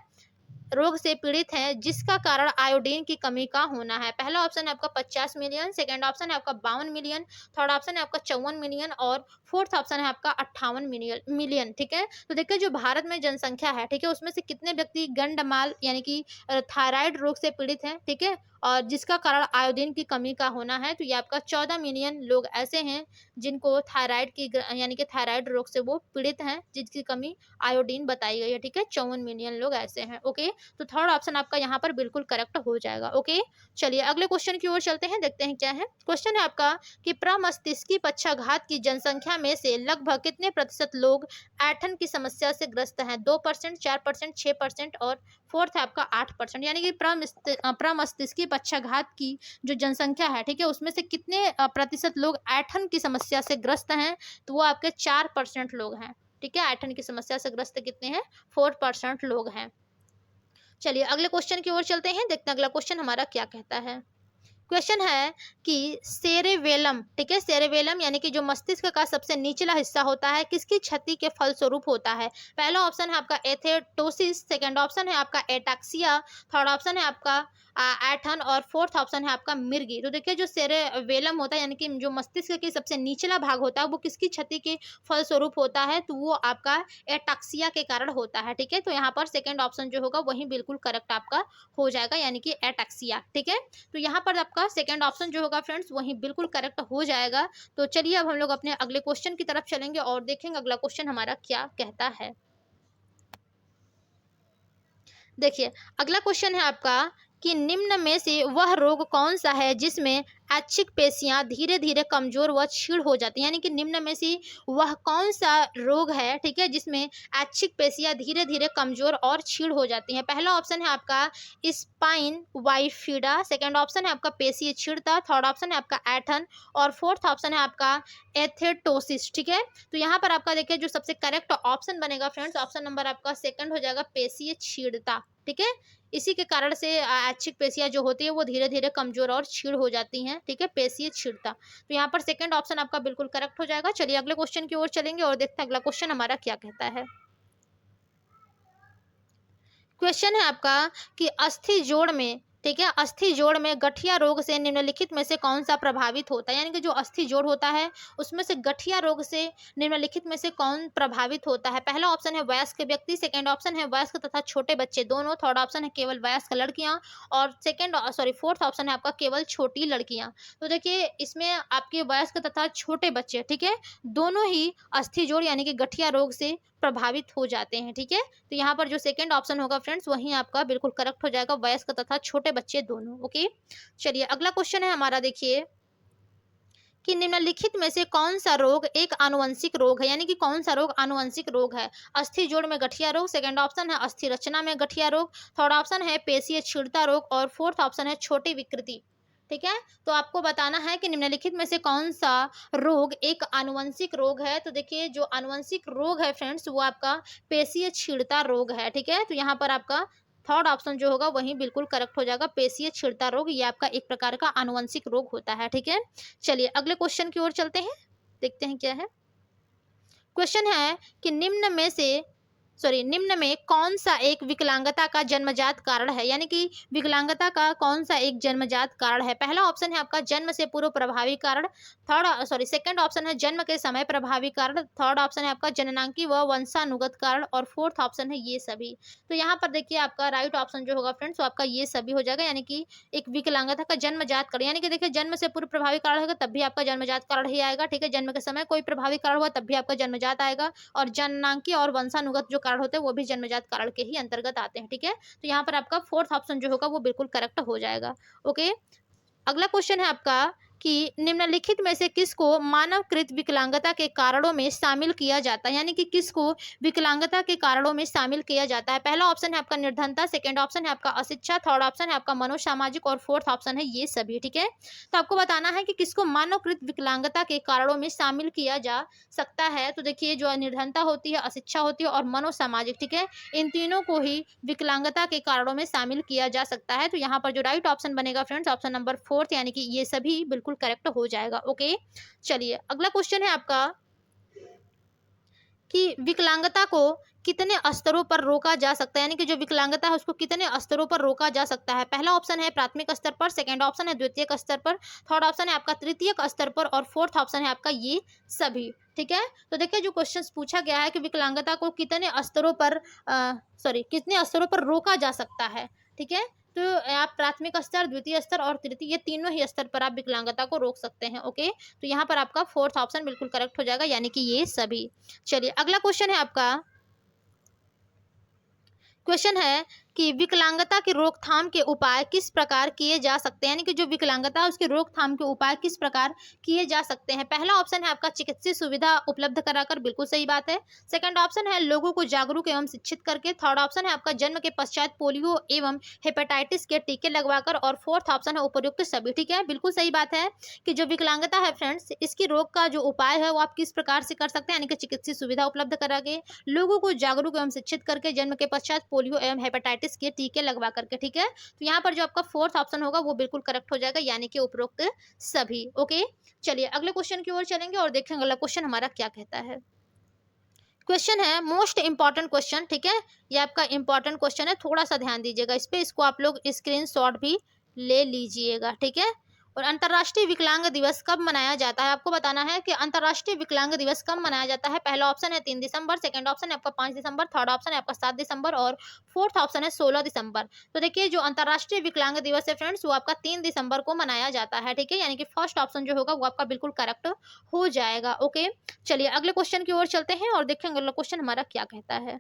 रोग से पीड़ित हैं, जिसका कारण आयोडीन की कमी का होना है। पहला ऑप्शन है आपका 50 मिलियन, सेकंड ऑप्शन है आपका 52 मिलियन, थर्ड ऑप्शन है आपका 54 मिलियन और फोर्थ ऑप्शन है आपका 58 मिलियन। ठीक है, तो देखिए जो भारत में जनसंख्या है, ठीक है, उसमें से कितने व्यक्ति गंडमाल यानी कि थायराइड रोग से पीड़ित हैं, ठीक है, और जिसका कारण आयोडीन की कमी का होना है, तो ये आपका 14 मिलियन लोग ऐसे हैं जिनको थायराइड की यानी कि थायराइड रोग से वो पीड़ित हैं, जिसकी कमी आयोडीन बताई गई है। ठीक है, 54 मिलियन लोग ऐसे हैं। ओके, तो थर्ड ऑप्शन आपका यहाँ पर बिल्कुल करेक्ट हो जाएगा। ओके, चलिए अगले क्वेश्चन की ओर चलते हैं, देखते हैं क्या है। क्वेश्चन है आपका कि प्रमस्तिष्कीय पक्षाघात की जनसंख्या में से लगभग कितने प्रतिशत लोग ऐंठन की समस्या से ग्रस्त हैं। 2%, 4%, 6% और फोर्थ है आपका 8%। यानी कि प्रमस्तिष्कीय पक्षाघात की जो जनसंख्या है, ठीक है, उसमें से कितने प्रतिशत लोग ऐंठन की समस्या से ग्रस्त हैं, तो वो आपके 4% लोग हैं। ठीक है, ऐंठन की समस्या से ग्रस्त कितने हैं, 4% लोग हैं। चलिए अगले क्वेश्चन की ओर चलते हैं, देखते हैं अगला क्वेश्चन हमारा क्या कहता है। क्वेश्चन है कि सेरेबेलम, ठीक है, सेरेबेलम यानी कि जो मस्तिष्क का सबसे निचला हिस्सा होता है, किसकी क्षति के फलस्वरूप होता है। पहला ऑप्शन है आपका एथेटोसिस, सेकंड ऑप्शन है आपका एटाक्सिया, थर्ड ऑप्शन है आपका ऐठन और फोर्थ ऑप्शन है आपका मिर्गी। तो देखिए जो सेरेबेलम होता है यानी कि जो मस्तिष्क के सबसे निचला भाग होता है, वो किसकी क्षति के फलस्वरूप होता है, तो वो आपका एटाक्सिया के कारण होता है। ठीक है, तो यहाँ पर सेकंड ऑप्शन जो होगा वही बिल्कुल करेक्ट आपका हो जाएगा, यानी कि एटाक्सिया। ठीक है, तो यहाँ पर आपका सेकंड ऑप्शन जो होगा फ्रेंड्स वही बिल्कुल करेक्ट हो जाएगा। तो चलिए अब हम लोग अपने अगले क्वेश्चन की तरफ चलेंगे और देखेंगे अगला क्वेश्चन हमारा क्या कहता है। देखिए अगला क्वेश्चन है आपका कि निम्न में से वह रोग कौन सा है जिसमें ऐच्छिक पेशियां धीरे धीरे कमजोर व क्षीण हो जाती हैं। यानी कि निम्न में से वह कौन सा रोग है, ठीक है, जिसमें ऐच्छिक पेशियां धीरे धीरे कमजोर और क्षीण हो जाती हैं। पहला ऑप्शन है आपका स्पाइन वाइफिडा, सेकंड ऑप्शन है आपका पेशीय क्षीणता, थर्ड ऑप्शन है आपका ऐठन और फोर्थ ऑप्शन है आपका एथेटोसिस। ठीक है, तो यहाँ पर आपका देखिए जो सबसे करेक्ट ऑप्शन बनेगा फ्रेंड्स, ऑप्शन नंबर आपका सेकंड हो जाएगा, पेशीय क्षीणता। ठीक है, इसी के कारण से ऐच्छिक पेशियां जो होती है वो धीरे धीरे कमजोर और क्षीण हो जाती हैं। ठीक है, पेशीय क्षीणता, तो यहाँ पर सेकंड ऑप्शन आपका बिल्कुल करेक्ट हो जाएगा। चलिए अगले क्वेश्चन की ओर चलेंगे और देखते हैं अगला क्वेश्चन हमारा क्या कहता है। क्वेश्चन है आपका कि अस्थि जोड़ में, ठीक है, अस्थि जोड़ में गठिया रोग से निम्नलिखित में से कौन सा प्रभावित होता है। यानी कि जो अस्थि जोड़ होता है उसमें से गठिया रोग से निम्नलिखित में से कौन प्रभावित होता है। पहला ऑप्शन है वयस्क व्यक्ति, सेकंड ऑप्शन है वयस्क तथा छोटे बच्चे दोनों, थर्ड ऑप्शन है केवल वयस्क लड़कियां और फोर्थ ऑप्शन है आपका केवल छोटी लड़कियां। तो देखिए इसमें आपके वयस्क तथा छोटे बच्चे, ठीक है, दोनों ही अस्थि जोड़ यानी कि गठिया रोग से प्रभावित हो जाते हैं। ठीक है, तो यहाँ पर जो सेकंड ऑप्शन होगा फ्रेंड्स वही आपका बिल्कुल करेक्ट हो जाएगा, वयस्क तथा छोटे बच्चे दोनों। ओके, चलिए अगला क्वेश्चन है हमारा, देखिए कि निम्नलिखित में से कौन सा रोग एक आनुवंशिक रोग है। यानी कि कौन सा रोग आनुवंशिक रोग है। अस्थि जोड़ में गठिया रोग, सेकंड ऑप्शन है अस्थि रचना में गठिया रोग, थर्ड ऑप्शन है पेशीय क्षीणता रोग और फोर्थ ऑप्शन है छोटी विकृति। ठीक है, तो आपको बताना है कि निम्नलिखित में से कौन सा रोग एक आनुवंशिक रोग है। तो देखिए जो आनुवंशिक रोग है फ्रेंड्स वो आपका पेशीय क्षीणता रोग है। ठीक है, तो यहाँ पर आपका थर्ड ऑप्शन जो होगा वही बिल्कुल करेक्ट हो जाएगा, पेशीय क्षीणता रोग, ये आपका एक प्रकार का आनुवंशिक रोग होता है। ठीक है, चलिए अगले क्वेश्चन की ओर चलते हैं, देखते हैं क्या है। क्वेश्चन है कि निम्न में कौन सा एक विकलांगता का जन्मजात कारण है। यानी कि विकलांगता का कौन सा एक जन्मजात कारण है। पहला ऑप्शन है आपका जन्म से पूर्व प्रभावी कारण, सेकंड ऑप्शन है जन्म के समय प्रभावी कारण, थर्ड ऑप्शन है आपका जननांगी व वंशानुगत कारण और फोर्थ ऑप्शन है ये सभी। तो यहाँ पर देखिए आपका राइट ऑप्शन जो होगा फ्रेंड्स वो आपका ये सभी हो जाएगा, यानी कि एक विकलांगता का जन्मजात कारण। यानी कि देखिए जन्म से पूर्व प्रभावी कारण होगा तब भी आपका जन्मजात कारण ही आएगा। ठीक है, जन्म के समय कोई प्रभावी कारण हुआ तब भी आपका जन्मजात आएगा और जननांगी और वंशानुगत जो कारण होते हैं वो भी जन्मजात कारण के ही अंतर्गत आते हैं। ठीक है, तो यहाँ पर आपका फोर्थ ऑप्शन जो होगा वो बिल्कुल करेक्ट हो जाएगा। ओके, अगला क्वेश्चन है आपका कि निम्नलिखित में से किसको मानवकृत विकलांगता के कारणों में शामिल किया जाता है, यानी कि किसको विकलांगता के कारणों में शामिल किया जाता है। पहला ऑप्शन है आपका निर्धनता, सेकंड ऑप्शन है आपका अशिक्षा, थर्ड ऑप्शन है आपका मनोसामाजिक और फोर्थ ऑप्शन है ये सभी। ठीक है, तो आपको बताना है कि किसको मानवकृत विकलांगता के कारणों में शामिल किया जा सकता है। तो देखिए, जो निर्धनता होती है, अशिक्षा होती है और मनोसामाजिक, ठीक है, इन तीनों को ही विकलांगता के कारणों में शामिल किया जा सकता है। तो यहाँ पर जो राइट ऑप्शन बनेगा फ्रेंड्स, ऑप्शन नंबर फोर्थ, यानी कि ये सभी बिल्कुल करेक्ट हो जाएगा। ओके, चलिए अगला क्वेश्चन है आपका कि विकलांगता को कितने स्तरों पर रोका जा सकता है, यानी कि जो विकलांगता है उसको कितने स्तरों पर रोका जा सकता है। पहला ऑप्शन है प्राथमिक स्तर पर, सेकंड ऑप्शन है द्वितीयक स्तर पर, थर्ड ऑप्शन है आपका तृतीयक स्तर पर और फोर्थ ऑप्शन है आपका ये सभी। ठीक है, तो देखिए जो क्वेश्चन पूछा गया है कि विकलांगता को कितने स्तरों पर कितने स्तरों पर रोका जा सकता है। ठीक है, तो आप प्राथमिक स्तर, द्वितीय स्तर और तृतीय, ये तीनों ही स्तर पर आप विकलांगता को रोक सकते हैं। ओके, तो यहाँ पर आपका फोर्थ ऑप्शन बिल्कुल करेक्ट हो जाएगा, यानी कि ये सभी। चलिए अगला क्वेश्चन है आपका, क्वेश्चन है कि विकलांगता की रोकथाम के उपाय किस प्रकार किए जा सकते हैं, यानी कि जो विकलांगता है उसके रोकथाम के उपाय किस प्रकार किए जा सकते हैं। पहला ऑप्शन है आपका चिकित्सीय सुविधा उपलब्ध कराकर, बिल्कुल सही बात है। सेकंड ऑप्शन है लोगों को जागरूक एवं शिक्षित करके, थर्ड ऑप्शन है आपका जन्म के पश्चात पोलियो एवं हेपेटाइटिस के टीके लगवाकर और फोर्थ ऑप्शन है उपयुक्त सभी। ठीक है, बिल्कुल सही बात है कि जो विकलांगता है फ्रेंड्स, इसकी रोक का जो उपाय है वो आप किस प्रकार से कर सकते हैं, यानी कि चिकित्सीय सुविधा उपलब्ध करा के, लोगों को जागरूक एवं शिक्षित करके, जन्म के पश्चात पोलियो एवं हेपेटाइटिस के टीके लगवा करके। ठीक है, तो यहाँ पर जो आपका फोर्थ ऑप्शन होगा वो बिल्कुल करेक्ट हो जाएगा, यानी कि उपरोक्त सभी। ओके, चलिए अगले क्वेश्चन की ओर चलेंगे और देखेंगे अगला क्वेश्चन हमारा क्या कहता है। क्वेश्चन है मोस्ट इंपॉर्टेंट क्वेश्चन। ठीक है, ये आपका इंपॉर्टेंट क्वेश्चन है, थोड़ा सा ध्यान दीजिएगा इस पे, इसको आप लोग स्क्रीनशॉट भी ले लीजिएगा। ठीक है, और अंतर्राष्ट्रीय विकलांग दिवस कब मनाया जाता है, आपको बताना है कि अंतर्राष्ट्रीय विकलांग दिवस कब मनाया जाता है। पहला ऑप्शन है 3 दिसंबर, सेकंड ऑप्शन है आपका 5 दिसंबर, थर्ड ऑप्शन है आपका 7 दिसंबर और फोर्थ ऑप्शन है 16 दिसंबर। तो देखिए जो अंतर्राष्ट्रीय विकलांग दिवस है फ्रेंड्स वो आपका 3 दिसंबर को मनाया जाता है। ठीक है, यानी कि फर्स्ट ऑप्शन जो होगा वो आपका बिल्कुल करेक्ट हो जाएगा। ओके, चलिए अगले क्वेश्चन की ओर चलते हैं और देखेंगे अगला क्वेश्चन हमारा क्या कहता है।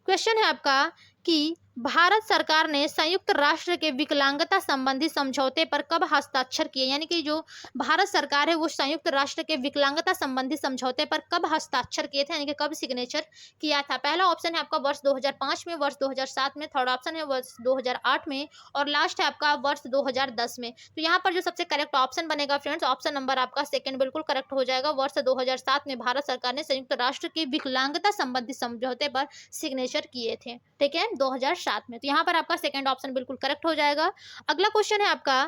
क्वेश्चन है आपका कि भारत सरकार ने संयुक्त राष्ट्र के विकलांगता संबंधी समझौते पर कब हस्ताक्षर किए, यानी कि जो भारत सरकार है वो संयुक्त राष्ट्र के विकलांगता संबंधी समझौते पर कब हस्ताक्षर किए थे, यानी कि कब सिग्नेचर किया था। पहला ऑप्शन है आपका वर्ष 2005 में, वर्ष 2007 में, थर्ड ऑप्शन है वर्ष 2008 में और लास्ट है आपका वर्ष 2010 में। तो यहाँ पर जो सबसे करेक्ट ऑप्शन बनेगा फ्रेंड्स, ऑप्शन नंबर आपका सेकंड बिल्कुल करेक्ट हो जाएगा। वर्ष 2007 में भारत सरकार ने संयुक्त राष्ट्र के विकलांगता संबंधी समझौते पर सिग्नेचर किए थे। ठीक है, 2007 में। तो यहाँ पर आपका सेकंड ऑप्शन बिल्कुल करेक्ट हो जाएगा। अगला क्वेश्चन है आपका,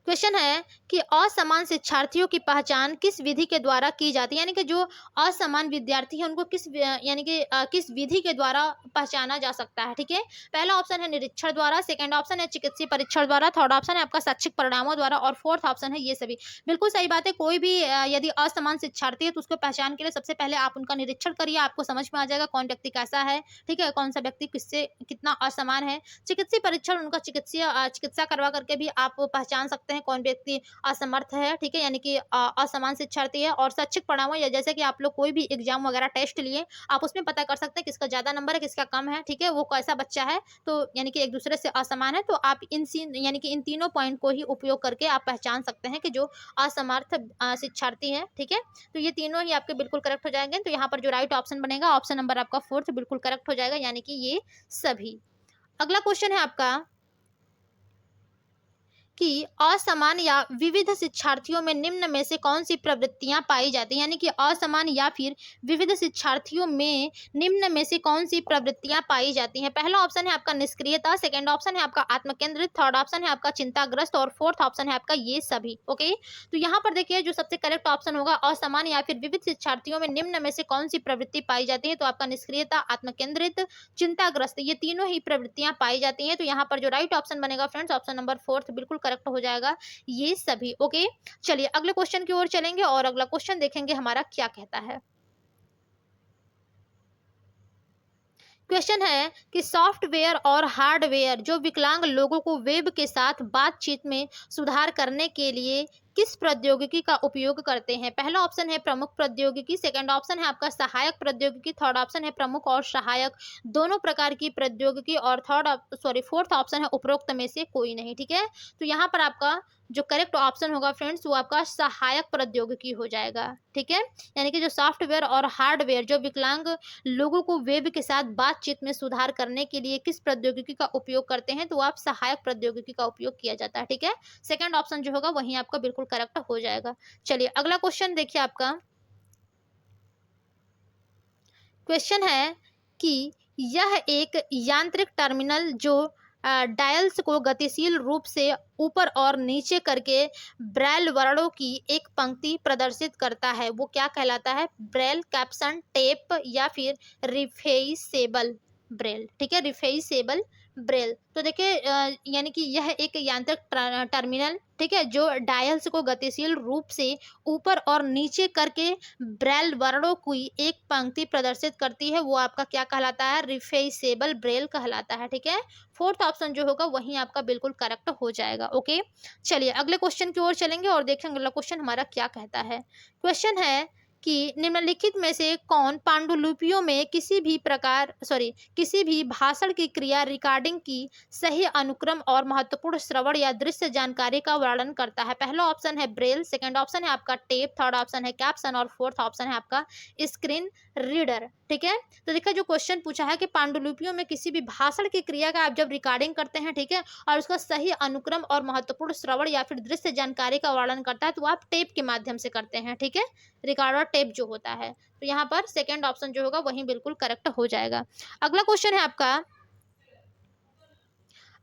क्वेश्चन है कि असमान शिक्षार्थियों की पहचान किस विधि के द्वारा की जाती है, यानी कि जो असमान विद्यार्थी है उनको यानी कि किस विधि के द्वारा पहचाना जा सकता है। ठीक है, पहला ऑप्शन है निरीक्षण द्वारा, सेकंड ऑप्शन है चिकित्सीय परीक्षण द्वारा, थर्ड ऑप्शन है आपका शैक्षिक परिणामों द्वारा और फोर्थ ऑप्शन है ये सभी। बिल्कुल सही बात है, कोई भी यदि असमान शिक्षार्थी है तो उसको पहचान के लिए सबसे पहले आप उनका निरीक्षण करिए, आपको समझ में आ जाएगा कौन व्यक्ति कैसा है। ठीक है, कौन सा व्यक्ति किससे कितना असमान है। चिकित्सीय परीक्षण उनका चिकित्सा करवा करके भी आप पहचान सकते हैं कौन व्यक्ति असमर्थ है। ठीक है, यानी कि असमान शिक्षार्थी है। और शैक्षिक परिणामों या जैसे कि आप लोग कोई भी एग्जाम वगैरह टेस्ट लिए आप उसमें पता कर सकते हैं किसका ज्यादा नंबर है किसका कम है। ठीक है, वो कैसा बच्चा है, तो यानी कि एक दूसरे से असमान है। तो आप यानी कि इन तीनों पॉइंट को ही उपयोग करके आप पहचान सकते हैं कि जो असमर्थ शिक्षार्थी है। ठीक है, तो ये तीनों ही आपके बिल्कुल करेक्ट हो जाएंगे। तो यहाँ पर जो राइट ऑप्शन बनेगा ऑप्शन नंबर आपका फोर्थ बिल्कुल करेक्ट हो जाएगा, यानी कि ये सभी। अगला क्वेश्चन है आपका कि असमान या विविध शिक्षार्थियों में निम्न में से कौन सी प्रवृत्तियां पाई जाती हैं, यानी कि असमान या फिर विविध शिक्षार्थियों में निम्न में से कौन सी प्रवृत्तियां पाई जाती हैं। पहला ऑप्शन है आपका निष्क्रियता, सेकंड ऑप्शन है आपका आत्मकेंद्रित, थर्ड ऑप्शन है आपका चिंताग्रस्त और फोर्थ ऑप्शन है आपका ये सभी। ओके, तो यहाँ पर देखिए जो सबसे करेक्ट ऑप्शन होगा असमान या फिर विविध शिक्षार्थियों में निम्न में से कौन सी प्रवृत्ति पाई जाती है, तो आपका निष्क्रियता, आत्मकेंद्रित, चिंताग्रस्त, ये तीनों ही प्रवृत्तियां पाई जाती हैं। तो यहाँ पर जो राइट ऑप्शन बनेगा फ्रेंड्स ऑप्शन नंबर फोर्थ बिल्कुल करेक्ट हो जाएगा, ये सभी। ओके, चलिए अगले क्वेश्चन की ओर चलेंगे और अगला क्वेश्चन देखेंगे हमारा क्या कहता है। क्वेश्चन है कि सॉफ्टवेयर और हार्डवेयर जो विकलांग लोगों को वेब के साथ बातचीत में सुधार करने के लिए किस प्रौद्योगिकी का उपयोग करते हैं? पहला ऑप्शन है प्रमुख प्रौद्योगिकी, सेकंड ऑप्शन है आपका सहायक प्रौद्योगिकी, थर्ड ऑप्शन है प्रमुख और सहायक दोनों प्रकार की प्रौद्योगिकी, और फोर्थ ऑप्शन है उपरोक्त में से कोई नहीं। ठीक है, तो यहाँ पर आपका जो करेक्ट ऑप्शन होगा फ्रेंड्स वो आपका सहायक प्रौद्योगिकी हो जाएगा। ठीक है, यानी कि जो सॉफ्टवेयर और हार्डवेयर जो विकलांग लोगों को वेब के साथ बातचीत में सुधार करने के लिए किस प्रौद्योगिकी का उपयोग करते हैं, तो आप सहायक प्रौद्योगिकी का उपयोग किया जाता है। ठीक है, सेकंड ऑप्शन जो होगा वही आपका बिल्कुल करेक्ट हो जाएगा। चलिए अगला क्वेश्चन देखिए, आपका क्वेश्चन है कि यह एक यांत्रिक टर्मिनल जो डायल्स को गतिशील रूप से ऊपर और नीचे करके ब्रेल वर्णों की एक पंक्ति प्रदर्शित करता है, वो क्या कहलाता है? ब्रेल, कैप्सन, टेप या फिर रिफेइसेबल ब्रेल। ठीक है, रिफेइसेबल ब्रेल। तो देखिए यानी कि यह एक यांत्रिक टर्मिनल, ठीक है, जो डायल्स को गतिशील रूप से ऊपर और नीचे करके ब्रेल वर्णों की एक पंक्ति प्रदर्शित करती है, वो आपका क्या कहलाता है? रिफेइसेबल ब्रेल कहलाता है। ठीक है, फोर्थ ऑप्शन जो होगा वही आपका बिल्कुल करेक्ट हो जाएगा। ओके, चलिए अगले क्वेश्चन की ओर चलेंगे और देखेंगे अगला क्वेश्चन हमारा क्या कहता है। क्वेश्चन है कि निम्नलिखित में से कौन पांडुलिपियों में किसी भी भाषण की क्रिया रिकॉर्डिंग की सही अनुक्रम और महत्वपूर्ण श्रवण या दृश्य जानकारी का वर्णन करता है? पहला ऑप्शन है ब्रेल, सेकंड ऑप्शन है आपका टेप, थर्ड ऑप्शन है कैप्सन और फोर्थ ऑप्शन है आपका स्क्रीन रीडर। ठीक है, तो देखिए जो क्वेश्चन पूछा है कि पांडुलिपियों में किसी भी भाषण की क्रिया का आप जब रिकॉर्डिंग करते हैं, ठीक है, और उसका सही अनुक्रम और महत्वपूर्ण श्रवण या फिर दृश्य जानकारी का वर्णन करता है, तो आप टेप के माध्यम से करते हैं। ठीक है, रिकॉर्डर टेप जो होता है, तो यहाँ पर सेकंड ऑप्शन जो होगा वही बिल्कुल करेक्ट हो जाएगा।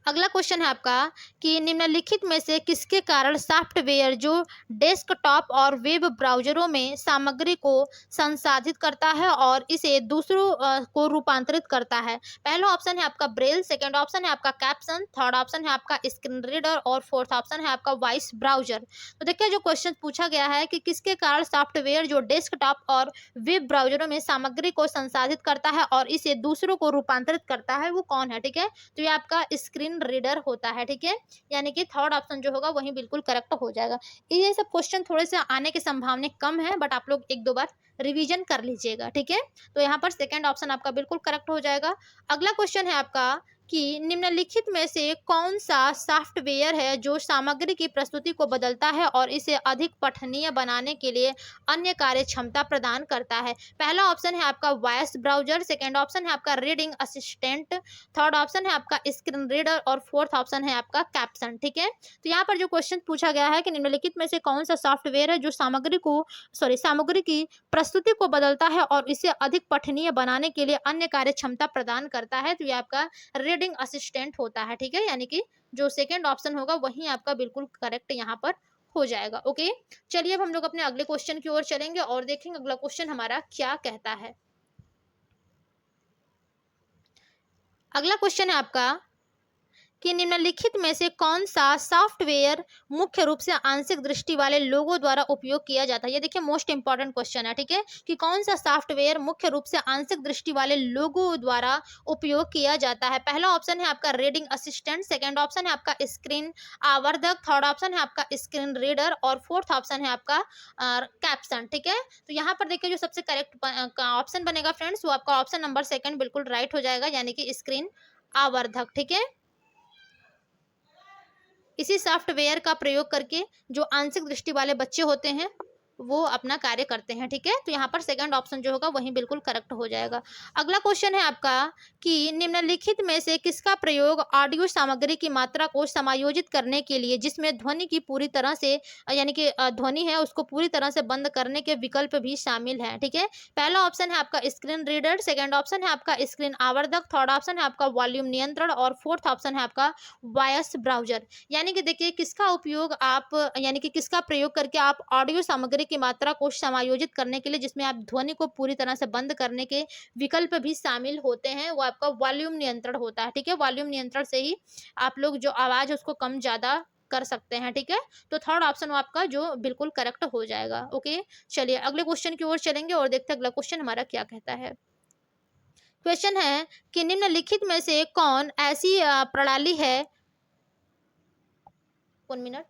अगला क्वेश्चन है आपका कि निम्नलिखित में से किसके कारण सॉफ्टवेयर जो डेस्कटॉप और वेब ब्राउजरों में सामग्री को संसाधित करता है और इसे दूसरों को रूपांतरित करता है? पहला ऑप्शन है आपका ब्रेल, सेकंड ऑप्शन है आपका कैप्सन, थर्ड ऑप्शन है आपका स्क्रीन रीडर और फोर्थ ऑप्शन है आपका वॉइस ब्राउजर। तो देखिए जो क्वेश्चन पूछा गया है कि किसके कारण सॉफ्टवेयर जो डेस्कटॉप और वेब ब्राउजरों में सामग्री को संसाधित करता है और इसे दूसरों को रूपांतरित करता है, वो कौन है? ठीक है, तो ये आपका स्क्रीन रीडर होता है। ठीक है, यानी कि थर्ड ऑप्शन जो होगा वही बिल्कुल करेक्ट हो जाएगा। ये सब क्वेश्चन थोड़े से आने की संभावना कम है, बट आप लोग एक दो बार रिवीजन कर लीजिएगा। ठीक है, तो यहाँ पर सेकंड ऑप्शन आपका बिल्कुल करेक्ट हो जाएगा। अगला क्वेश्चन है आपका कि निम्नलिखित में से कौन सा सॉफ्टवेयर है जो सामग्री की प्रस्तुति को बदलता है और इसे अधिक पठनीय बनाने के लिए अन्य कार्य क्षमता प्रदान करता है? पहला ऑप्शन है आपका वॉइस ब्राउजर, सेकंड ऑप्शन है आपका रीडिंग असिस्टेंट, थर्ड ऑप्शन है आपका स्क्रीन रीडर और फोर्थ ऑप्शन है आपका कैप्सन। ठीक है, तो यहाँ पर जो क्वेश्चन पूछा गया है कि निम्नलिखित में से कौन सा सॉफ्टवेयर है जो सामग्री की प्रस्तुति को बदलता है और इसे अधिक पठनीय बनाने के लिए अन्य कार्य क्षमता प्रदान करता है, तो ये आपका रीडिंग असिस्टेंट होता है। ठीक है, यानी कि जो सेकंड ऑप्शन होगा वही आपका बिल्कुल करेक्ट यहाँ पर हो जाएगा। ओके, चलिए अब हम लोग अपने अगले क्वेश्चन की ओर चलेंगे और देखेंगे अगला क्वेश्चन हमारा क्या कहता है। अगला क्वेश्चन है आपका कि निम्नलिखित में से कौन सा सॉफ्टवेयर मुख्य रूप से आंशिक दृष्टि वाले लोगों द्वारा उपयोग किया जाता है? ये देखिए मोस्ट इंपॉर्टेंट क्वेश्चन है। ठीक है, कि कौन सा सॉफ्टवेयर मुख्य रूप से आंशिक दृष्टि वाले लोगों द्वारा उपयोग किया जाता है? पहला ऑप्शन है आपका रीडिंग असिस्टेंट, सेकंड ऑप्शन है आपका स्क्रीन आवर्धक, थर्ड ऑप्शन है आपका स्क्रीन रीडर और फोर्थ ऑप्शन है आपका कैप्सन। ठीक है, तो यहाँ पर देखिए जो सबसे करेक्ट ऑप्शन बनेगा फ्रेंड्स वो आपका ऑप्शन नंबर सेकंड बिल्कुल राइट हो जाएगा, यानी कि स्क्रीन आवर्धक। ठीक है, इसी सॉफ्टवेयर का प्रयोग करके जो आंशिक दृष्टि वाले बच्चे होते हैं वो अपना कार्य करते हैं। ठीक है, तो यहाँ पर सेकंड ऑप्शन जो होगा वही बिल्कुल करेक्ट हो जाएगा। अगला क्वेश्चन है आपका कि निम्नलिखित में से किसका प्रयोग ऑडियो सामग्री की मात्रा को समायोजित करने के लिए जिसमें ध्वनि की पूरी तरह से यानी कि ध्वनि है उसको पूरी तरह से बंद करने के विकल्प भी शामिल है? ठीक है, पहला ऑप्शन है आपका स्क्रीन रीडर, सेकेंड ऑप्शन है आपका स्क्रीन आवर्धक, थर्ड ऑप्शन है आपका वॉल्यूम नियंत्रण और फोर्थ ऑप्शन है आपका वॉइस ब्राउजर। यानी कि देखिए किसका उपयोग आप यानी कि किसका प्रयोग करके आप ऑडियो सामग्री की मात्रा को समायोजित करने के लिए जिसमें आप ध्वनि को पूरी तरह से बंद करने के विकल्प भी शामिल होते हैं, वो आपका वॉल्यूम नियंत्रण होता है। ठीक है, वॉल्यूम नियंत्रण से ही आप लोग जो आवाज है उसको कम ज्यादा कर सकते हैं। ठीक है, तो थर्ड ऑप्शन आपका जो बिल्कुल करेक्ट हो जाएगा। ओके, चलिए अगले क्वेश्चन की ओर चलेंगे और देखते हैं अगला क्वेश्चन हमारा क्या कहता है। क्वेश्चन है कि निम्नलिखित में से कौन ऐसी प्रणाली है, 1 मिनट,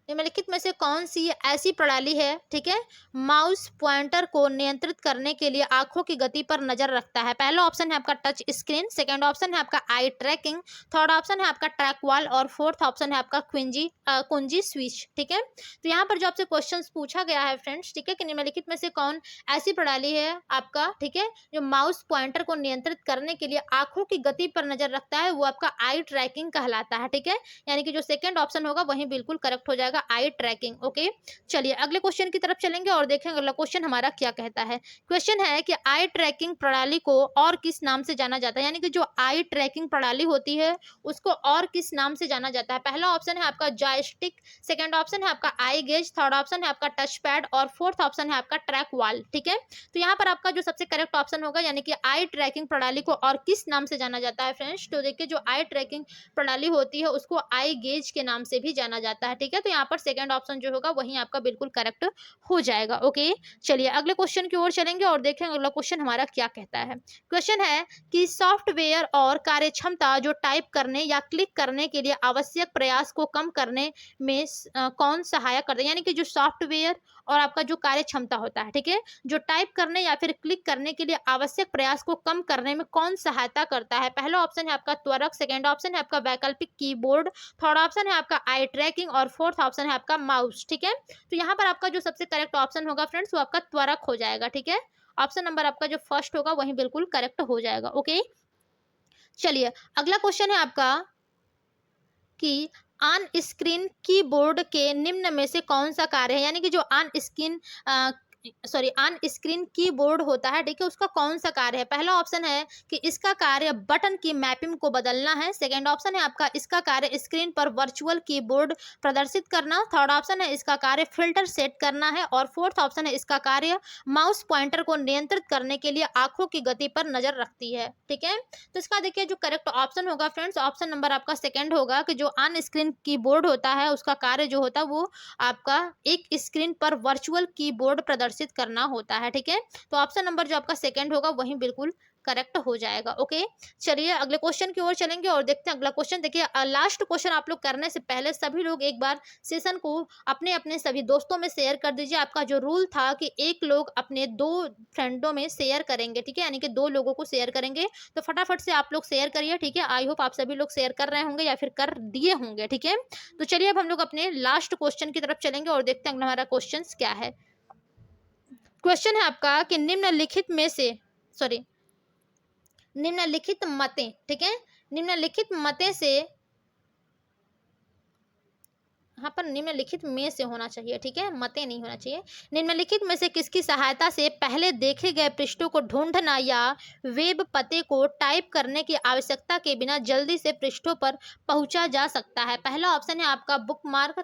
निम्नलिखित में से कौन सी ऐसी प्रणाली है, ठीक है, माउस पॉइंटर को नियंत्रित करने के लिए आंखों की गति पर नजर रखता है? पहला ऑप्शन है आपका टच स्क्रीन, सेकंड ऑप्शन है आपका आई ट्रैकिंग, थर्ड ऑप्शन है आपका ट्रैक वॉल और फोर्थ ऑप्शन है आपका कुंजी स्विच। ठीक है, तो यहाँ पर जो आपसे क्वेश्चन पूछा गया है फ्रेंड्स, ठीक है, कि निम्नलिखित में से कौन ऐसी प्रणाली है आपका, ठीक है, जो माउस पॉइंटर को नियंत्रित करने के लिए आंखों की गति पर नजर रखता है, वो आपका आई ट्रैकिंग कहलाता है। ठीक है, यानी कि जो सेकंड ऑप्शन होगा वही बिल्कुल करेक्ट हो जाएगा, आई ट्रैकिंग। ओके, चलिए अगले क्वेश्चन की तरफ चलेंगे और देखेंगे अगला क्वेश्चन हमारा क्या कहता है। क्वेश्चन है कि आई ट्रैकिंग प्रणाली को और किस नाम से जाना जाता है, यानी कि जो आई ट्रैकिंग प्रणाली होती है उसको और किस नाम से जाना जाता है? पहला ऑप्शन है आपका जॉयस्टिक, सेकंड ऑप्शन है आपका आई गेज, थर्ड ऑप्शन है आपका टच पैड और फोर्थ ऑप्शन है आपका ट्रैक वॉल। ठीक है, तो यहाँ पर आपका जो सबसे करेक्ट ऑप्शन होगा, यानी कि आई ट्रैकिंग प्रणाली को और किस नाम से जाना जाता है फ्रेंड्स, तो देखिए जो आई ट्रैकिंग प्रणाली होती है उसको आई गेज के नाम से भी जाना जाता है। ठीक है, तो यहाँ पर सेकंड ऑप्शन जो होगा वही आपका बिल्कुल करेक्ट हो जाएगा। ओके, चलिए अगले क्वेश्चन की ओर चलेंगे और देखेंगे अगला क्वेश्चन हमारा क्या कहता है। क्वेश्चन है कि सॉफ्टवेयर और कार्यक्षमता जो टाइप करने या क्लिक करने के लिए आवश्यक प्रयास को कम करने में कौन सहायक करता है, यानी कि जो सॉफ्टवेयर और आपका जो कार्य क्षमता होता है, ठीक है, जो टाइप करने या फिर क्लिक करने के लिए आवश्यक प्रयास को कम करने में कौन सहायता करता है? पहला ऑप्शन है आपका त्वरक, सेकंड ऑप्शन है आपका वैकल्पिक कीबोर्ड, थर्ड ऑप्शन है आपका आई ट्रैकिंग और फोर्थ ऑप्शन है आपका माउस। ठीक है, तो यहाँ पर आपका जो सबसे करेक्ट ऑप्शन होगा फ्रेंड्स वो आपका त्वरक हो जाएगा। ठीक है, ऑप्शन नंबर आपका जो फर्स्ट होगा वही बिल्कुल करेक्ट हो जाएगा। ओके, चलिए अगला क्वेश्चन है आपका कि ऑन स्क्रीन कीबोर्ड के निम्न में से कौन सा कार्य है, यानी कि जो ऑन स्क्रीन कीबोर्ड होता है, ठीक है, उसका कौन सा कार्य है? पहला ऑप्शन है कि इसका कार्य बटन की मैपिंग को बदलना है, सेकंड ऑप्शन है आपका इसका कार्य स्क्रीन पर वर्चुअल कीबोर्ड प्रदर्शित करना, थर्ड ऑप्शन है इसका कार्य फिल्टर सेट करना है और फोर्थ ऑप्शन है इसका कार्य माउस पॉइंटर को नियंत्रित करने के लिए आंखों की गति पर नजर रखती है। ठीक है, तो इसका देखिए जो करेक्ट ऑप्शन होगा फ्रेंड्स, ऑप्शन नंबर आपका सेकंड होगा कि जो ऑन स्क्रीन कीबोर्ड होता है उसका कार्य जो होता है वो आपका एक स्क्रीन पर वर्चुअल कीबोर्ड प्रदर्शित करना होता है। ठीक है, तो ऑप्शन नंबर जो आपका सेकंड होगा वही बिल्कुल करेक्ट हो जाएगा। ओके, चलिए अगले क्वेश्चन की ओर चलेंगे और देखते हैं अगला क्वेश्चन। देखिए लास्ट क्वेश्चन आप लोग करने से पहले सभी लोग एक बार सेशन को अपने अपने सभी दोस्तों में शेयर कर दीजिए। आपका जो रूल था कि एक लोग अपने 2 फ्रेंडों में शेयर करेंगे, ठीक है, यानी कि 2 लोगों को शेयर करेंगे, तो फटाफट से आप लोग शेयर करिए। ठीक है, आई होप आप सभी लोग शेयर कर रहे होंगे या फिर कर दिए होंगे। ठीक है, तो चलिए अब हम लोग अपने लास्ट क्वेश्चन की तरफ चलेंगे और देखते हैं अगला हमारा क्वेश्चन क्या है। क्वेश्चन है आपका कि निम्नलिखित में से सॉरी निम्नलिखित मतें, ठीक है, निम्नलिखित मतें से, यहाँ पर निम्नलिखित में से होना चाहिए, ठीक है, मतें नहीं होना चाहिए। निम्नलिखित में से किसकी सहायता से पहले देखे गए पृष्ठों को ढूंढना या वेब पते को टाइप करने की आवश्यकता के बिना जल्दी से पृष्ठों पर पहुंचा जा सकता है? पहला ऑप्शन है आपका बुकमार्क,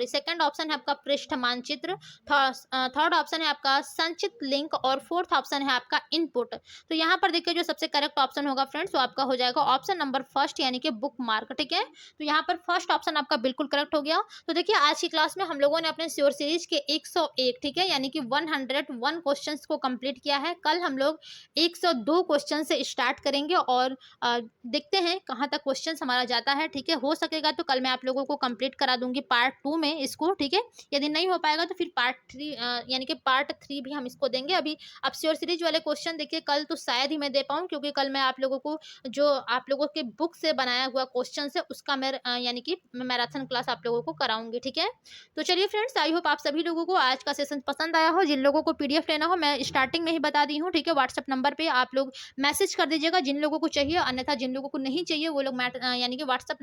सेकंड ऑप्शन है आपका पृष्ठ मानचित्र, थर्ड ऑप्शन है आपका संचित लिंक और फोर्थ ऑप्शन है आपका इनपुट। तो यहाँ पर देखिए जो सबसे करेक्ट ऑप्शन होगा फ्रेंड्स वो आपका हो जाएगा ऑप्शन नंबर फर्स्ट, यानी कि बुकमार्क। ठीक है, तो यहाँ पर फर्स्ट ऑप्शन आपका बिल्कुल करेक्ट हो गया। तो देखिए आज की क्लास में हम लोगों ने अपने श्योर सीरीज के 101, ठीक है, यानी कि 101 क्वेश्चंस को कंप्लीट किया है। कल हम लोग 102 क्वेश्चन से स्टार्ट करेंगे और देखते हैं कहाँ तक क्वेश्चंस हमारा जाता है। ठीक है, हो सकेगा तो कल मैं आप लोगों को कंप्लीट करा दूंगी पार्ट 2 में इसको। ठीक है, यदि नहीं हो पाएगा तो फिर पार्ट 3 यानी कि पार्ट 3 भी हम इसको देंगे। अभी अब श्योर सीरीज वाले क्वेश्चन देखिए कल तो शायद ही मैं दे पाऊँ, क्योंकि कल मैं आप लोगों को जो आप लोगों के बुक से बनाया हुआ क्वेश्चन है उसका मैं यानी कि मैराथन क्लास आप लोगों को कराऊंगी। ठीक है, तो चलिए फ्रेंड्स, आई होप आप सभी लोगों को आज का सेशन पसंद आया हो। जिन लोगों को पीडीएफ लेना हो मैं स्टार्टिंग में ही बता दी हूँ। ठीक है, व्हाट्सएप नंबर पे आप लोग मैसेज कर दीजिएगा जिन लोगों को चाहिए, अन्यथा जिन लोगों को नहीं चाहिए वो लोग यानी कि व्हाट्सएप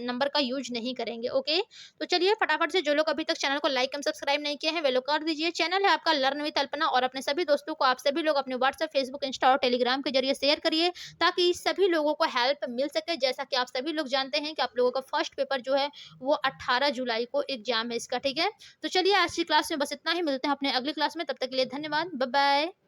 नंबर का यूज नहीं करेंगे। ओके, तो चलिए फटाफट से जो लोग अभी तक चैनल को लाइक एंड सब्सक्राइब नहीं किए हैं वे लोग कर दीजिए। चैनल है आपका लर्न विद अल्पना और अपने सभी दोस्तों को आप सभी लोग अपने व्हाट्सएप, फेसबुक, इंस्टा और टेलीग्राम के जरिए शेयर करिए ताकि सभी लोगों को हेल्प मिल सके। जैसा कि आप सभी लोग जानते हैं कि आप लोगों का फर्स्ट पेपर जो है वो 18 जुलाई को एग्जाम है इसका। ठीक है, तो चलिए आज की क्लास में बस इतना ही, मिलते हैं अपने अगली क्लास में, तब तक के लिए धन्यवाद, बाय बाय।